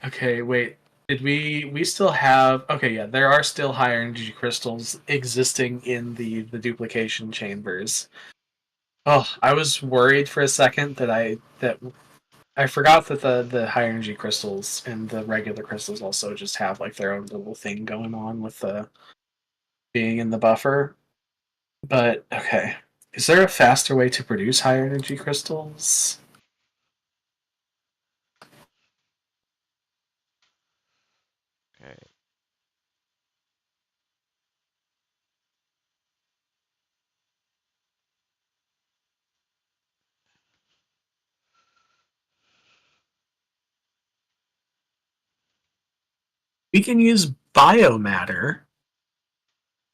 Okay, wait. Did we still have? Okay, yeah, there are still high energy crystals existing in the duplication chambers. Oh, I was worried for a second that I forgot that the high energy crystals and the regular crystals also just have like their own little thing going on with the being in the buffer. But okay, is there a faster way to produce high energy crystals? Okay. We can use biomatter.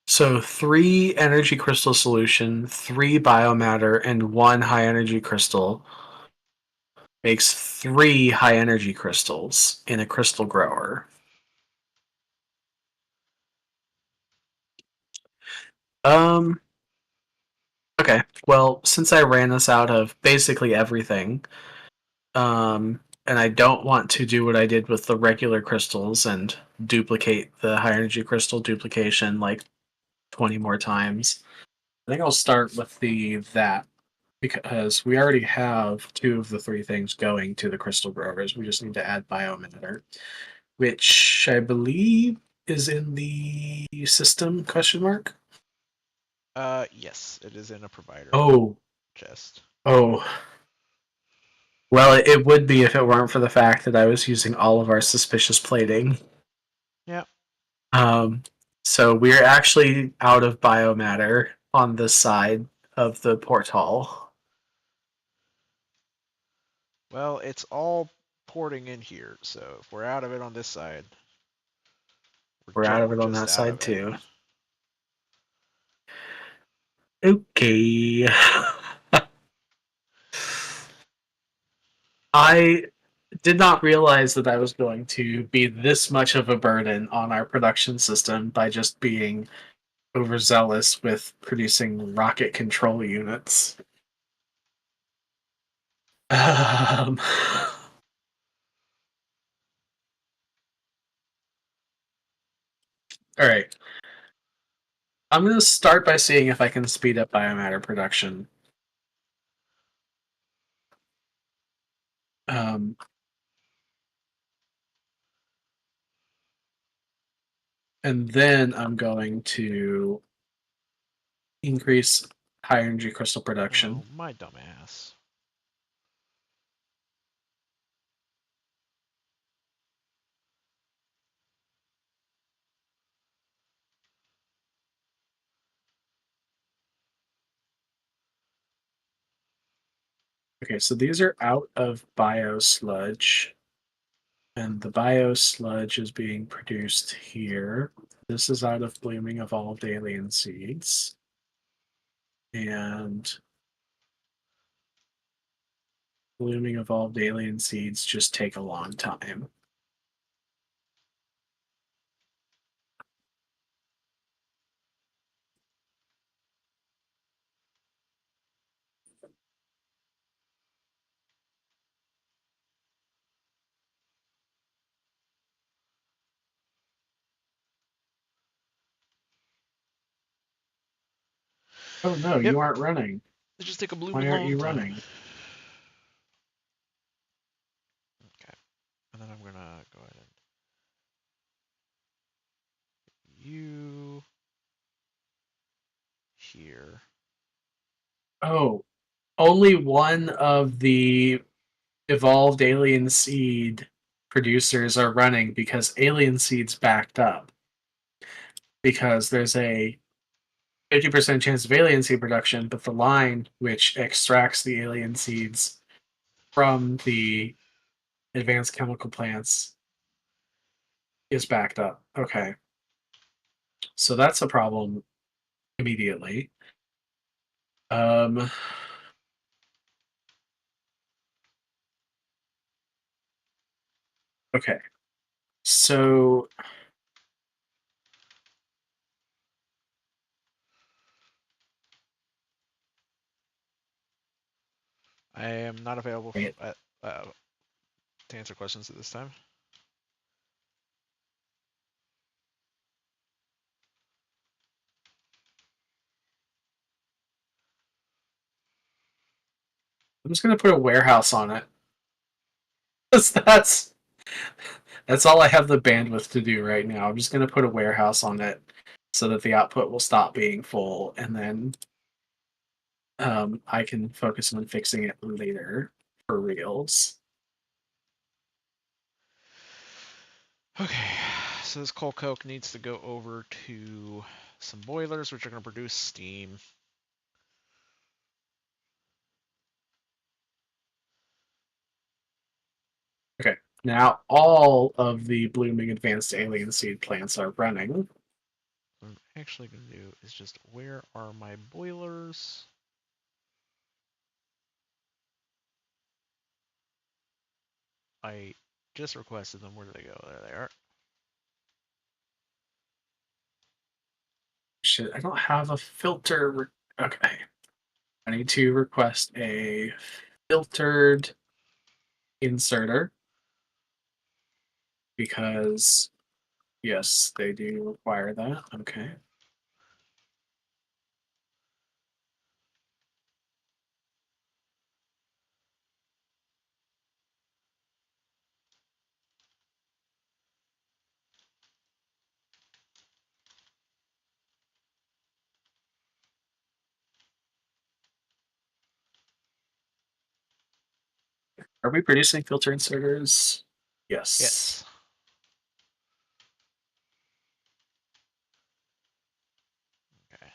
So 3 energy crystal solution, 3 biomatter, and 1 high energy crystal makes 3 high energy crystals in a crystal grower. Um. Okay. Well, since I ran us out of basically everything, and I don't want to do what I did with the regular crystals and duplicate the high energy crystal duplication like 20 more times. I think I'll start with the that because we already have 2 of the 3 things going to the crystal growers. We just need to add biomatter, which I believe is in the system question mark. Yes, it is in a provider Oh, chest. oh. Well, it would be if it weren't for the fact that I was using all of our suspicious plating. Yeah. Um, so we're actually out of biomatter on this side of the portal. Well, it's all porting in here, so if we're out of it on this side, We're out of we're it on just that out side of it. too. Okay. I did not realize that I was going to be this much of a burden on our production system by just being overzealous with producing rocket control units. Um, all right. I'm going to start by seeing if I can speed up biomatter production. Um, and then I'm going to increase high energy crystal production. Oh, my dumbass. Okay, so these are out of biosludge. And the biosludge is being produced here. This is out of blooming evolved alien seeds. And blooming evolved alien seeds just take a long time. Oh no, Yep. you aren't running. It just take a blooming Why aren't long you time. running? Okay. And then I'm gonna go ahead and you here. Oh, only one of the evolved alien seed producers are running because alien seeds backed up. Because there's a 50% chance of alien seed production, but the line which extracts the alien seeds from the advanced chemical plants is backed up. Okay. So that's a problem immediately. Um, okay. So I am not available wait, to answer questions at this time. I'm just gonna put a warehouse on it. that's that's all I have the bandwidth to do right now. I'm just gonna put a warehouse on it so that the output will stop being full, and then I can focus on fixing it later for reals. Okay, so this coal coke needs to go over to some boilers, which are going to produce steam. Okay, now all of the blooming advanced alien seed plants are running. What I'm actually going to do is just, where are my boilers? I just requested them. Where did they go? There they are. Shit, I don't have a filter. Okay, I need to request a filtered inserter because, yes, they do require that. Okay. Are we producing filter inserters? Yes. Yes. Okay.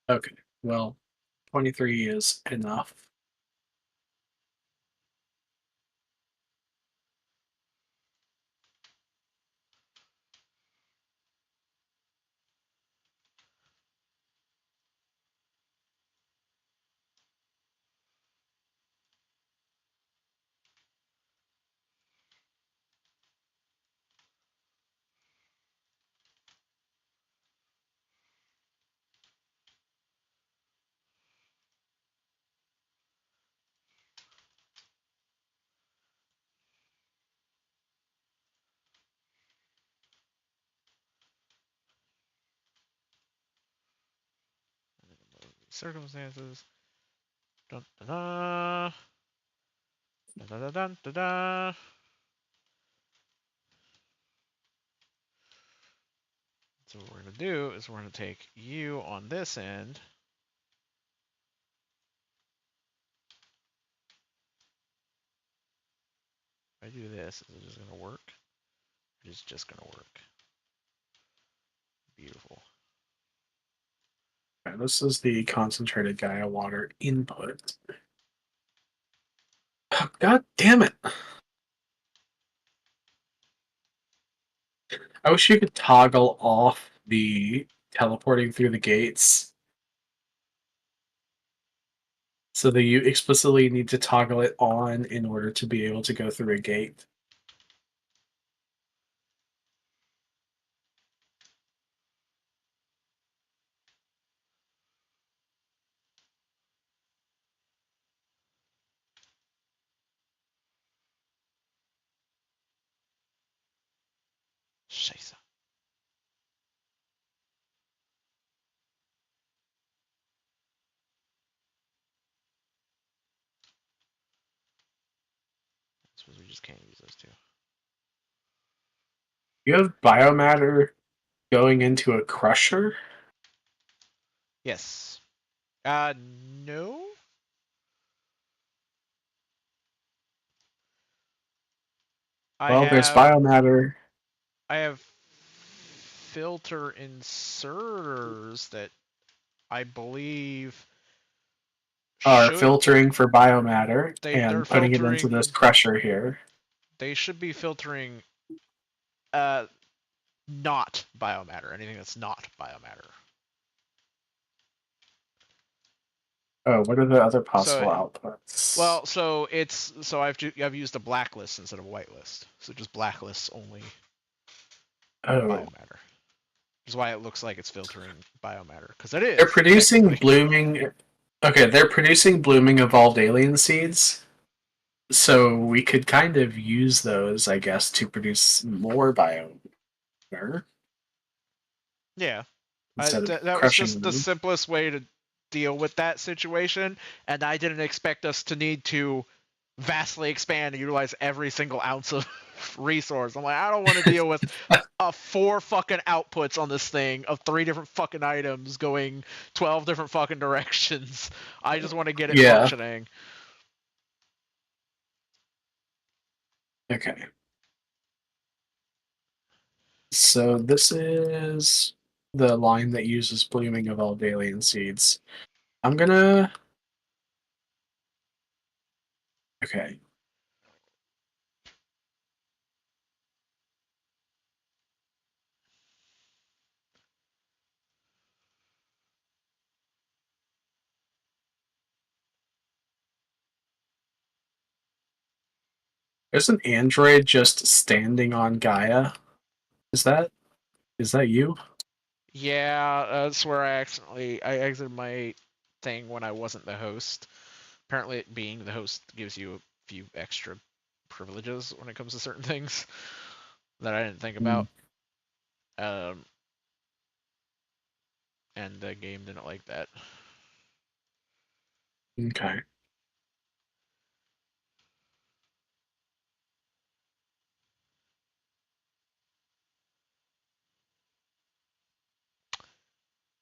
Okay. Well, 23 is enough. circumstances. Dun, da, da. Da, da, da, da, da. So what we're going to do is we're going to take you on this end. If I do this, is it just going to work? It is just going to work. Beautiful. Okay, this is the concentrated Gaia water input. Oh, God damn it. I wish you could toggle off the teleporting through the gates. So that you explicitly need to toggle it on in order to be able to go through a gate. Scheiße. I suppose we just can't use those two. You have biomatter going into a crusher? Yes. No? Well, there's biomatter. I have filter inserters that I believe Are should filtering for biomatter they're and putting it into this filtering crusher here. they should be filtering not biomatter, anything that's not biomatter. Oh, what are the other possible So outputs? well, so I've used a blacklist instead of a whitelist. So just blacklists only Oh, biomatter. Which is why it looks like it's filtering biomatter, because it is. they're producing technically. blooming. Okay, they're producing blooming evolved alien seeds. So we could kind of use those, I guess, to produce more biomatter Yeah. instead of That was crushing just the them. simplest way to deal with that situation, and I didn't expect us to need to vastly expand and utilize every single ounce of resource. I'm like, I don't want to deal with 4 fucking outputs on this thing of 3 different fucking items going 12 different fucking directions. I just want to get it Yeah. functioning. Okay. So this is the line that uses blooming evolved alien seeds. I'm gonna. Okay. There's an android just standing on Gaia. Is that you? Yeah, that's where I exited my thing when I wasn't the host. Apparently, being the host gives you a few extra privileges when it comes to certain things that I didn't think about. And the game didn't like that. Okay.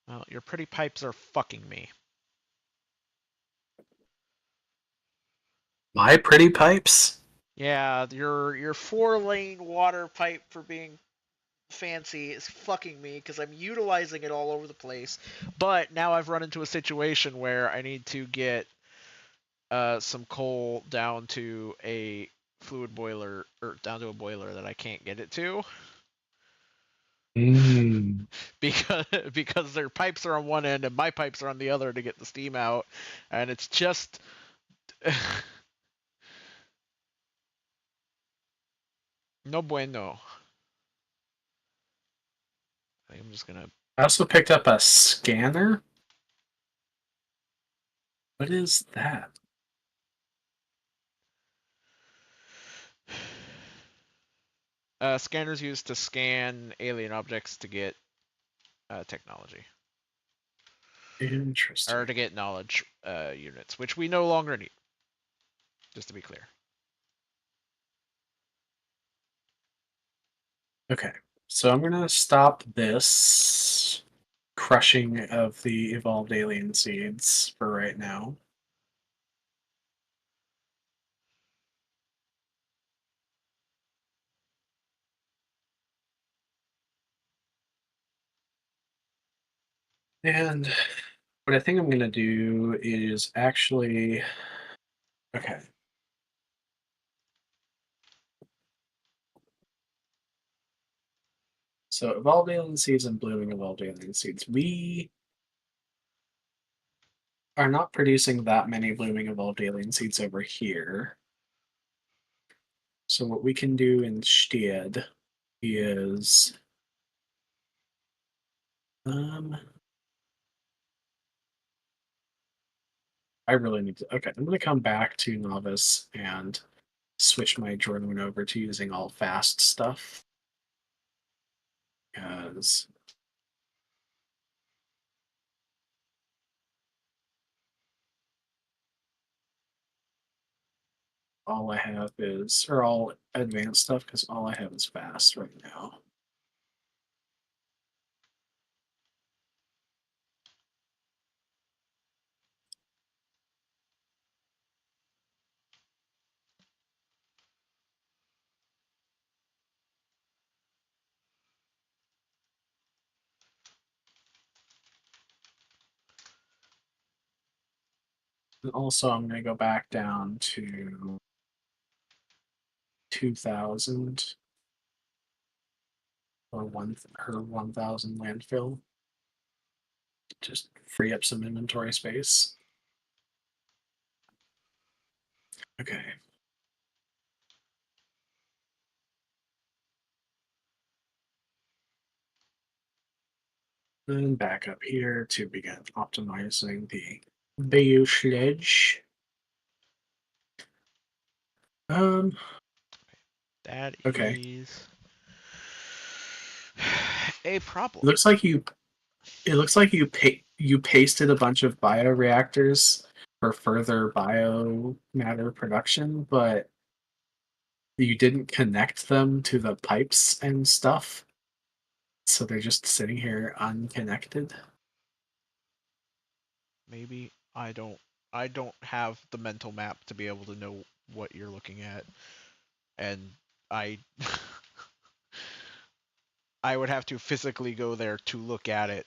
Well, your pretty pipes are fucking me. My pretty pipes? Yeah, your 4-lane water pipe for being fancy is fucking me because I'm utilizing it all over the place. But now I've run into a situation where I need to get some coal down to a fluid boiler or down to a boiler that I can't get it to because their pipes are on one end and my pipes are on the other to get the steam out, and it's just no bueno. I think I'm just gonna. I also picked up a scanner. What is that? Scanners used to scan alien objects to get technology. Interesting. or to get knowledge units, which we no longer need. Just to be clear. Okay, so I'm gonna stop this crushing of the evolved alien seeds for right now. And what I think I'm gonna do is actually, okay. So evolved alien seeds and blooming evolved alien seeds. We are not producing that many blooming evolved alien seeds over here. So what we can do instead is I really need to, okay, I'm gonna come back to novice and switch my drone over to using all fast stuff. Because all I have is, or all advanced stuff, because all I have is fast right now. And also, I'm going to go back down to 2,000 or 1,000 landfill. Just free up some inventory space. Okay. Then back up here to begin optimizing the Bayou Sledge. That Okay. is a problem. Looks like you It looks like you pasted a bunch of bioreactors for further biomatter production, but you didn't connect them to the pipes and stuff. So they're just sitting here unconnected. Maybe I don't have the mental map to be able to know what you're looking at, and I I would have to physically go there to look at it.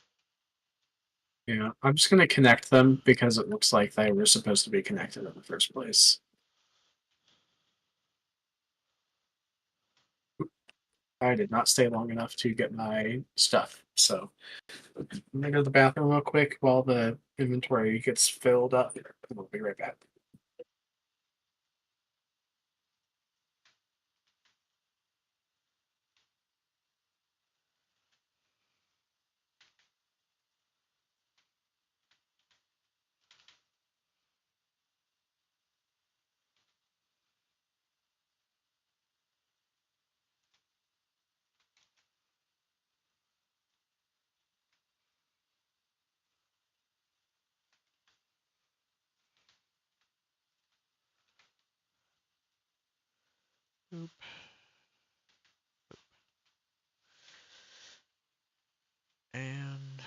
Yeah, I'm just gonna connect them because it looks like they were supposed to be connected in the first place. I did not stay long enough to get my stuff, so I'm gonna go to the bathroom real quick while the inventory gets filled up. We'll be right back. Oop. And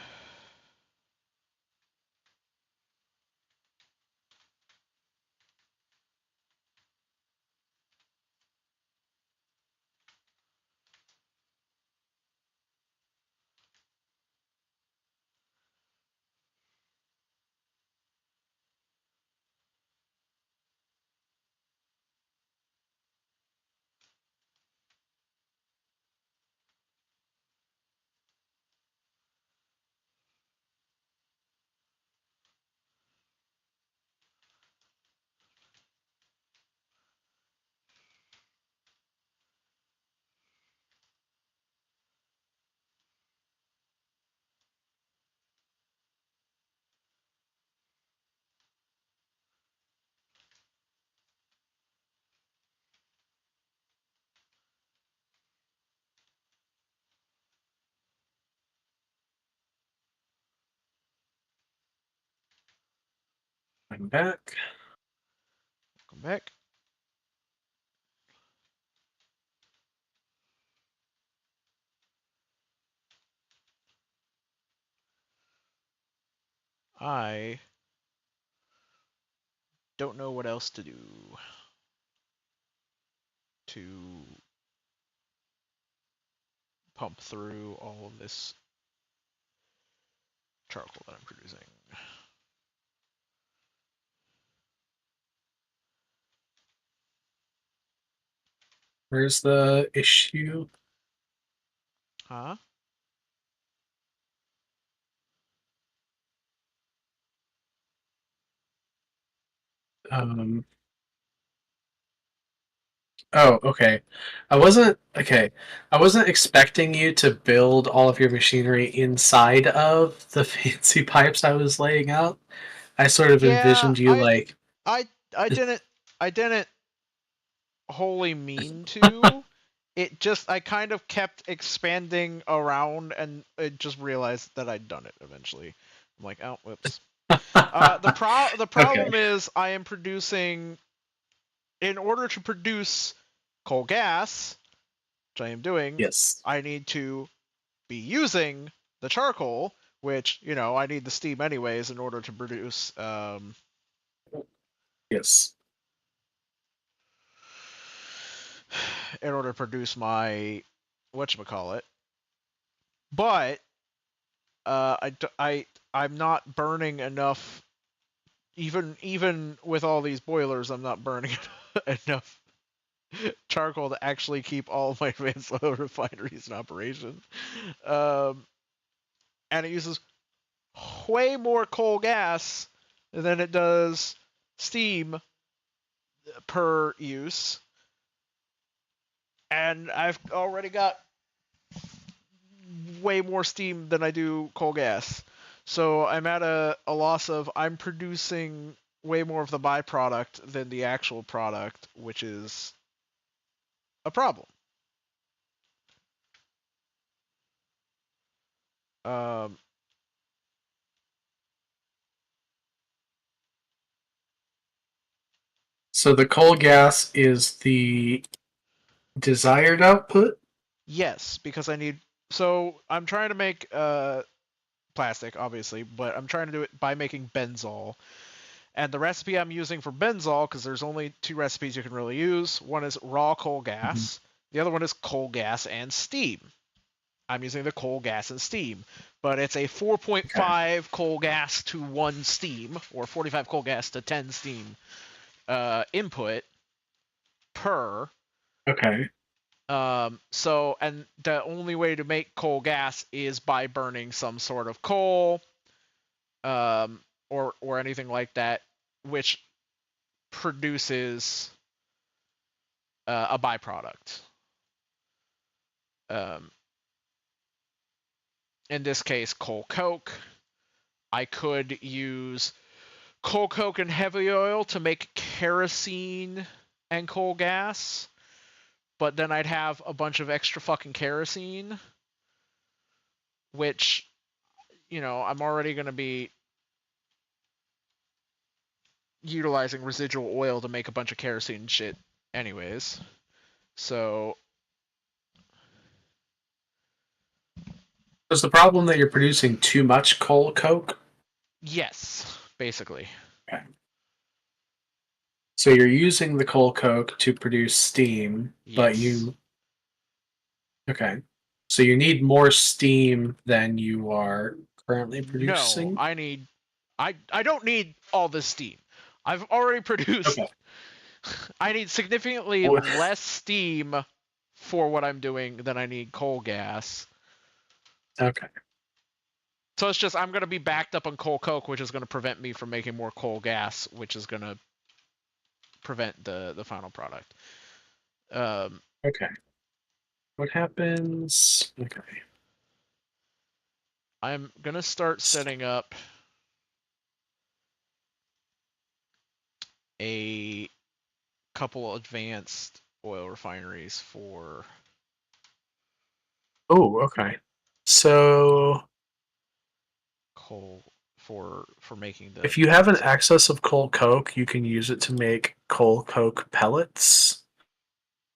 I'm back. Come back. I don't know what else to do to pump through all of this charcoal that I'm producing. Where's the issue? Huh? Um. Oh, okay. I wasn't expecting you to build all of your machinery inside of the fancy pipes I was laying out. I sort of Yeah, envisioned you like, I I didn't wholly mean to. It just I kind of kept expanding around and I just realized that I'd done it eventually. I'm like, oh, whoops. The okay, problem is I am producing in order to produce coal gas, which I am doing, yes, I need to be using the charcoal, which, you know, I need the steam anyways in order to produce yes. my whatchamacallit. But I'm not burning enough. Even with all these boilers, I'm not burning enough charcoal to actually keep all of my advanced oil refineries in operation. Um, and it uses way more coal gas than it does steam per use. And I've already got way more steam than I do coal gas. So I'm at a loss of I'm producing way more of the byproduct than the actual product, which is a problem. Um, So the coal gas is the desired output. yes, because I need. So I'm trying to make plastic, obviously, but I'm trying to do it by making benzol. And the recipe I'm using for benzol, because there's only two recipes you can really use. One is raw coal Mhm. gas. The other one is coal gas and steam. I'm using the coal gas and steam, but it's a Okay. 4.5 coal gas to 1 steam, or 45 coal gas to 10 steam input per. Okay. So, and the only way to make coal gas is by burning some sort of coal, or anything like that, which produces a byproduct. Um, in this case, coal coke. I could use coal coke and heavy oil to make kerosene and coal gas, but then I'd have a bunch of extra fucking kerosene, which, you know, I'm already going to be utilizing residual oil to make a bunch of kerosene shit anyways. So, Is the problem that you're producing too much coal coke? yes, basically. Okay. So you're using the coal coke to produce steam, but Yes. you okay. So you need more steam than you are currently No, producing? I don't need all this steam. I've already produced. Okay. I need significantly less steam for what I'm doing than I need coal gas. Okay. So it's just I'm going to be backed up on coal coke, which is going to prevent me from making more coal gas, which is going to prevent the final product. Um, Okay. What happens? Okay. I'm going to start setting up a couple advanced oil refineries for Oh, okay. So coal for making the. If you have an excess of coal coke, you can use it to make coal coke pellets,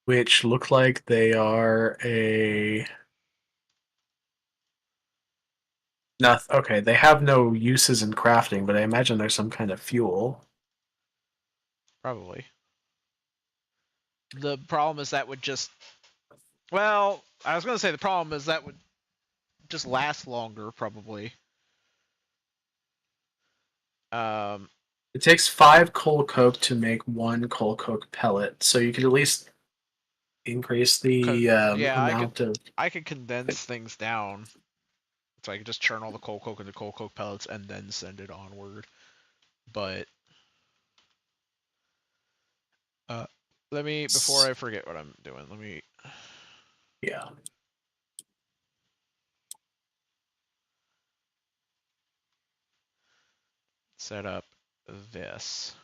which look like they are a. Okay, they have no uses in crafting, but I imagine there's some kind of fuel. Probably. The problem is that would just. Well, I was gonna say the problem is that would just last longer, probably. It takes 5 coal coke to make 1 coal coke pellet, so you could at least increase the yeah, amount of. I could condense things down, so I could just churn all the coal coke into coal coke pellets and then send it onward. But let me, before I forget what I'm doing, let me. Yeah. Set up this.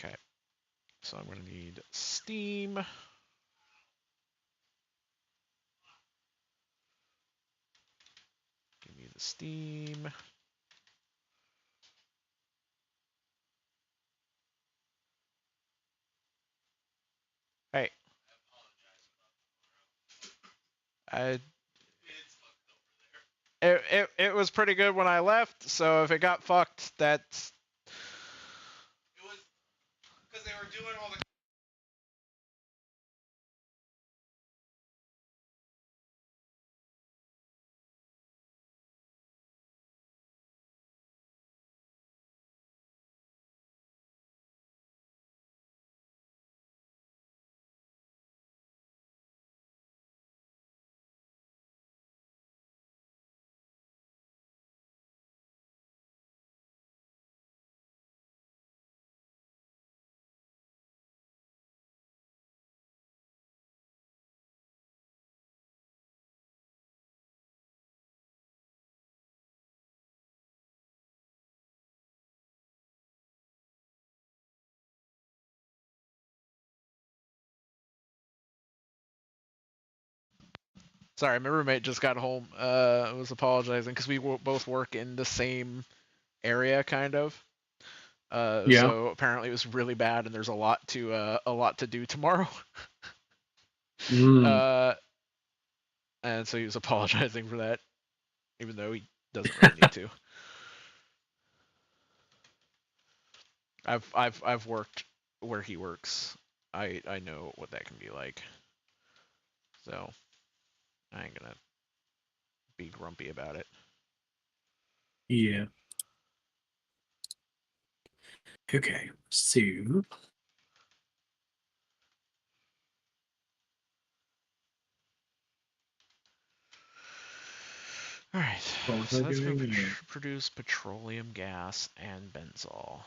Okay, so I'm going to need steam. Give me the steam. Hey. It was pretty good when I left, so if it got fucked, that's. It was because they were doing all the. Sorry, my roommate just got home. Was apologizing because we both work in the same area, kind of. Yeah. So apparently it was really bad, and there's a lot to do tomorrow. Mm. And so he was apologizing for that, even though he doesn't really need to. I've worked where he works. I know what that can be like. So I ain't gonna be grumpy about it. Yeah. Okay. So. All right. What was So I let's go doing? produce petroleum gas and benzol.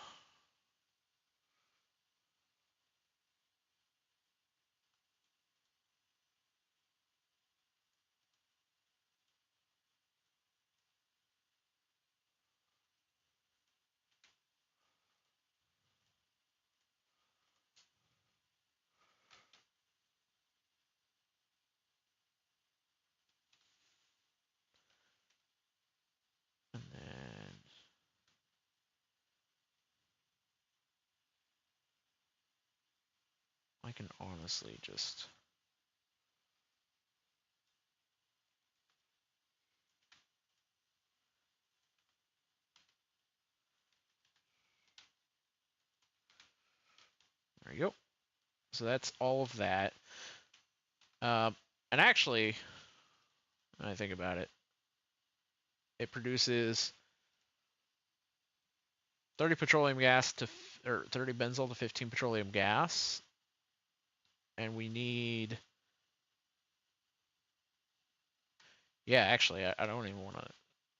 And then I can honestly just. There you go. So that's all of that. And actually, when I think about it, it produces 30 petroleum gas or 30 benzol to 15 petroleum gas, and we need. Yeah, actually, I don't even want to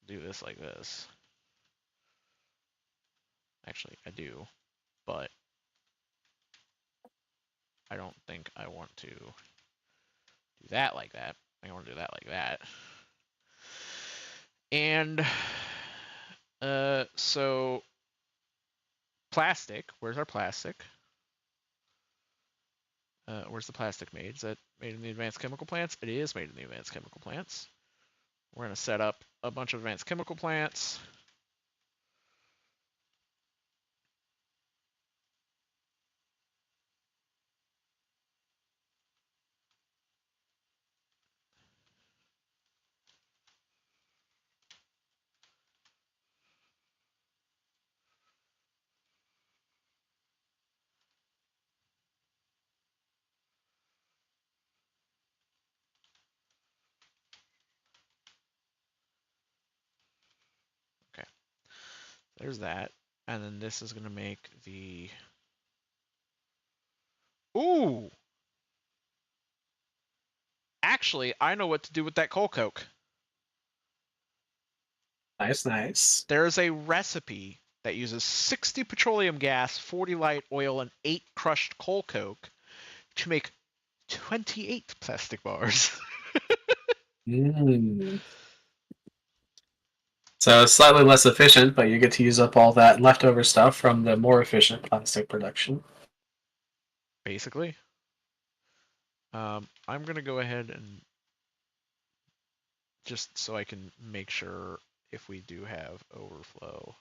do this like this. Actually, I do, but I don't think I want to do that like that. I want to do that like that. And so plastic. Where's our plastic? Where's the plastic made? Is that made in the advanced chemical plants? It is made in the advanced chemical plants. We're going to set up a bunch of advanced chemical plants. Okay, there's that. And then this is going to make the... Ooh! Actually, I know what to do with that coal coke. Nice, nice. There's a recipe that uses 60 petroleum gas, 40 light oil, and 8 crushed coal coke to make 28 plastic bars. Mm. So it's slightly less efficient, but you get to use up all that leftover stuff from the more efficient plastic production. Basically. I'm going to go ahead and just so I can make sure if we do have overflow.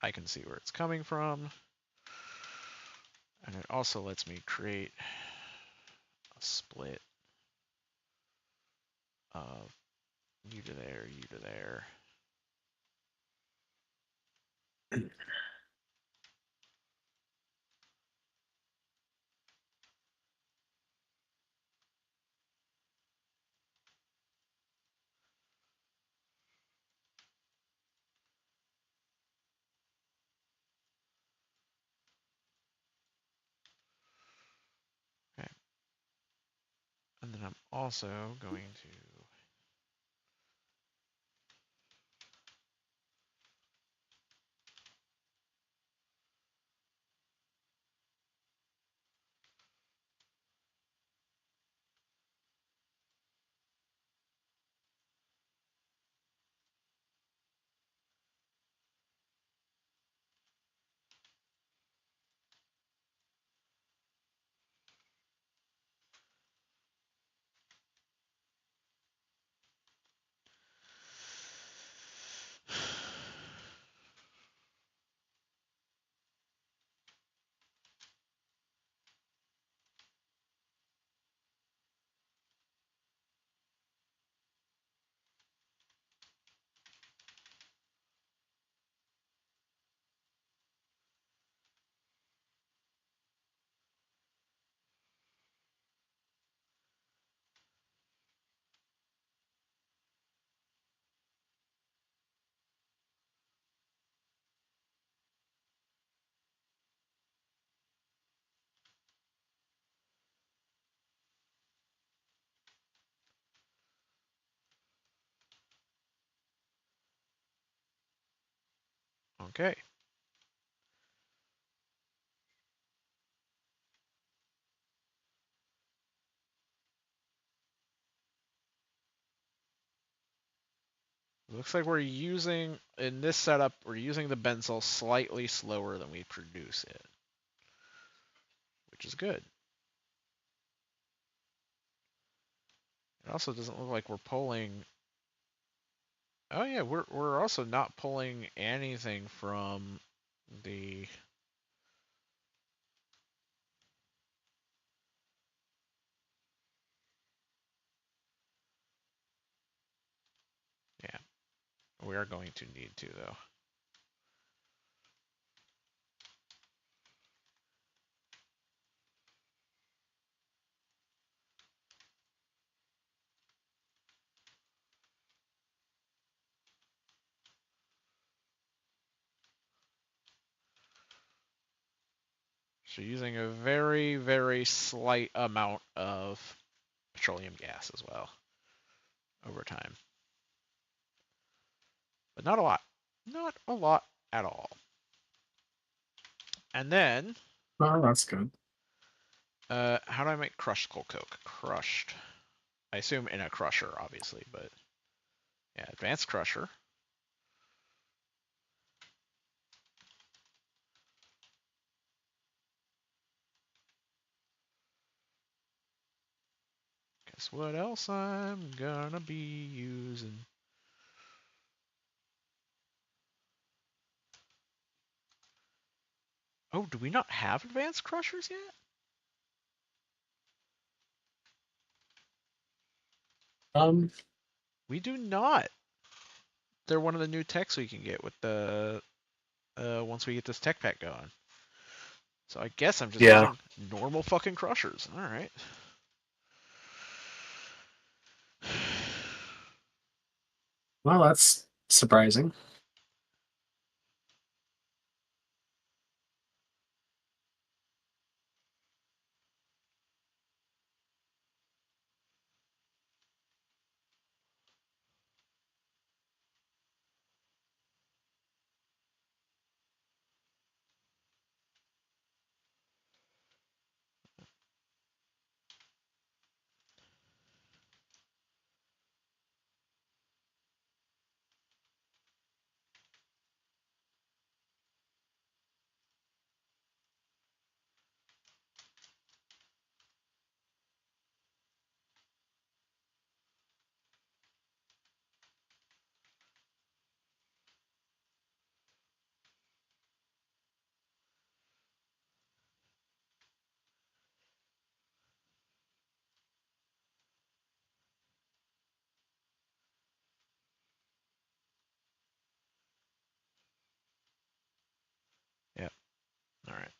I can see where it's coming from. And it also lets me create a split of you to there, you to there. Okay. And then I'm also going to okay. Looks like we're using, in this setup, we're using the benzyl slightly slower than we produce it, which is good. It also doesn't look like we're pulling. Oh yeah, we're also not pulling anything from the. Yeah, we are going to need to though. So using a very, very slight amount of petroleum gas as well over time. But not a lot. Not a lot at all. And then, Oh, that's good. how do I make crushed coal coke? Crushed. I assume in a crusher, obviously, but yeah, advanced crusher. Guess what else I'm gonna be using? Oh, do we not have advanced crushers yet? We do not. They're one of the new techs we can get with the once we get this tech pack going. So I guess I'm just Yeah. using normal fucking crushers. All right. Well, that's surprising. Yep. All right.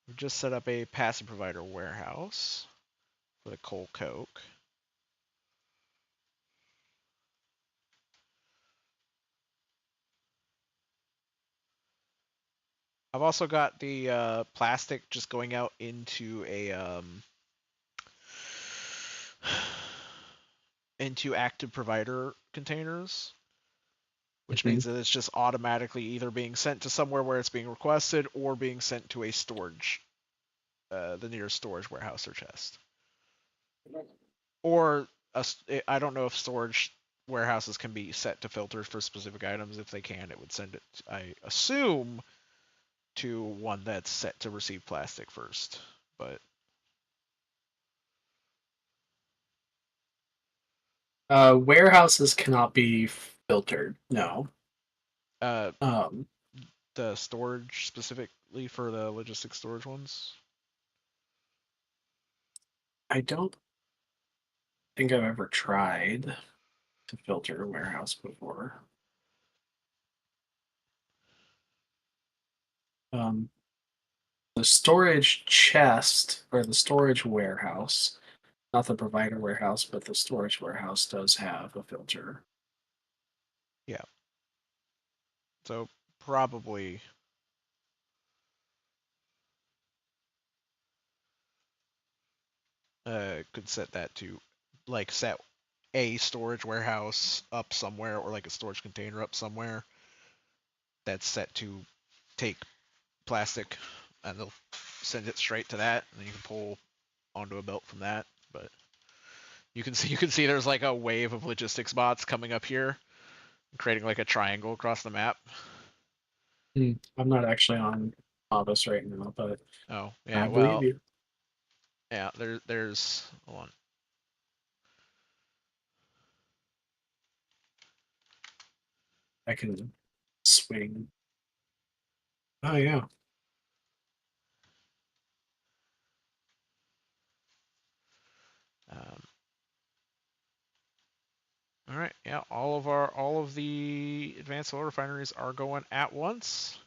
We just set up a passive provider warehouse for the coal coke. I've also got the plastic just going out into a into active provider containers, which Mhm. means that it's just automatically either being sent to somewhere where it's being requested or being sent to a storage, the nearest storage warehouse or chest. Or I don't know if storage warehouses can be set to filter for specific items. If they can, it would send it, I assume, to one that's set to receive plastic first. But Warehouses cannot be filtered. No. uh, Um, the storage specifically for the logistics storage ones. I don't think I've ever tried to filter a warehouse before. Um, the storage chest or the storage warehouse, not the provider warehouse, but the storage warehouse does have a filter. Yeah. So probably could set that to like set a storage warehouse up somewhere or like a storage container up somewhere that's set to take plastic and they'll send it straight to that and then you can pull onto a belt from that. But you can see there's like a wave of logistics bots coming up here, creating like a triangle across the map. I'm not actually on Novice right now, but Oh yeah, I believe well you. yeah, there's hold on. I can swing. Oh yeah. Um, all right, yeah, all of the advanced oil refineries are going at once,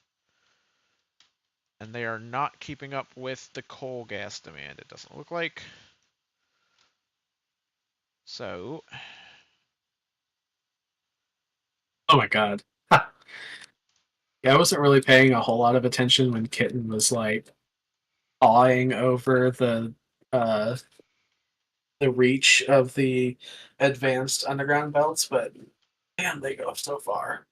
and they are not keeping up with the coal gas demand. It doesn't look like. So Oh my god. Ha. Yeah, I wasn't really paying a whole lot of attention when Kitten was like awing over uh the reach of the advanced underground belts, but damn, they go so far.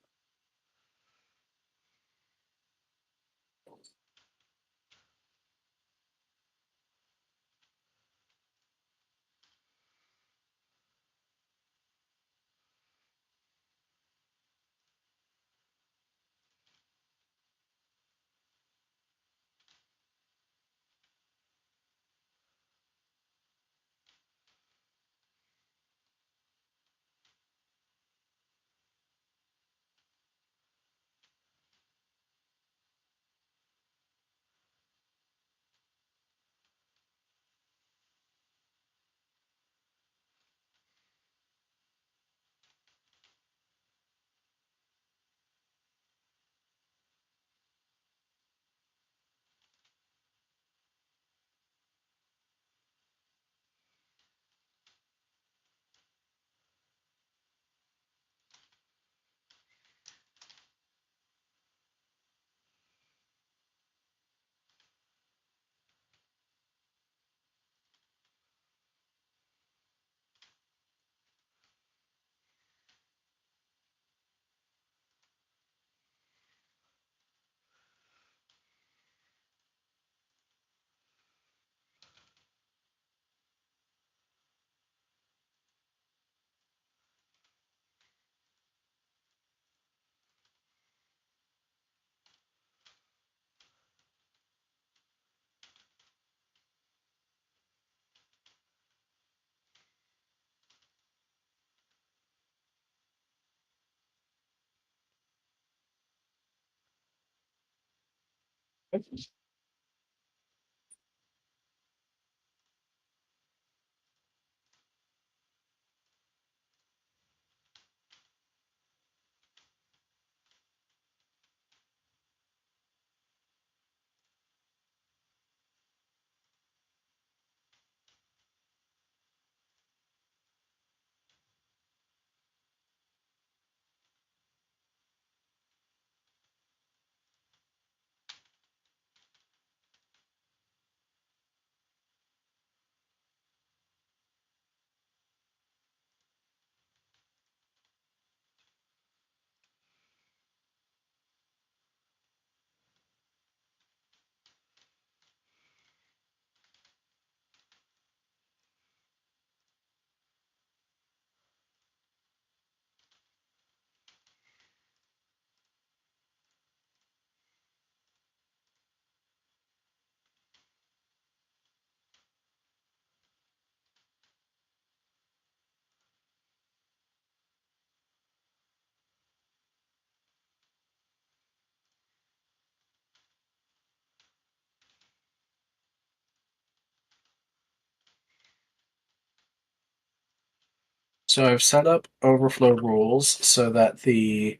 So I've set up overflow rules so that the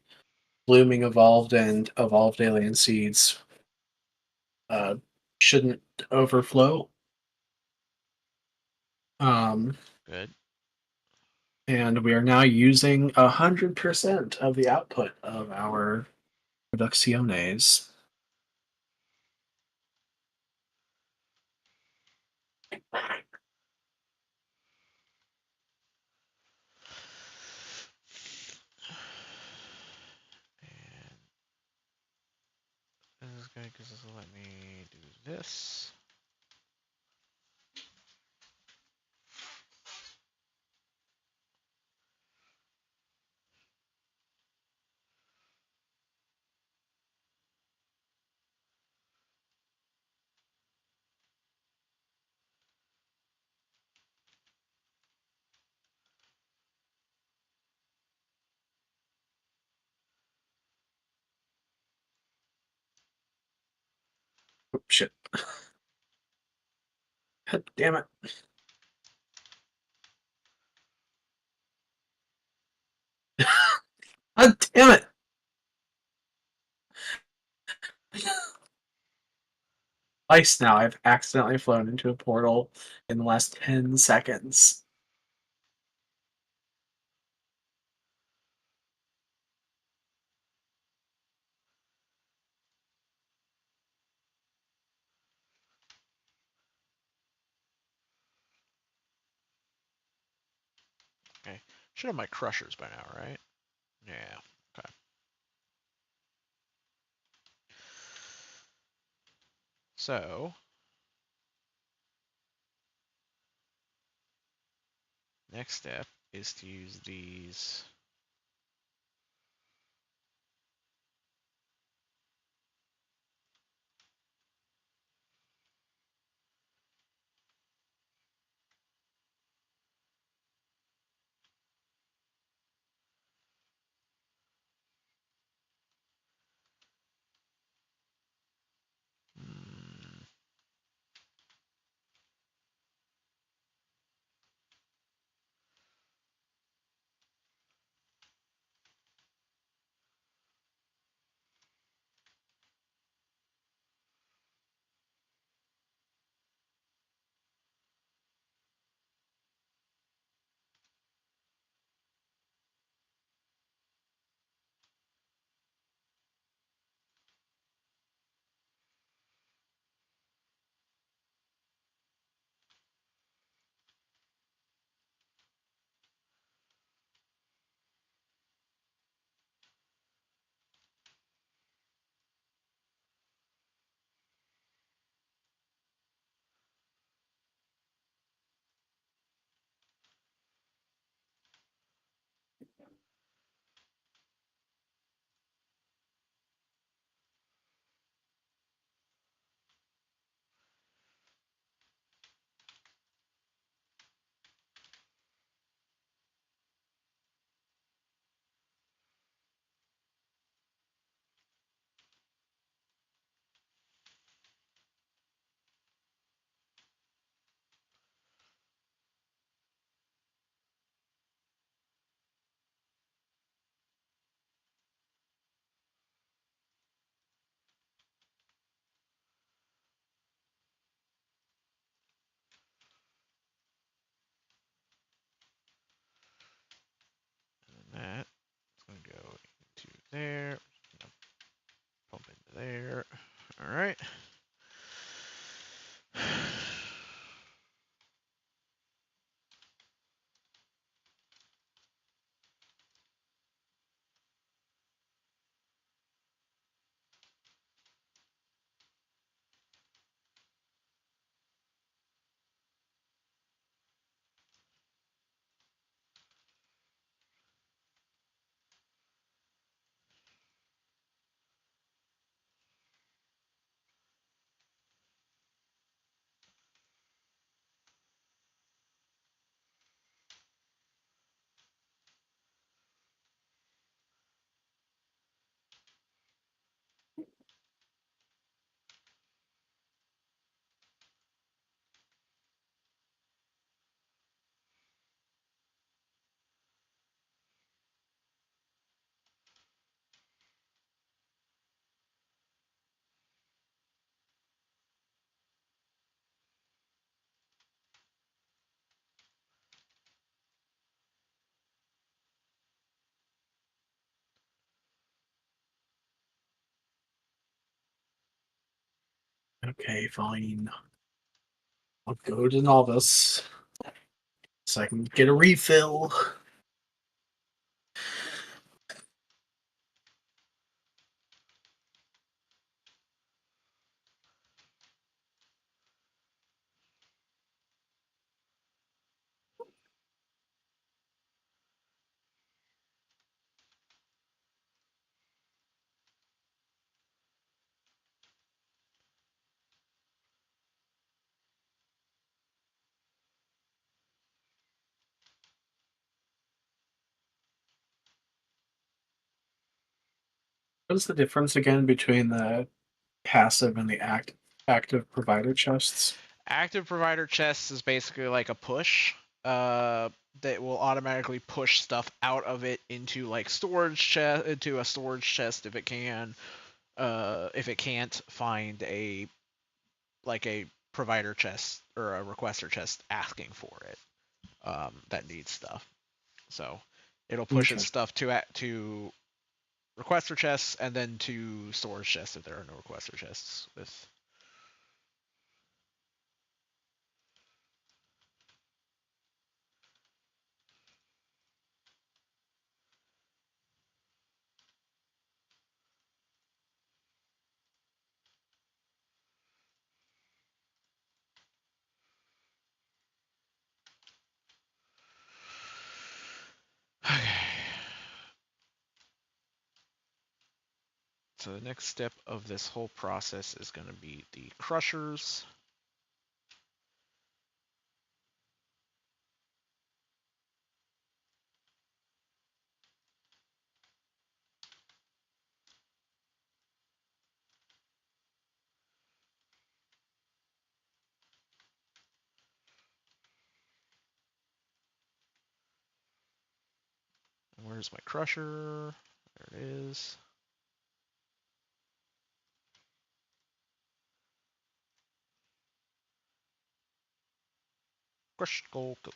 blooming evolved and evolved alien seeds uh, shouldn't overflow. Um, Good. and we are now using 100% of the output of our producciones. And this is good because this will let me do this. Oh, shit. God damn it. God damn it. Twice now I've accidentally flown into a portal in the last 10 seconds. Okay. Should have my crushers by now, right? Yeah. Okay. So next step is to use these. Mm, and that's going to go into there. Pump into there. All right. Okay, fine. I'll go to novice so I can get a refill. What is the difference again between the passive and the active provider chests? Active provider chests is basically like a push. That will automatically push stuff out of it into like storage chest into a storage chest if it can. If it can't find a provider chest or a requester chest asking for it, that needs stuff. So it'll push its Okay. stuff to requester chests and then to storage chests if there are no requester chests with. So the next step of this whole process is going to be the crushers. Where's my crusher? There it is. Crush gold coke.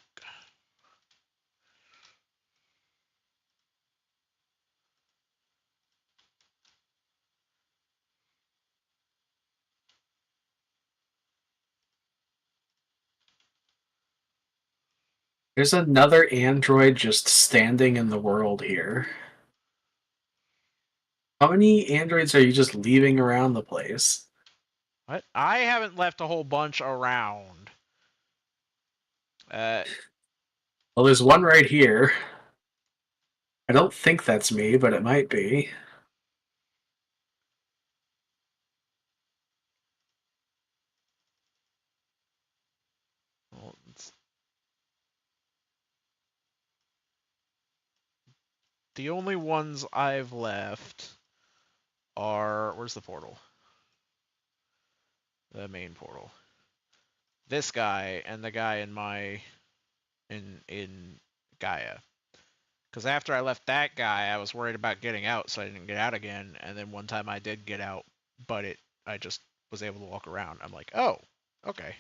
There's another android just standing in the world here. How many androids are you just leaving around the place? What? I haven't left a whole bunch around. Well, there's one right here. I don't think that's me, but it might be. Well, the only ones I've left are... Where's the portal? The main portal. This guy and the guy in my... in Gaia. Because after I left that guy, I was worried about getting out, so I didn't get out again. And then one time I did get out, but I just was able to walk around. I'm like, oh, okay.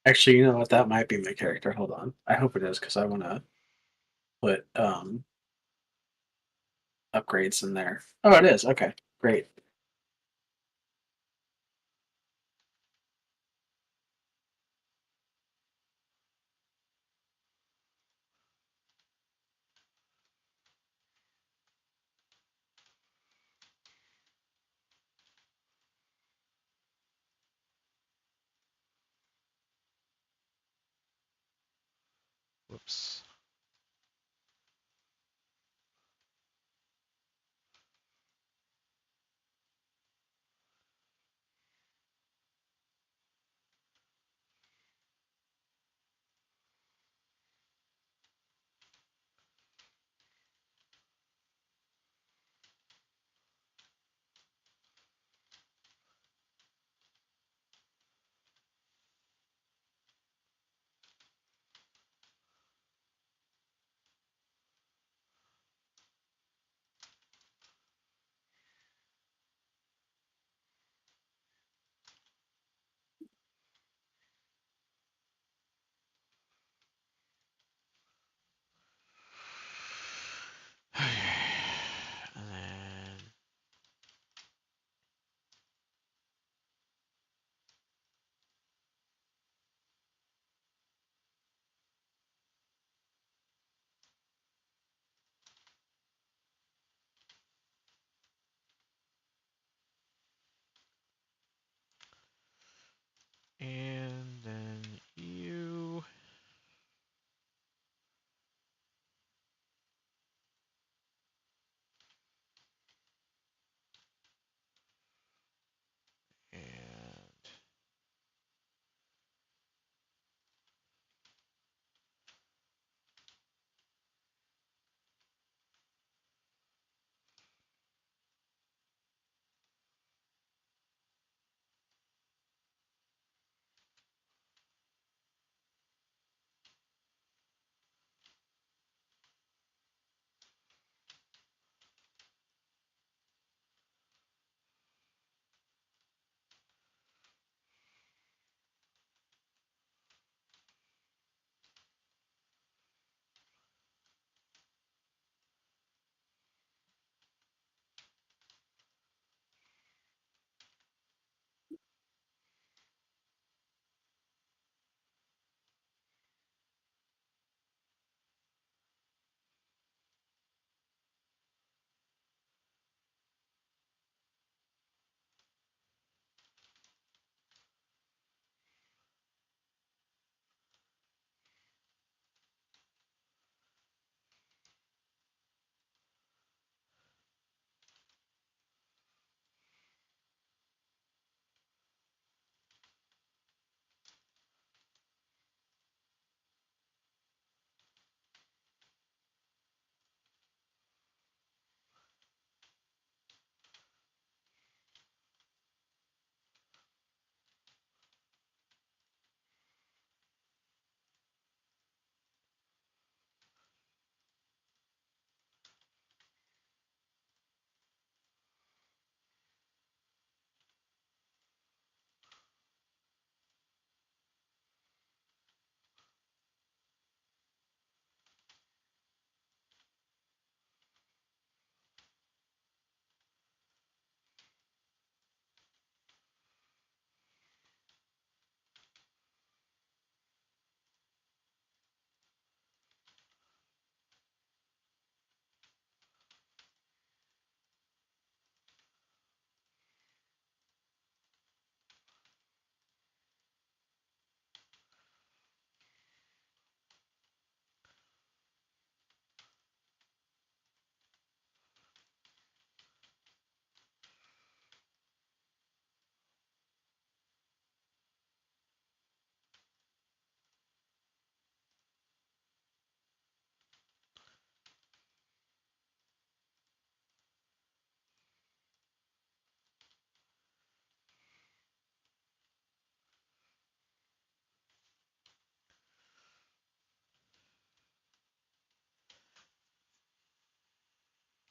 Actually, you know what? That might be my character. Hold on. I hope it is because I want to put upgrades in there. Oh, it is. Okay, great. Whoops.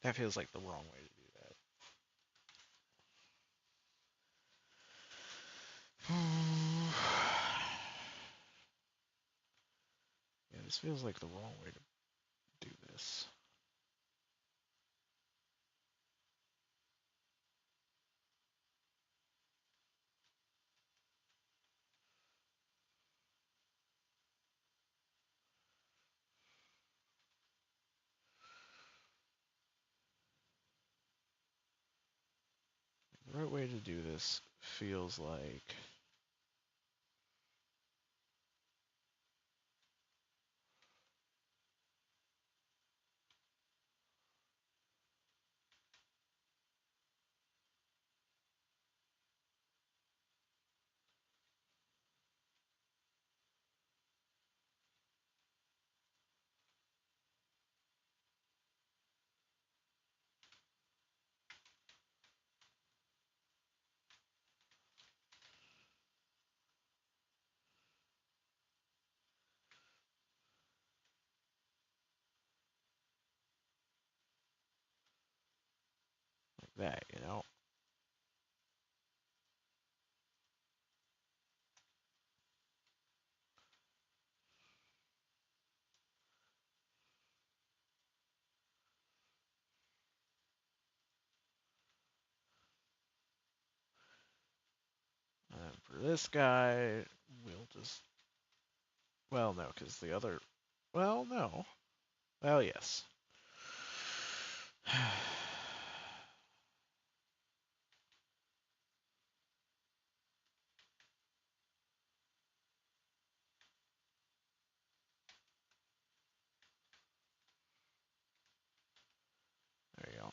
That feels like the wrong way to do that. Yeah, this feels like the wrong way to do this. The right way to do this feels like that, you know? And then for this guy, we'll just... Well, no, because the other... Well, no. Well, yes. There you go.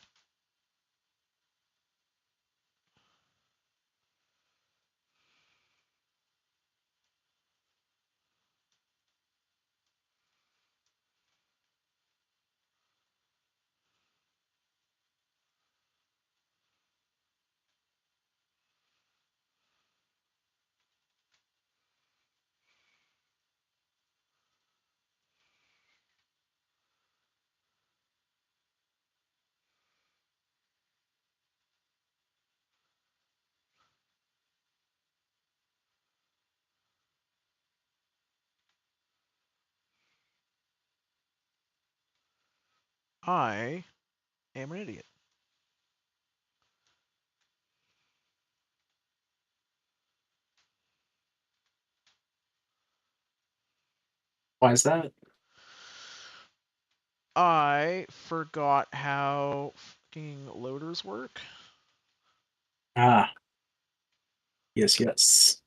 I am an idiot. Why is that? I forgot how fucking loaders work. Ah. Yes, yes.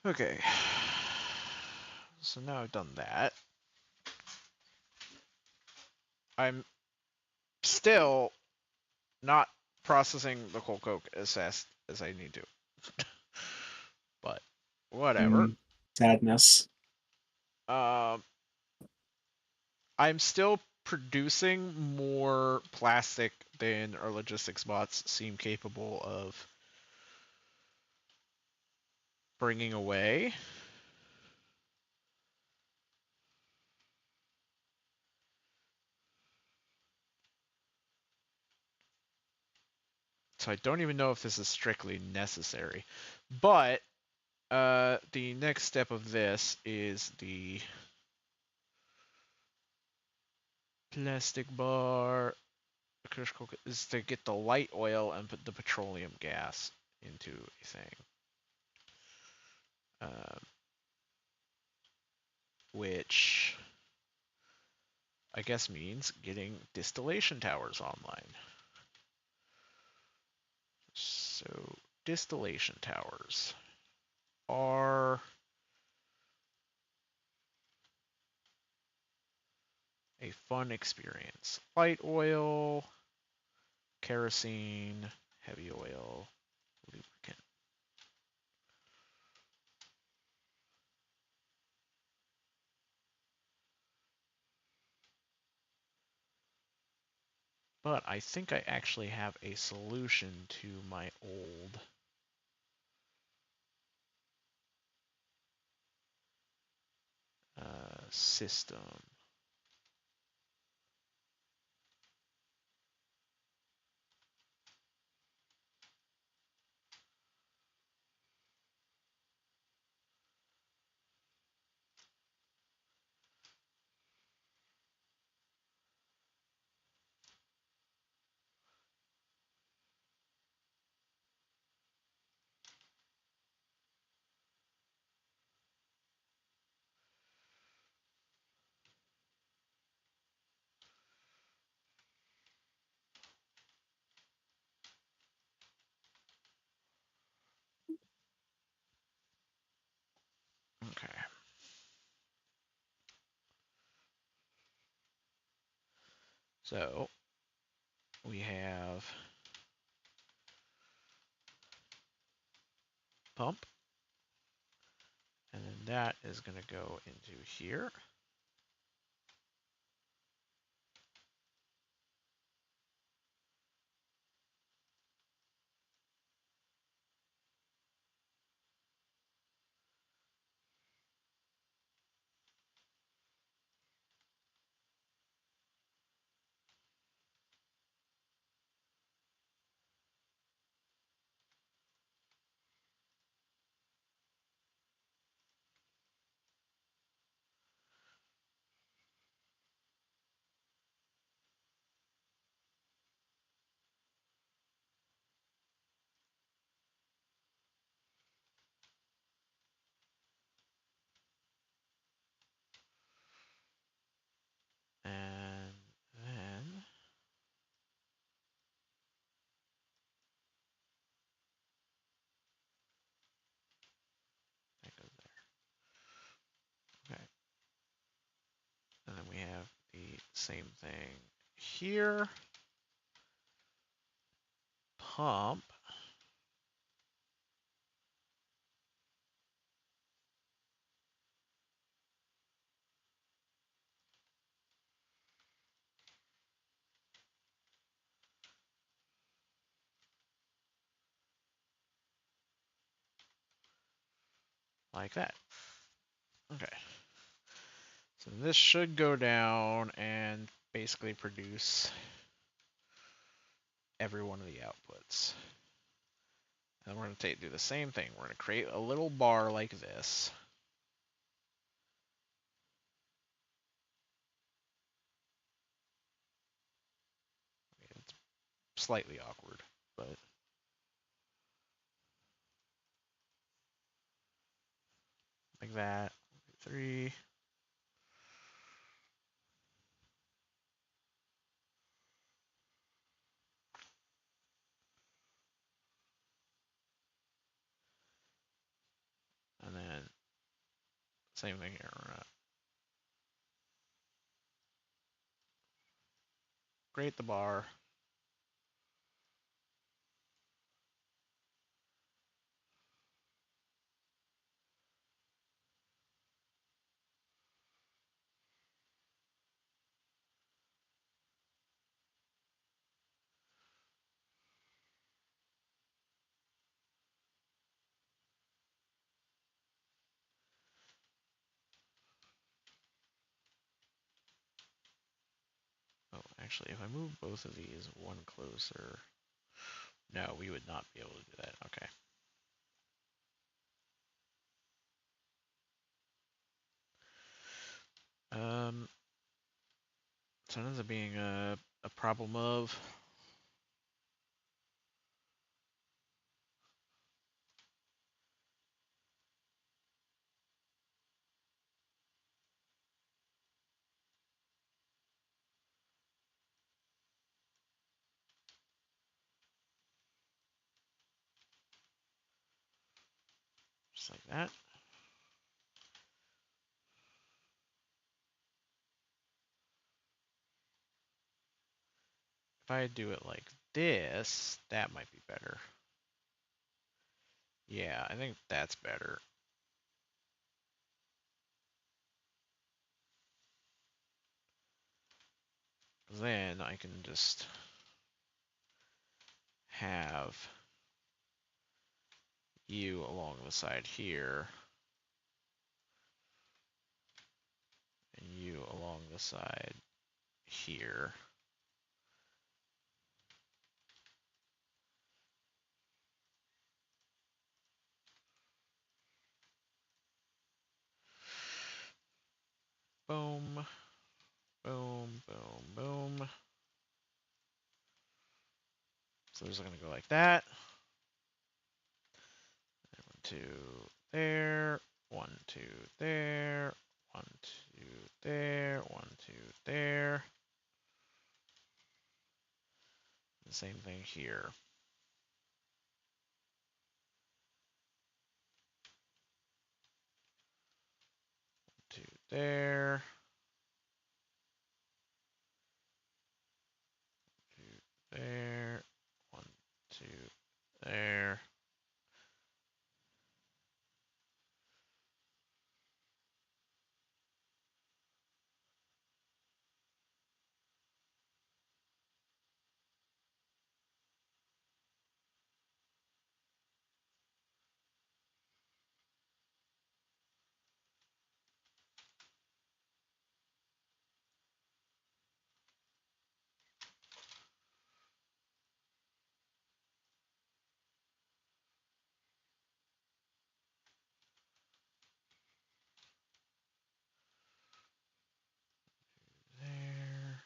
Okay. So now I've done that. I'm still not processing the cold coke as fast as I need to. But whatever. Sadness. Um, I'm still producing more plastic than our logistics bots seem capable of bringing away. So I don't even know if this is strictly necessary. But the next step of this is the plastic bar. Critical is to get the light oil and put the petroleum gas into a thing. Which I guess means getting distillation towers online. So distillation towers are a fun experience. Light oil, kerosene, heavy oil, lubricant. But I think I actually have a solution to my old system. Okay. So we have pump, and then that is going to go into here. And then that goes there. Okay. And then we have the same thing here. Pump. Like that. Okay. So this should go down and basically produce every one of the outputs. And we're going to do the same thing. We're going to create a little bar like this. It's slightly awkward, but like that. 3. And then same thing here. We're going to create the bar. Oh, actually, if I move both of these one closer, no, we would not be able to do that. Okay. So it ends up being a problem of just like that. If I do it like this, that might be better. Yeah, I think that's better. Then I can just have you along the side here, and you along the side here. Boom, boom, boom, boom. So these are going to go like that. 1, 2, there. 1, 2, there. 1, 2, there. 1, 2, there. The same thing here. 2 there. 2 there. 1, 2 there. There.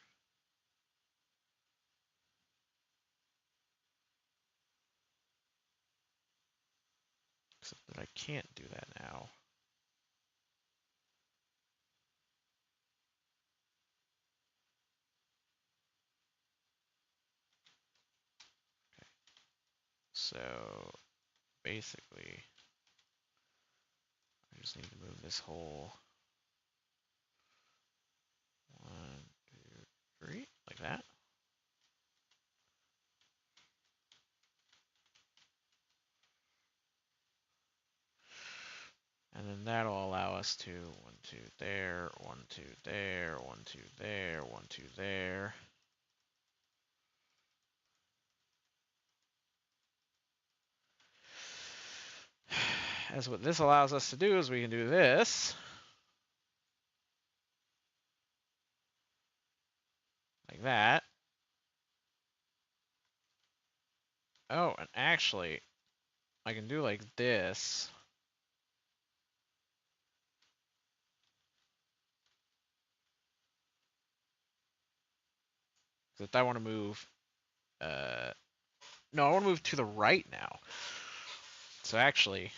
Except that I can't do that now. So basically, I just need to move this whole 1, 2, 3, like that. And then that'll allow us to 1, 2 there, 1, 2 there, 1, 2 there, 1, 2 there. As what this allows us to do is we can do this. Like that. Oh, and actually, I can do like this. If I want to move, no, I want to move to the right now. So actually,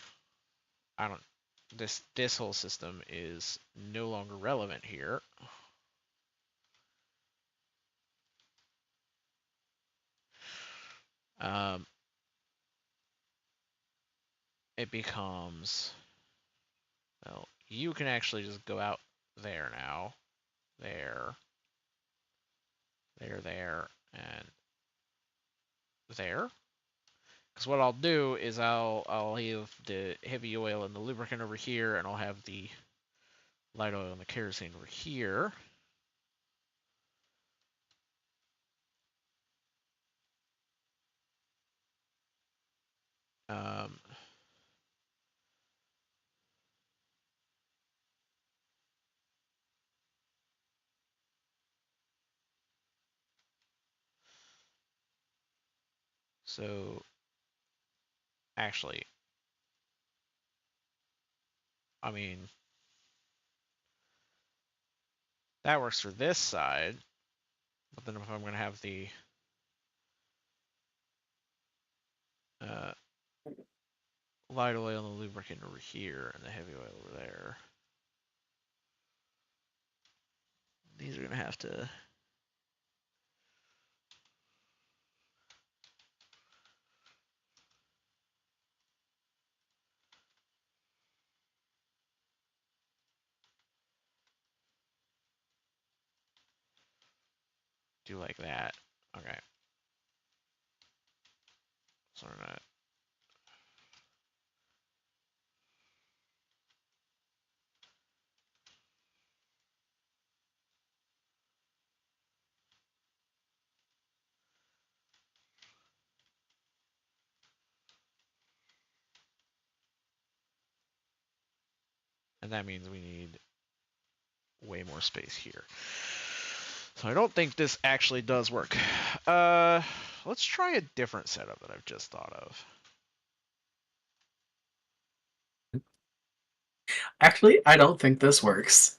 I don't. This whole system is no longer relevant here. It becomes, well, you can actually just go out there now, there, there, and there. Because what I'll do is I'll have the heavy oil and the lubricant over here, and I'll have the light oil and the kerosene over here. Um, so actually, I mean, That works for this side. But then if I'm going to have the light oil and the lubricant over here and the heavy oil over there, these are going to have to do like that. Okay. So we're not. And that means we need way more space here. So I don't think this actually does work. Let's try a different setup that I've just thought of. Actually, I don't think this works.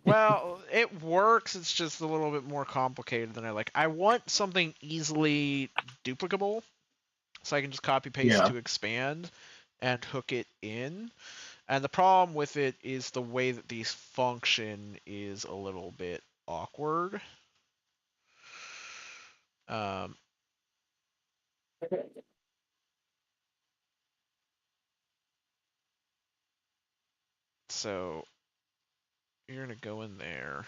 Well, it works. It's just a little bit more complicated than I like. I want something easily duplicable, so I can just copy paste Yeah. to expand and hook it in. And the problem with it is the way that these function is a little bit awkward. So you're gonna go in there.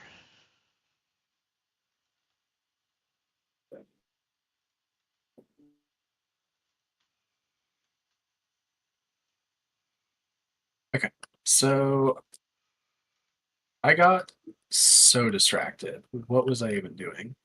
Okay. So I got so distracted. What was I even doing?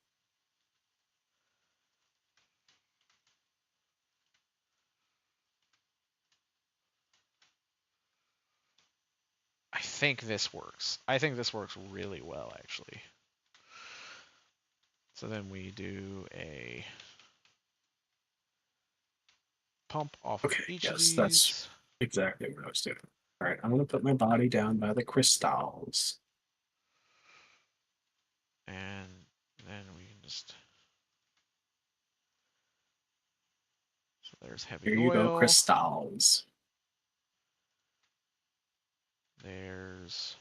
I think this works. I think this works really well, actually. So then we do a pump off of Okay, each of yes, that's these. exactly what I was doing. All right, I'm going to put my body down by the crystals. And then we can just... So there's heavy Here you go, oil. crystals. There's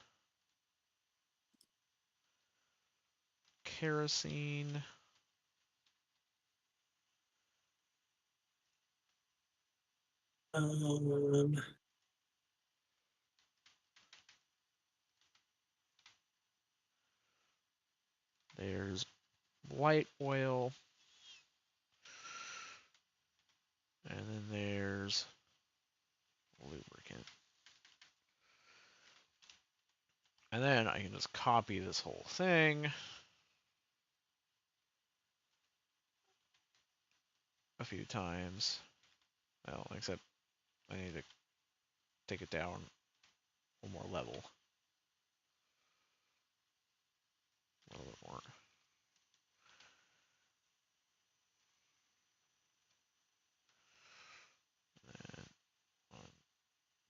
kerosene. Um, There's light oil. And then there's lubricant. And then I can just copy this whole thing a few times. Well, except I need to take it down one more level. A little bit more. And 1,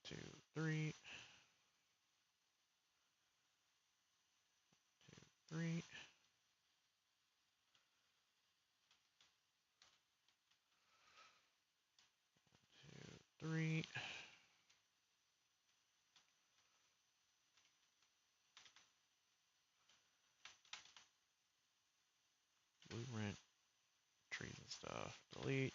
2, 3. 3. 2, 3. Blueprint, trees and stuff. Delete.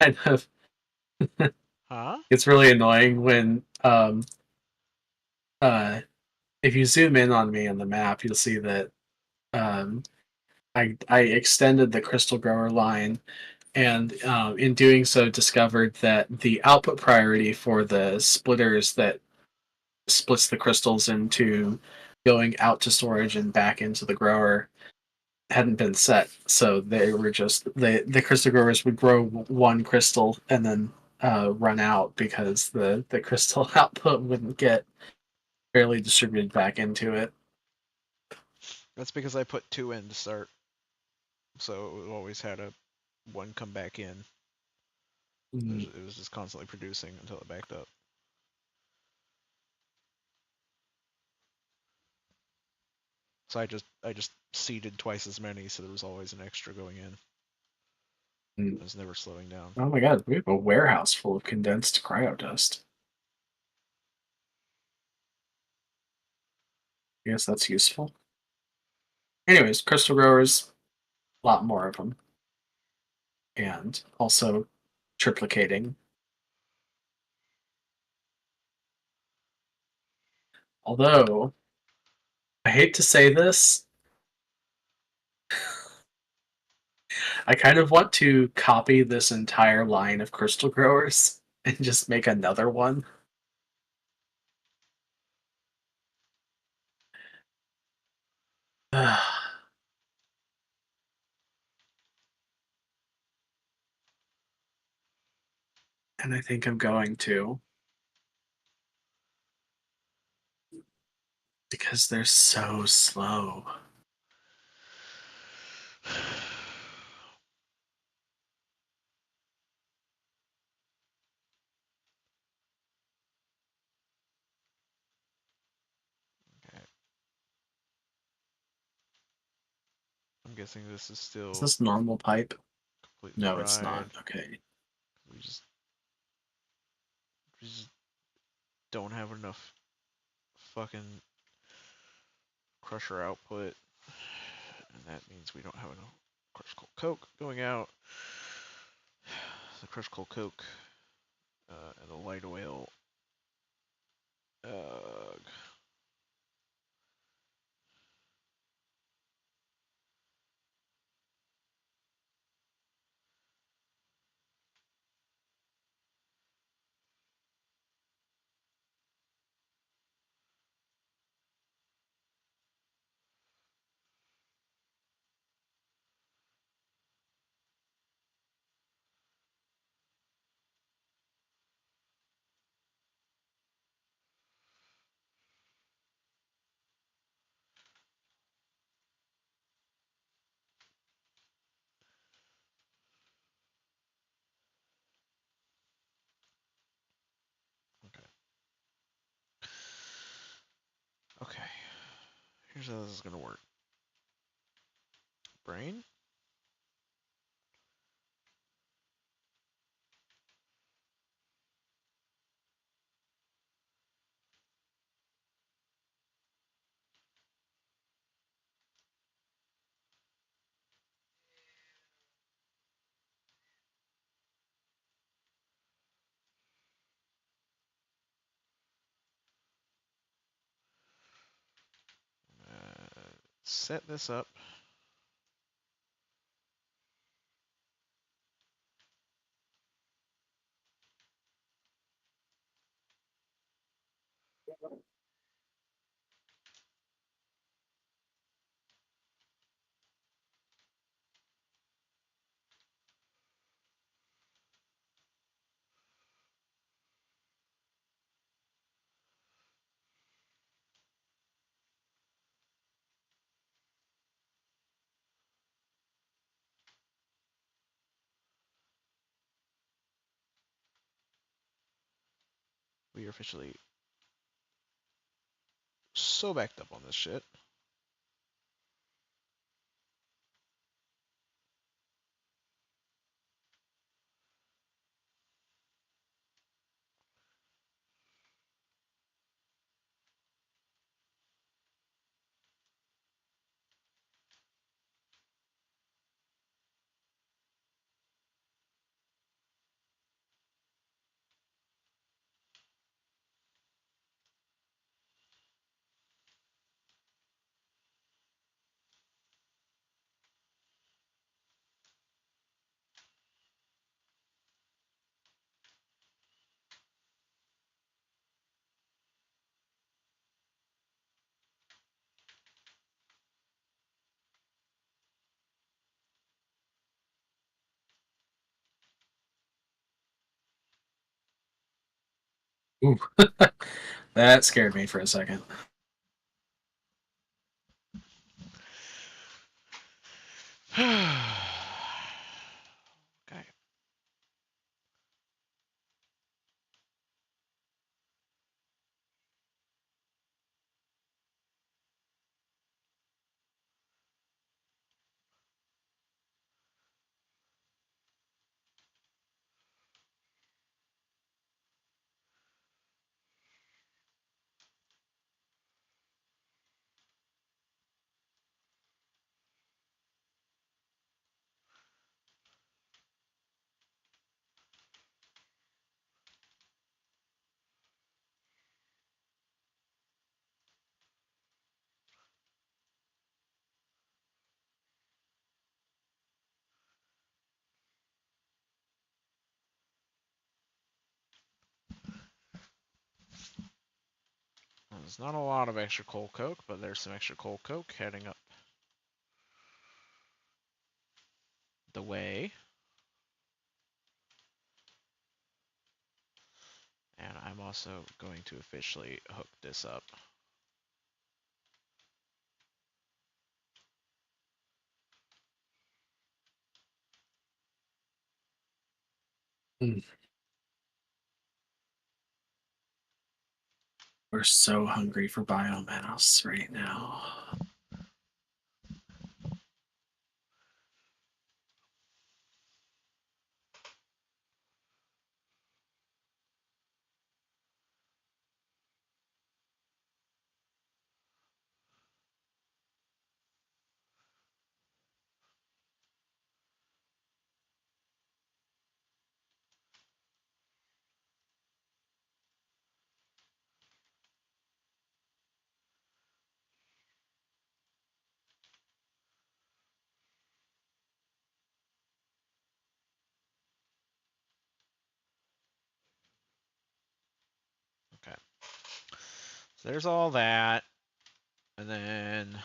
kind of Huh? it's really annoying when uh if you zoom in on me on the map, you'll see that um I extended the crystal grower line, and in doing so discovered that the output priority for the splitters that splits the crystals into going out to storage and back into the grower hadn't been set. So they were just the crystal growers would grow one crystal and then run out because the crystal output wouldn't get fairly distributed back into it. That's because I put 2 in to start, so it always had a 1 come back in. It was just constantly producing until it backed up. So I just seeded twice as many, so there was always an extra going in. It was never slowing down. Oh my god, we have a warehouse full of condensed cryodust. I guess that's useful. Anyways, crystal growers, a lot more of them. And also triplicating. Although, I hate to say this, I kind of want to copy this entire line of crystal growers and just make another one. And I think I'm going to. Because they're so slow. Okay. I'm guessing this is still Is this normal pipe? completely No, it's fried. not. Okay. We just don't have enough fucking crusher output, and that means we don't have enough crushed coal coke going out. The crushed coal coke and the light oil. Okay. Okay. Here's how this is gonna work. Brain. Set this up. We are officially so backed up on this shit. Ooh. That scared me for a second. Okay. Well, there's not a lot of extra coal coke, but there's some extra coal coke heading up the way. And I'm also going to officially hook this up. Mm. We're so hungry for biomass right now. Okay. So there's all that. And then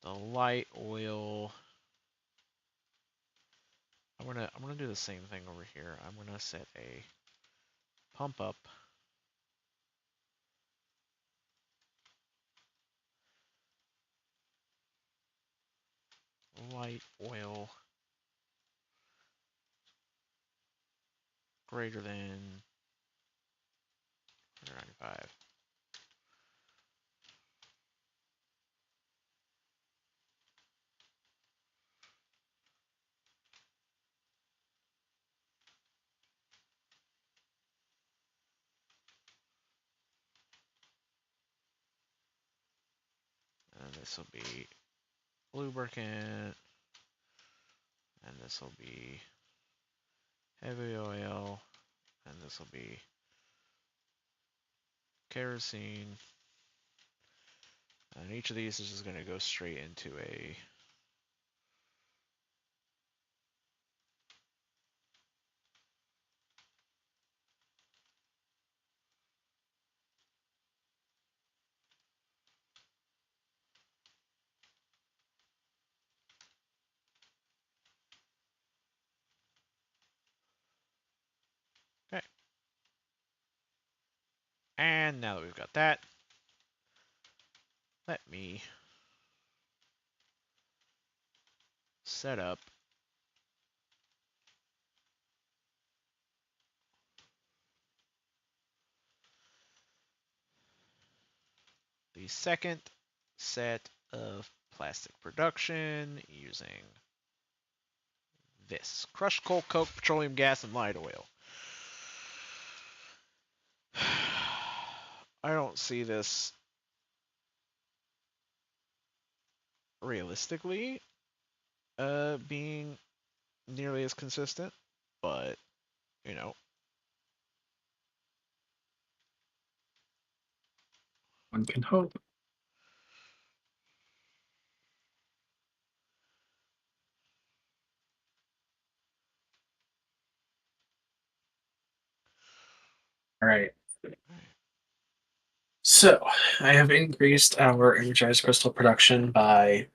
the light oil. I'm gonna do the same thing over here. I'm gonna set a pump up. Light oil greater than 195. And this will be lubricant. And this will be heavy oil. And this will be kerosene. And each of these is just going to go straight into a okay. And now that we've got that, let me set up the second set of plastic production using this crushed coal, coke, petroleum gas, and light oil. I don't see this realistically being nearly as consistent, but you know. One can hope. All right. So I have increased our energized crystal production by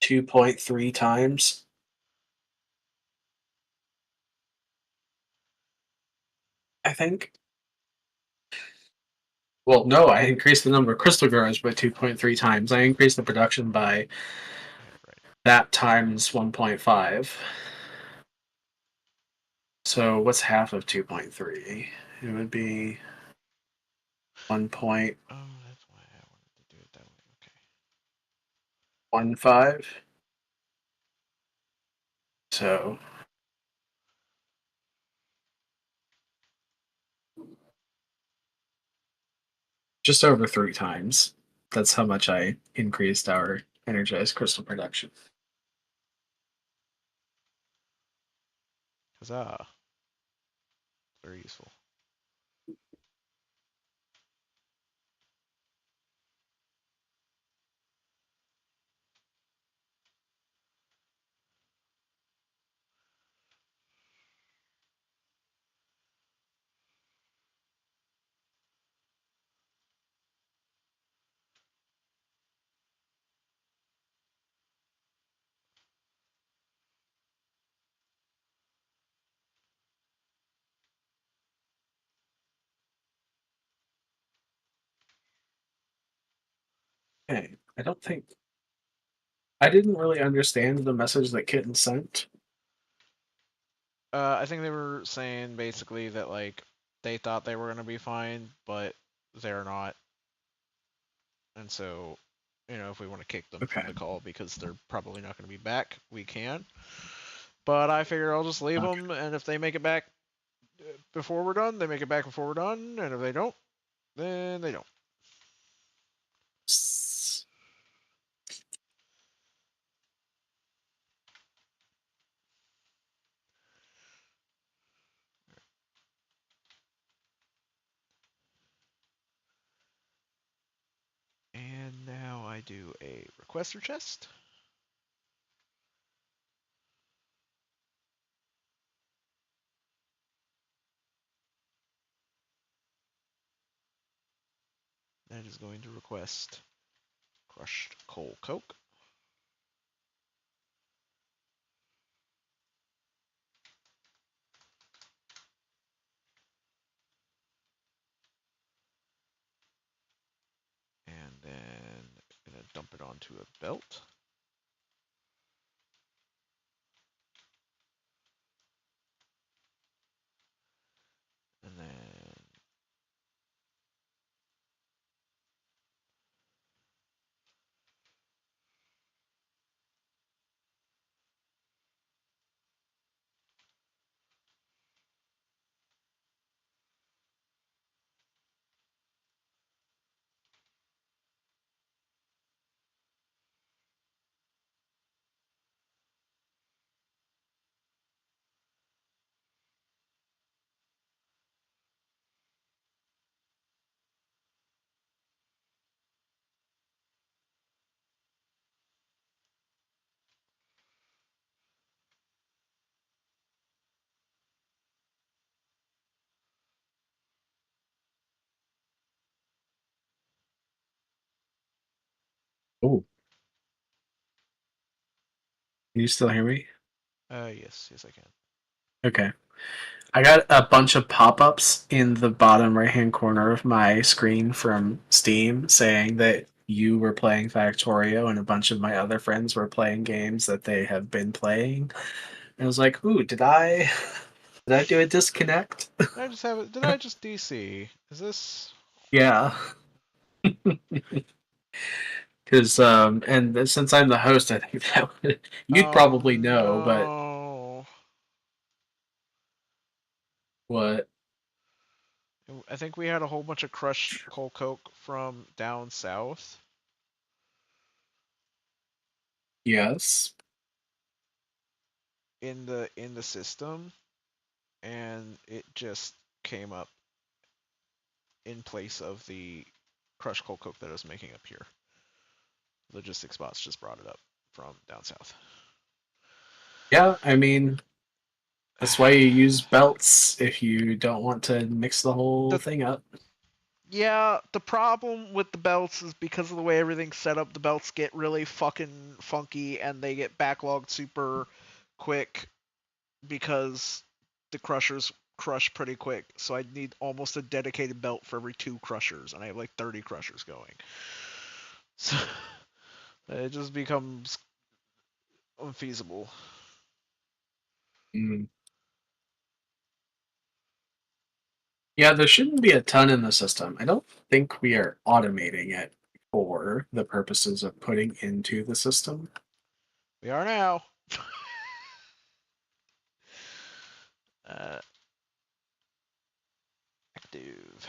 2.3 times. I think. Well, no, I increased the number of crystal growers by 2.3 times. I increased the production by Right. that times 1.5. So what's half of 2.3? It would be 1.15. Oh, that's why I wanted to do it that way. Okay. So just over 3 times. That's how much I increased our energized crystal production. Huzzah. Very useful. Okay, I don't think I didn't really understand the message that Kitten sent. I think they were saying basically that like they thought they were gonna be fine, but they're not, and so if we want to kick them Okay. from the call because they're probably not gonna be back, we can. But I figure I'll just leave Okay. them, and if they make it back before we're done, they make it back before we're done, and if they don't, then they don't. And now I do a requester chest. That is going to request crushed coal coke. And then I'm going to dump it onto a belt. And then Oh, can you still hear me? yes, I can. Okay. I got a bunch of pop-ups in the bottom right-hand corner of my screen from Steam saying that you were playing Factorio and a bunch of my other friends were playing games that they have been playing. And I was like, "Ooh, did I do a disconnect?" Did I just have it? Did I just DC? Is this? Yeah. Because and since I'm the host, I think you'd Oh probably know, but no! what? I think we had a whole bunch of crushed coal coke from down south Yes. in the system, and it just came up in place of the crushed coal coke that I was making up here. Logistics bots just brought it up from down south. Yeah, I mean, that's why you use belts if you don't want to mix the whole the thing up. Yeah, the problem with the belts is because of the way everything's set up, the belts get really fucking funky and they get backlogged super quick because the crushers crush pretty quick. So I need almost a dedicated belt for every 2 crushers, and I have like 30 crushers going. So it just becomes unfeasible. Mm. Yeah, there shouldn't be a ton in the system. I don't think we are automating it for the purposes of putting into the system. We are now. uh, active.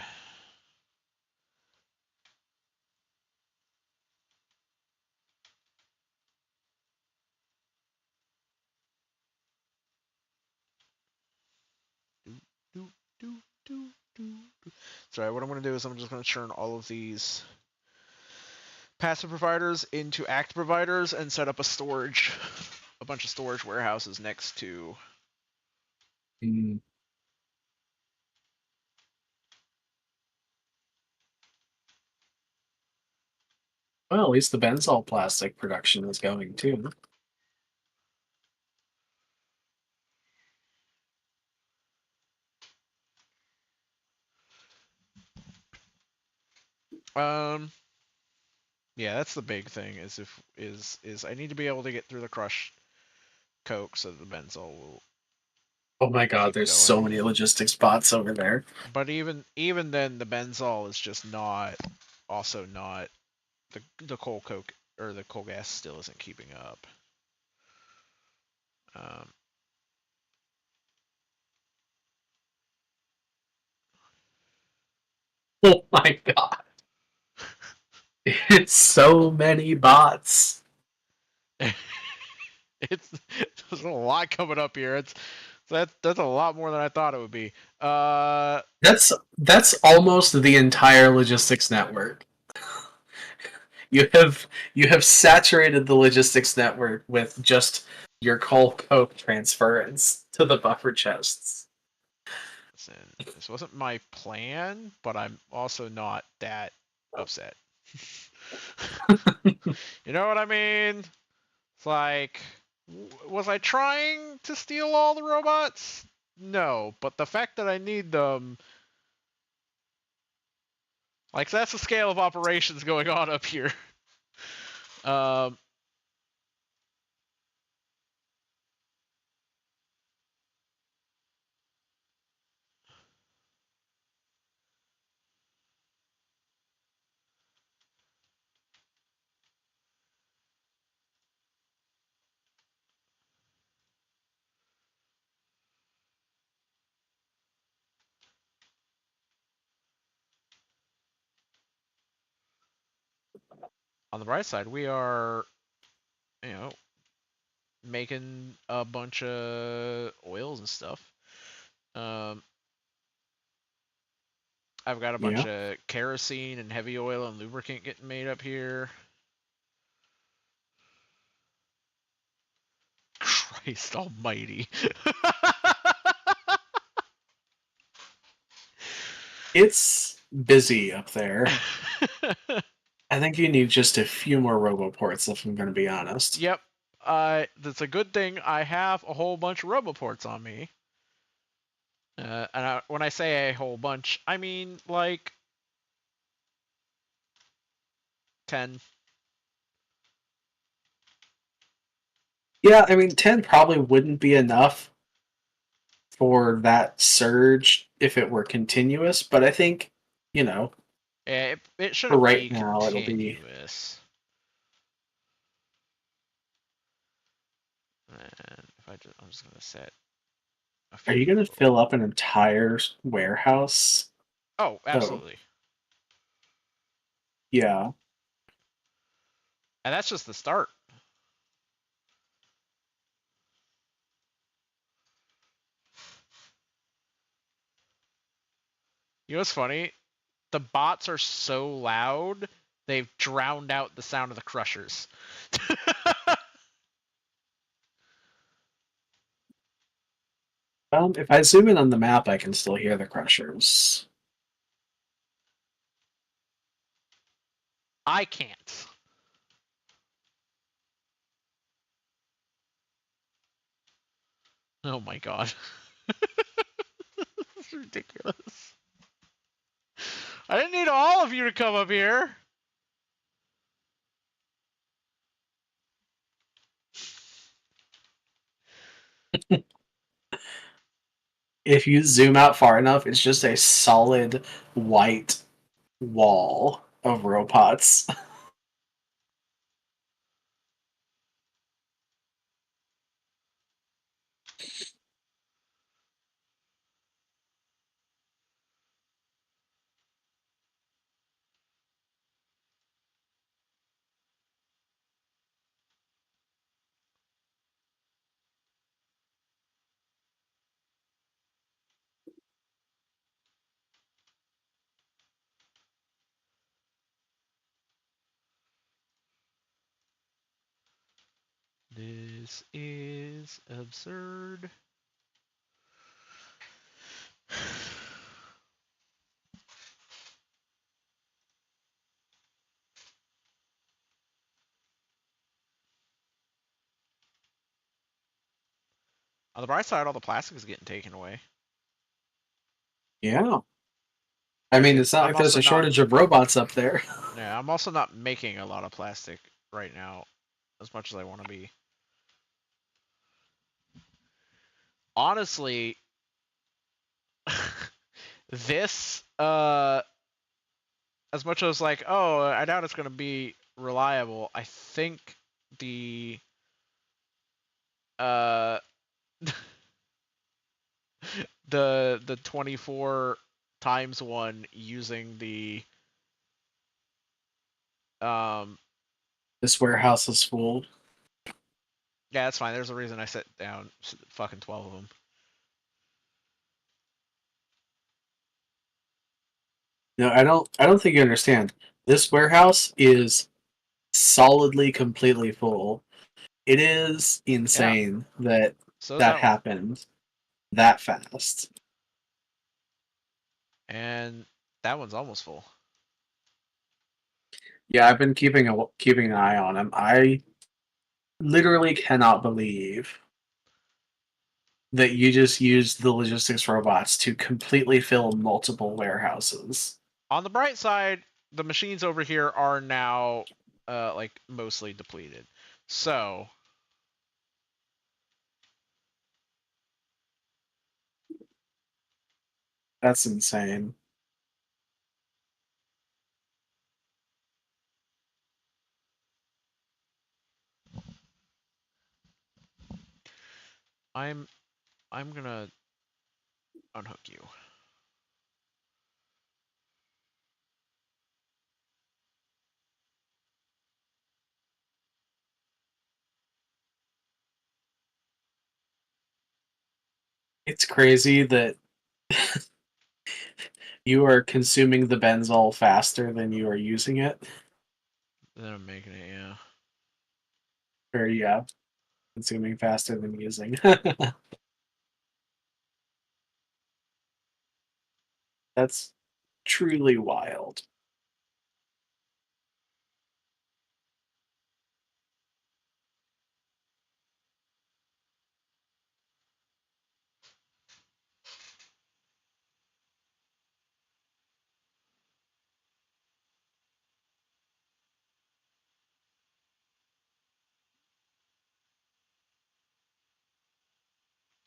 Do, do, do. Sorry, what I'm going to do is I'm just going to turn all of these passive providers into act providers and set up a bunch of storage warehouses next to. Mm. Well, at least the benzol plastic production is going too. Um, yeah, that's the big thing. Is I need to be able to get through the crush coke so the benzol will Oh my god, keep there's so many going. logistics bots over there. But even then, the benzol is just not also not the coal coke or the coal gas still isn't keeping up. Um, Oh my god. It's so many bots. it's there's a lot coming up here. That's a lot more than I thought it would be. That's almost the entire logistics network. You have you have saturated the logistics network with just your coal coke transference to the buffer chests. Listen, this wasn't my plan, but I'm also not that upset. You know what I mean? It's like, was I trying to steal all the robots? No, but the fact that I need them, like, that's the scale of operations going on up here. Um, on the bright side, we are, you know, making a bunch of oils and stuff. Um, I've got a bunch Yeah. of kerosene and heavy oil and lubricant getting made up here. Christ almighty. It's busy up there. I think you need just a few more roboports if I'm going to be honest. Yep. That's a good thing I have a whole bunch of roboports on me. When I say a whole bunch, I mean like 10. Yeah, I mean 10 probably wouldn't be enough for that surge if it were continuous, but I think, you know, Yeah, it for shouldn't right be now it'll be continuous. And if I'm just gonna set a Are you few. going to fill up an entire warehouse? Oh, Oh, absolutely. yeah. And that's just the start. You know what's funny? The bots are so loud, they've drowned out the sound of the crushers. If I zoom in on the map, I can still hear the crushers. I can't. Oh my god. This is ridiculous. I didn't need all of you to come up here. If you zoom out far enough, it's just a solid white wall of robots. This is absurd. On the bright side, all the plastic is getting taken away. Yeah. I mean, it's not I'm like there's also a not. shortage of robots up there. Yeah, I'm also not making a lot of plastic right now, as much as I want to be. Honestly, this as much as like, oh, I doubt it's gonna be reliable. I think the uh the 24 times one using the um This warehouse is full. yeah, that's fine. There's a reason I set down fucking 12 of them. No, I don't think you understand. This warehouse is solidly completely full. It is Yeah, insane that so is that that one. happened that fast. And that one's almost full. Yeah, I've been keeping an eye on him. I literally cannot believe that you just used the logistics robots to completely fill multiple warehouses. On the bright side, the machines over here are now like mostly depleted. So That's insane. I'm gonna unhook you. It's crazy that you are consuming the benzol faster than you are using it. Then I'm making it, yeah. Or yeah, consuming faster than using. That's truly wild.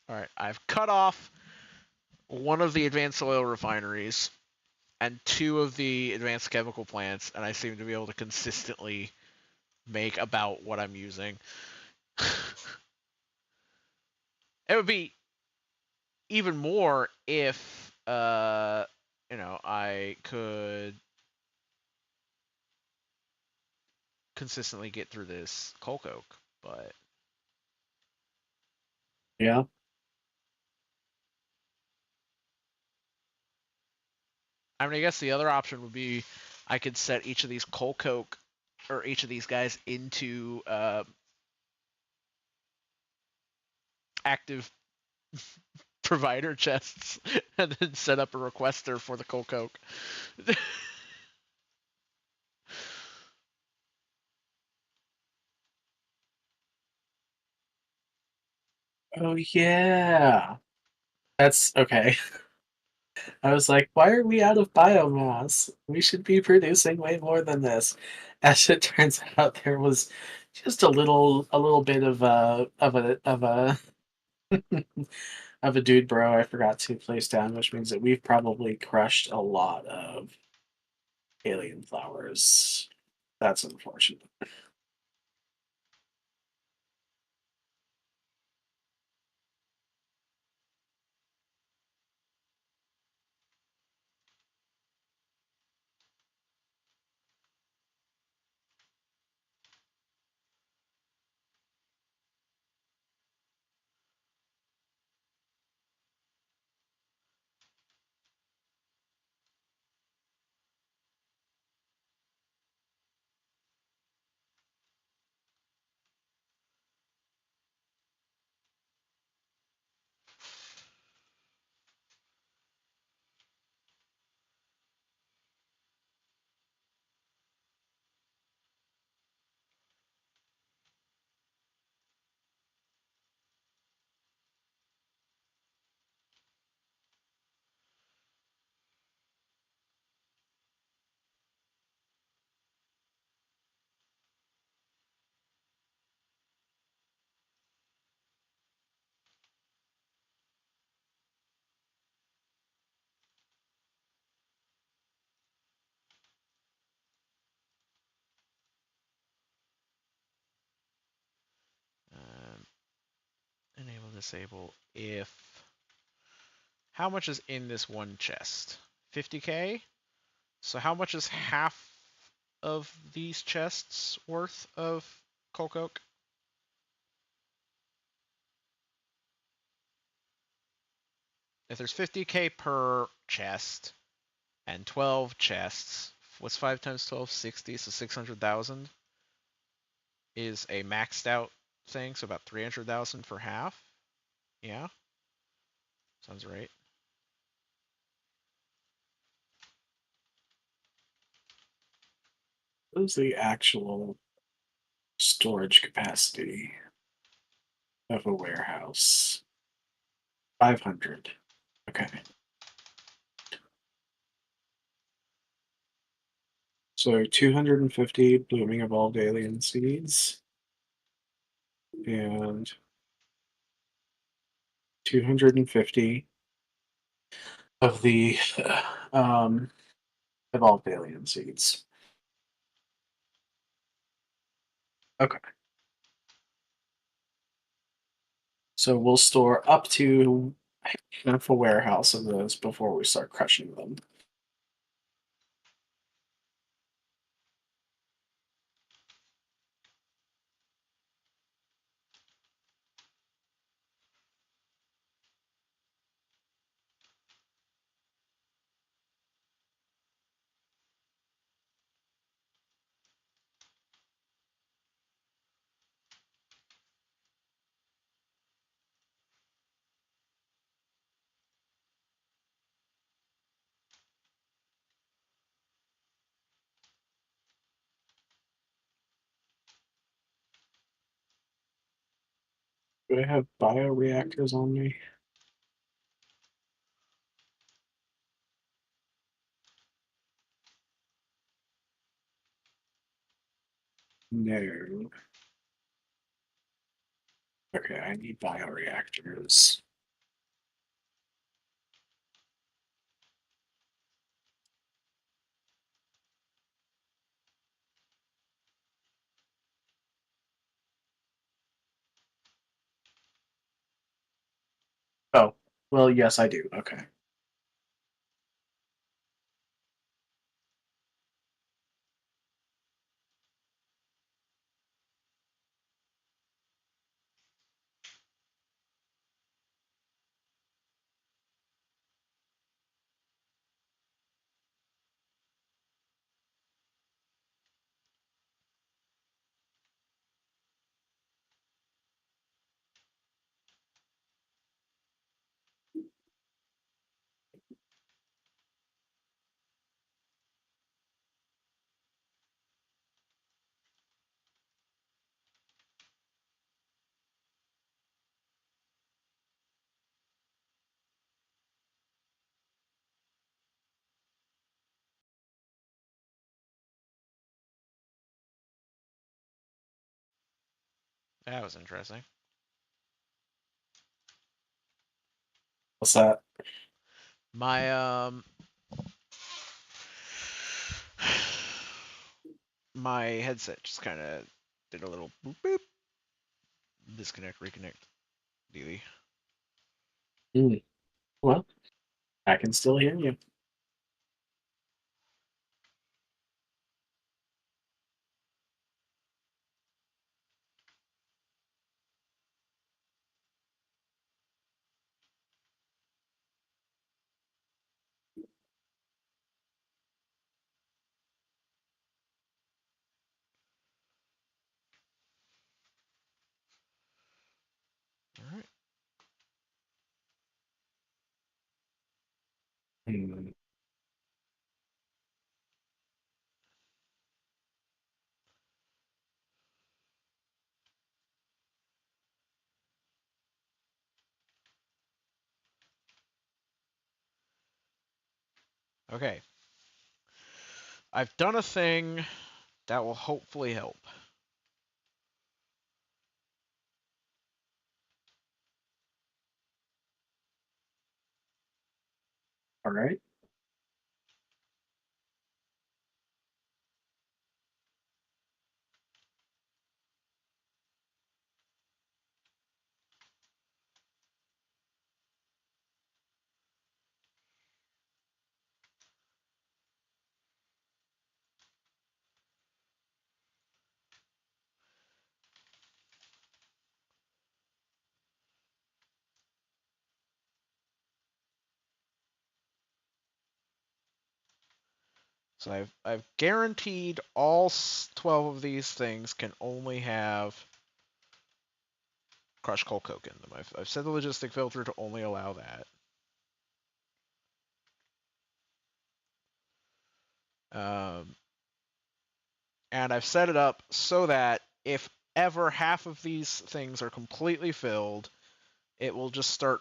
All right, I've cut off one of the advanced oil refineries and two of the advanced chemical plants, and I seem to be able to consistently make about what I'm using. It would be even more if I could consistently get through this coal coke, but Yeah. I mean, I guess the other option would be I could set each of these coal coke or each of these guys into active provider chests and then set up a requester for the coal coke. Oh yeah. That's okay. I was like, why are we out of biomass? We should be producing way more than this. As it turns out, there was just a little bit of a of a dude bro I forgot to place down, which means that we've probably crushed a lot of alien flowers. That's unfortunate. Um, enable disable if. How much is in this one chest? 50k? So how much is half of these chests worth of coal coke? If there's 50k per chest and 12 chests, what's 5 times 12? 60, so 600,000 is a maxed out thing, so about 300,000 for half. Yeah, sounds right. What is the actual storage capacity of a warehouse? 500. Okay. So 250 blooming evolved alien seeds and 250 of the um, evolved alien seeds. Okay. So we'll store up to half a warehouse of those before we start crushing them. Do I have bioreactors on me? No. Okay, I need bioreactors. Oh, well, yes, I do. Okay. That was interesting. What's that? My my headset just kind of did a little boop boop. Disconnect, reconnect, dealy. Well, I can still hear you. All right. Hmm. Okay. I've done a thing that will hopefully help. All right. So I've guaranteed all 12 of these things can only have crushed coal coke in them. I've set the logistic filter to only allow that. And I've set it up so that if ever half of these things are completely filled, it will just start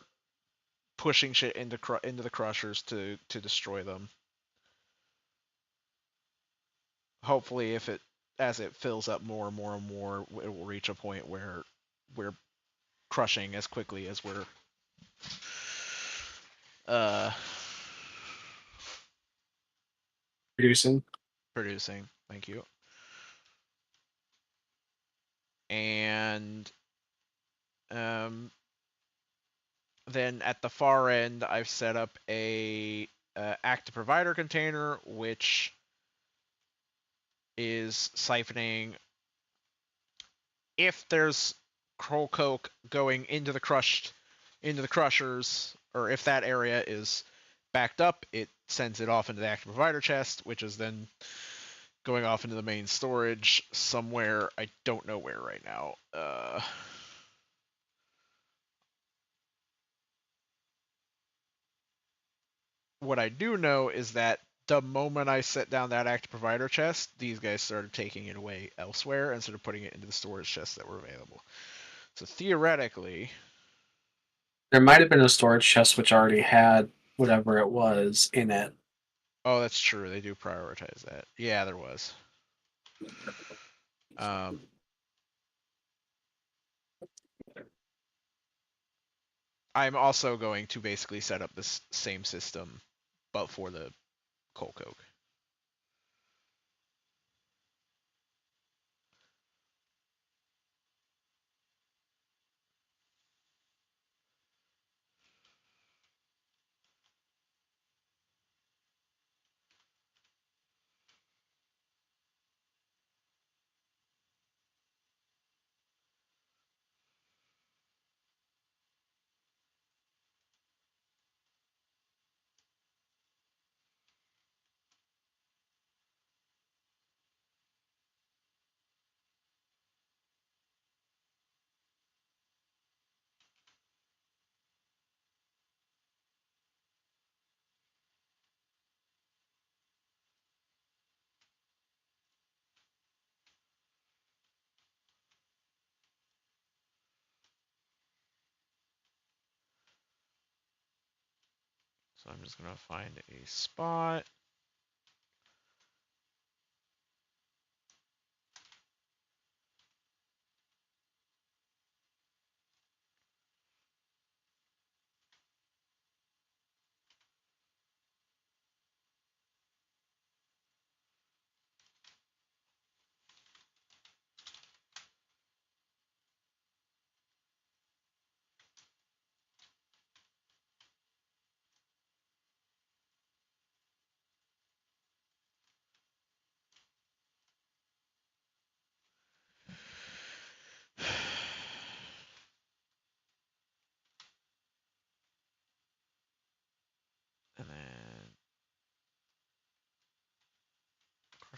pushing shit into the crushers to destroy them. Hopefully, as it fills up more and more and more, it will reach a point where we're crushing as quickly as we're uh, Producing. producing. Thank you. And then at the far end, I've set up a active provider container, which is siphoning if there's coal coke going into the crushers, or if that area is backed up, it sends it off into the active provider chest, which is then going off into the main storage somewhere. I don't know where right now. What I do know is that the moment I set down that active provider chest, these guys started taking it away elsewhere and started putting it into the storage chests that were available. So theoretically, There might have been a storage chest which already had whatever it was in it. oh, that's true. They do prioritize that. Yeah, there was. I'm also going to basically set up this same system, but for the coal coke. So I'm just going to find a spot.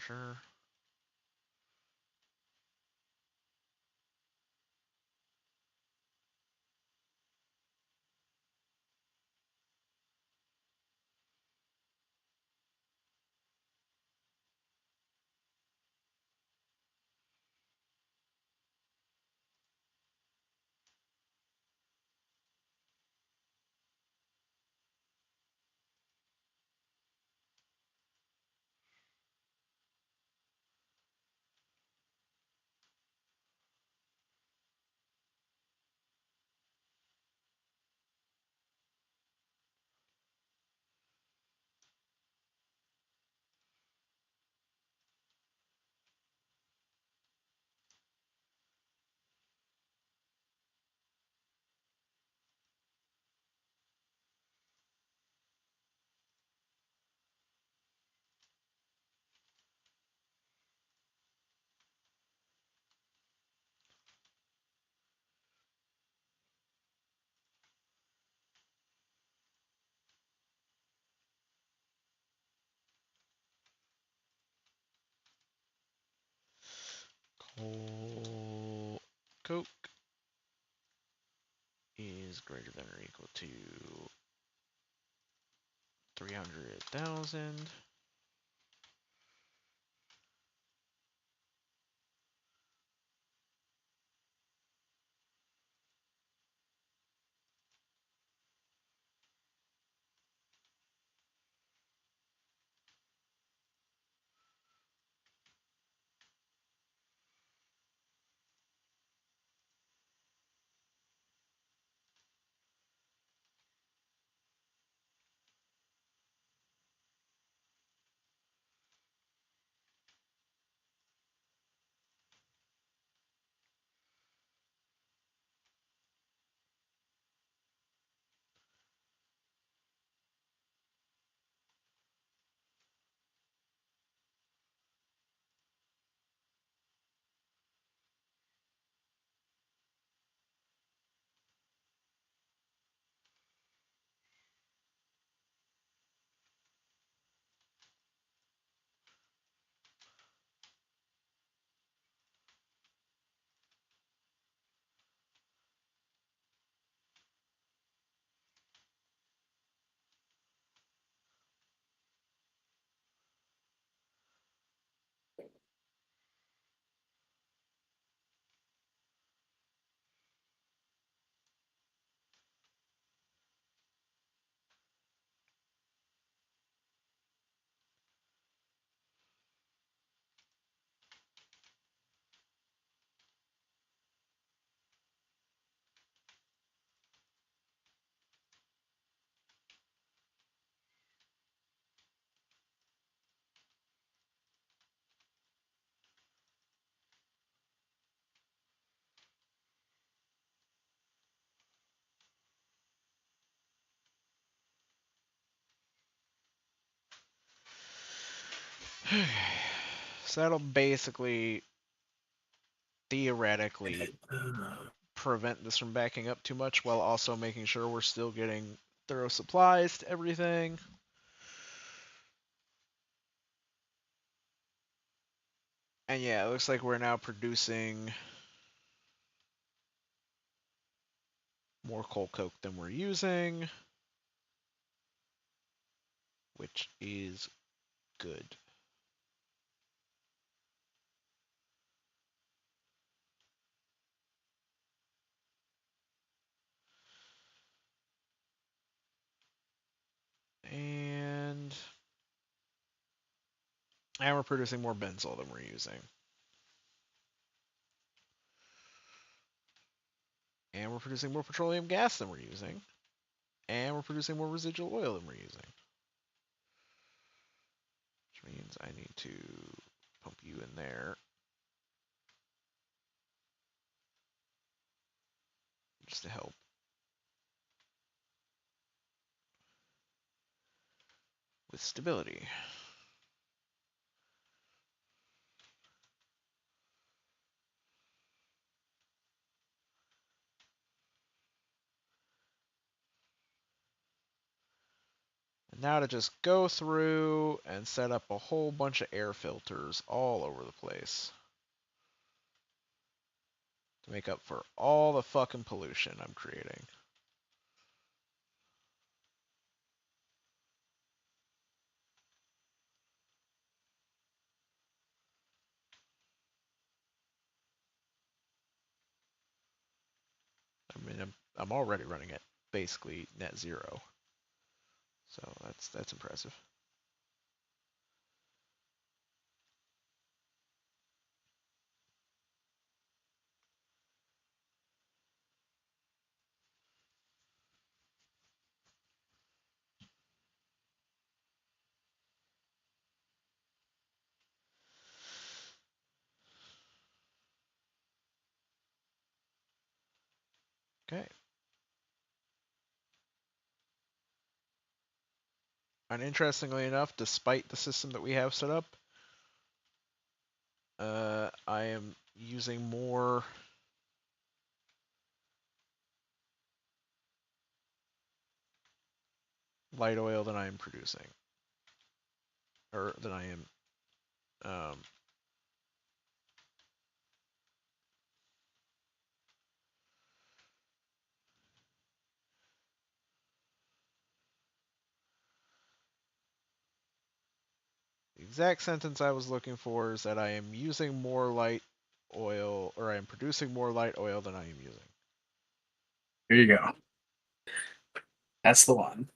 washer. Coal Coke is greater than or equal to 300,000. So that'll basically, theoretically, prevent this from backing up too much while also making sure we're still getting thorough supplies to everything. And yeah, it looks like we're now producing more coal coke than we're using, which is good. And we're producing more benzol than we're using. And we're producing more petroleum gas than we're using. And we're producing more residual oil than we're using. Which means I need to pump you in there. Just to help with stability. And Now to just go through and set up a whole bunch of air filters all over the place. To make up for all the fucking pollution I'm creating. I mean, I'm already running at basically net zero. So that's impressive. Okay. And interestingly enough, despite the system that we have set up, I am using more light oil than I am producing. Or than I am the exact sentence I was looking for is that I am using more light oil, or I am producing more light oil than I am using. Here you go. That's the one.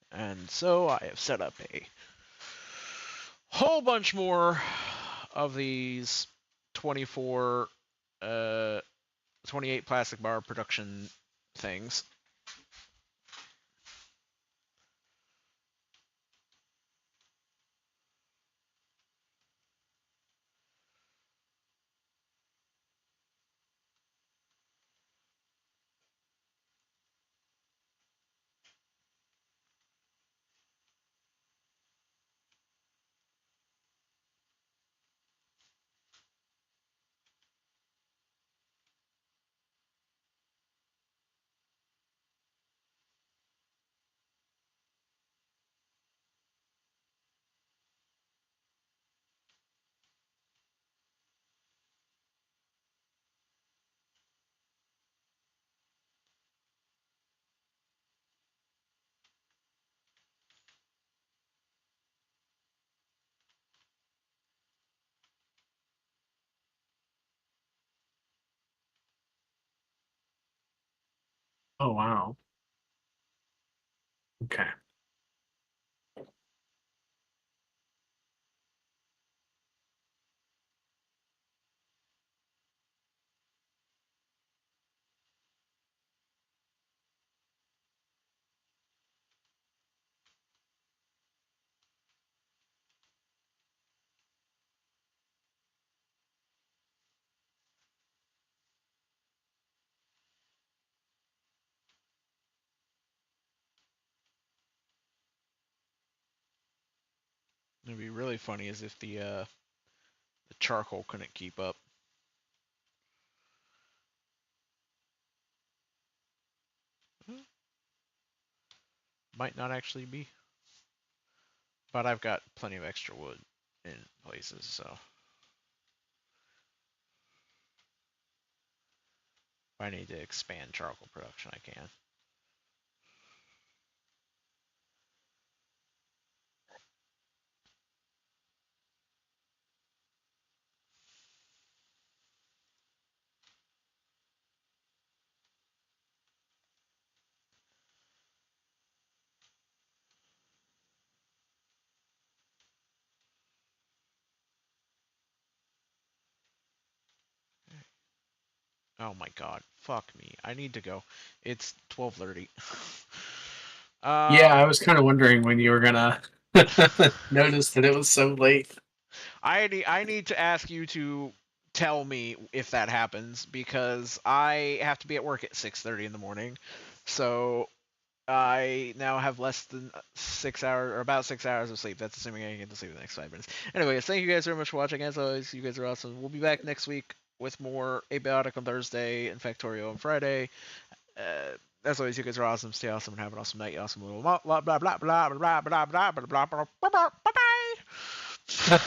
And so I have set up a whole bunch more of these 24, 28 plastic bar production things. Oh wow. Okay. It'd be really funny as if the charcoal couldn't keep up. Might not actually be. But I've got plenty of extra wood in places, so if I need to expand charcoal production, I can. Oh my god, fuck me. I need to go. It's 12:30. Yeah, I was kind of wondering when you were gonna notice that it was so late. I need to ask you to tell me if that happens, because I have to be at work at 6:30 in the morning. So I now have less than 6 hours, or about 6 hours of sleep. That's assuming I can get to sleep in the next 5 minutes. Anyways, thank you guys very much for watching. As always, you guys are awesome. We'll be back next week with more Abiotic on Thursday and Factorio on Friday. As always, you guys are awesome. Stay awesome and have an awesome night. You awesome little blah blah blah blah blah blah blah blah blah blah blah blah blah blah. Bye.